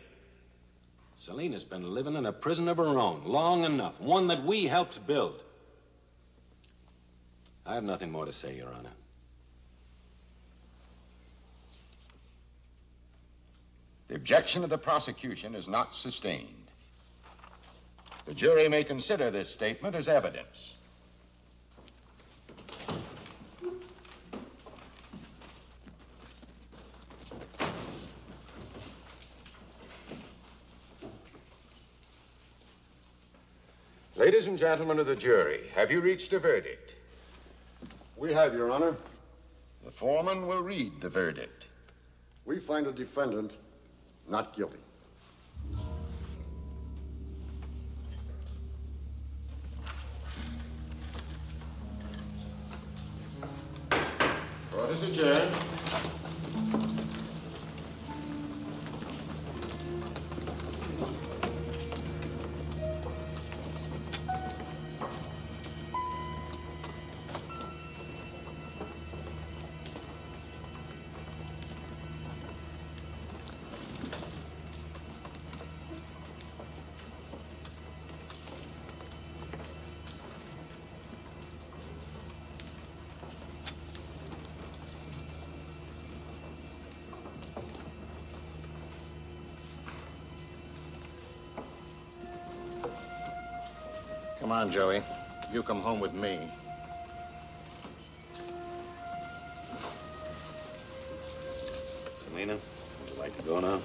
Selina's been living in a prison of her own long enough, one that we helped build. I have nothing more to say, Your Honor. The objection of the prosecution is not sustained. The jury may consider this statement as evidence. Ladies and gentlemen of the jury, have you reached a verdict? We have, Your Honor. The foreman will read the verdict. We find the defendant not guilty. Court is adjourned. Come on, Joey. You come home with me. Selina, would you like to go now?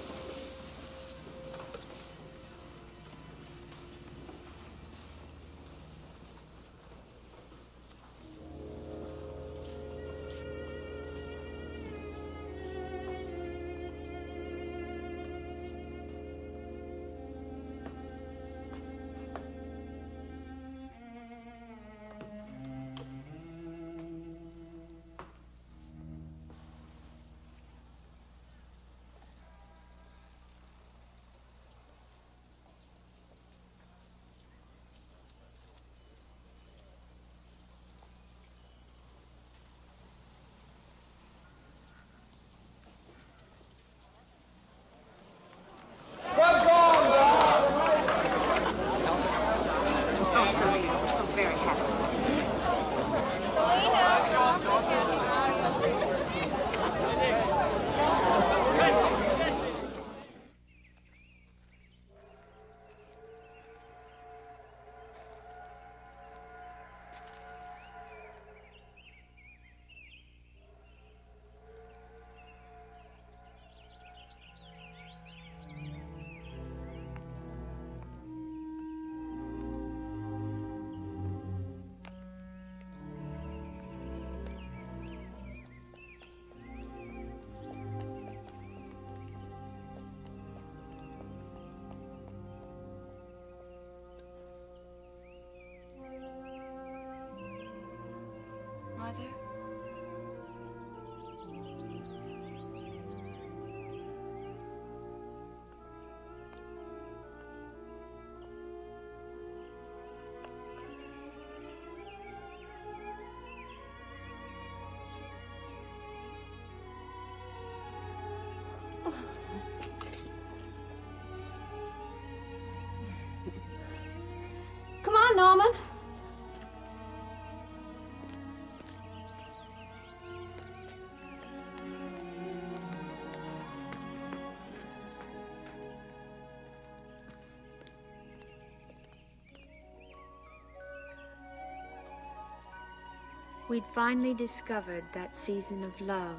We'd finally discovered that season of love.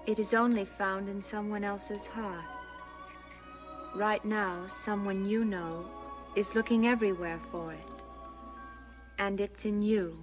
It is only found in someone else's heart. Right now, someone you know is looking everywhere for it. And it's in you.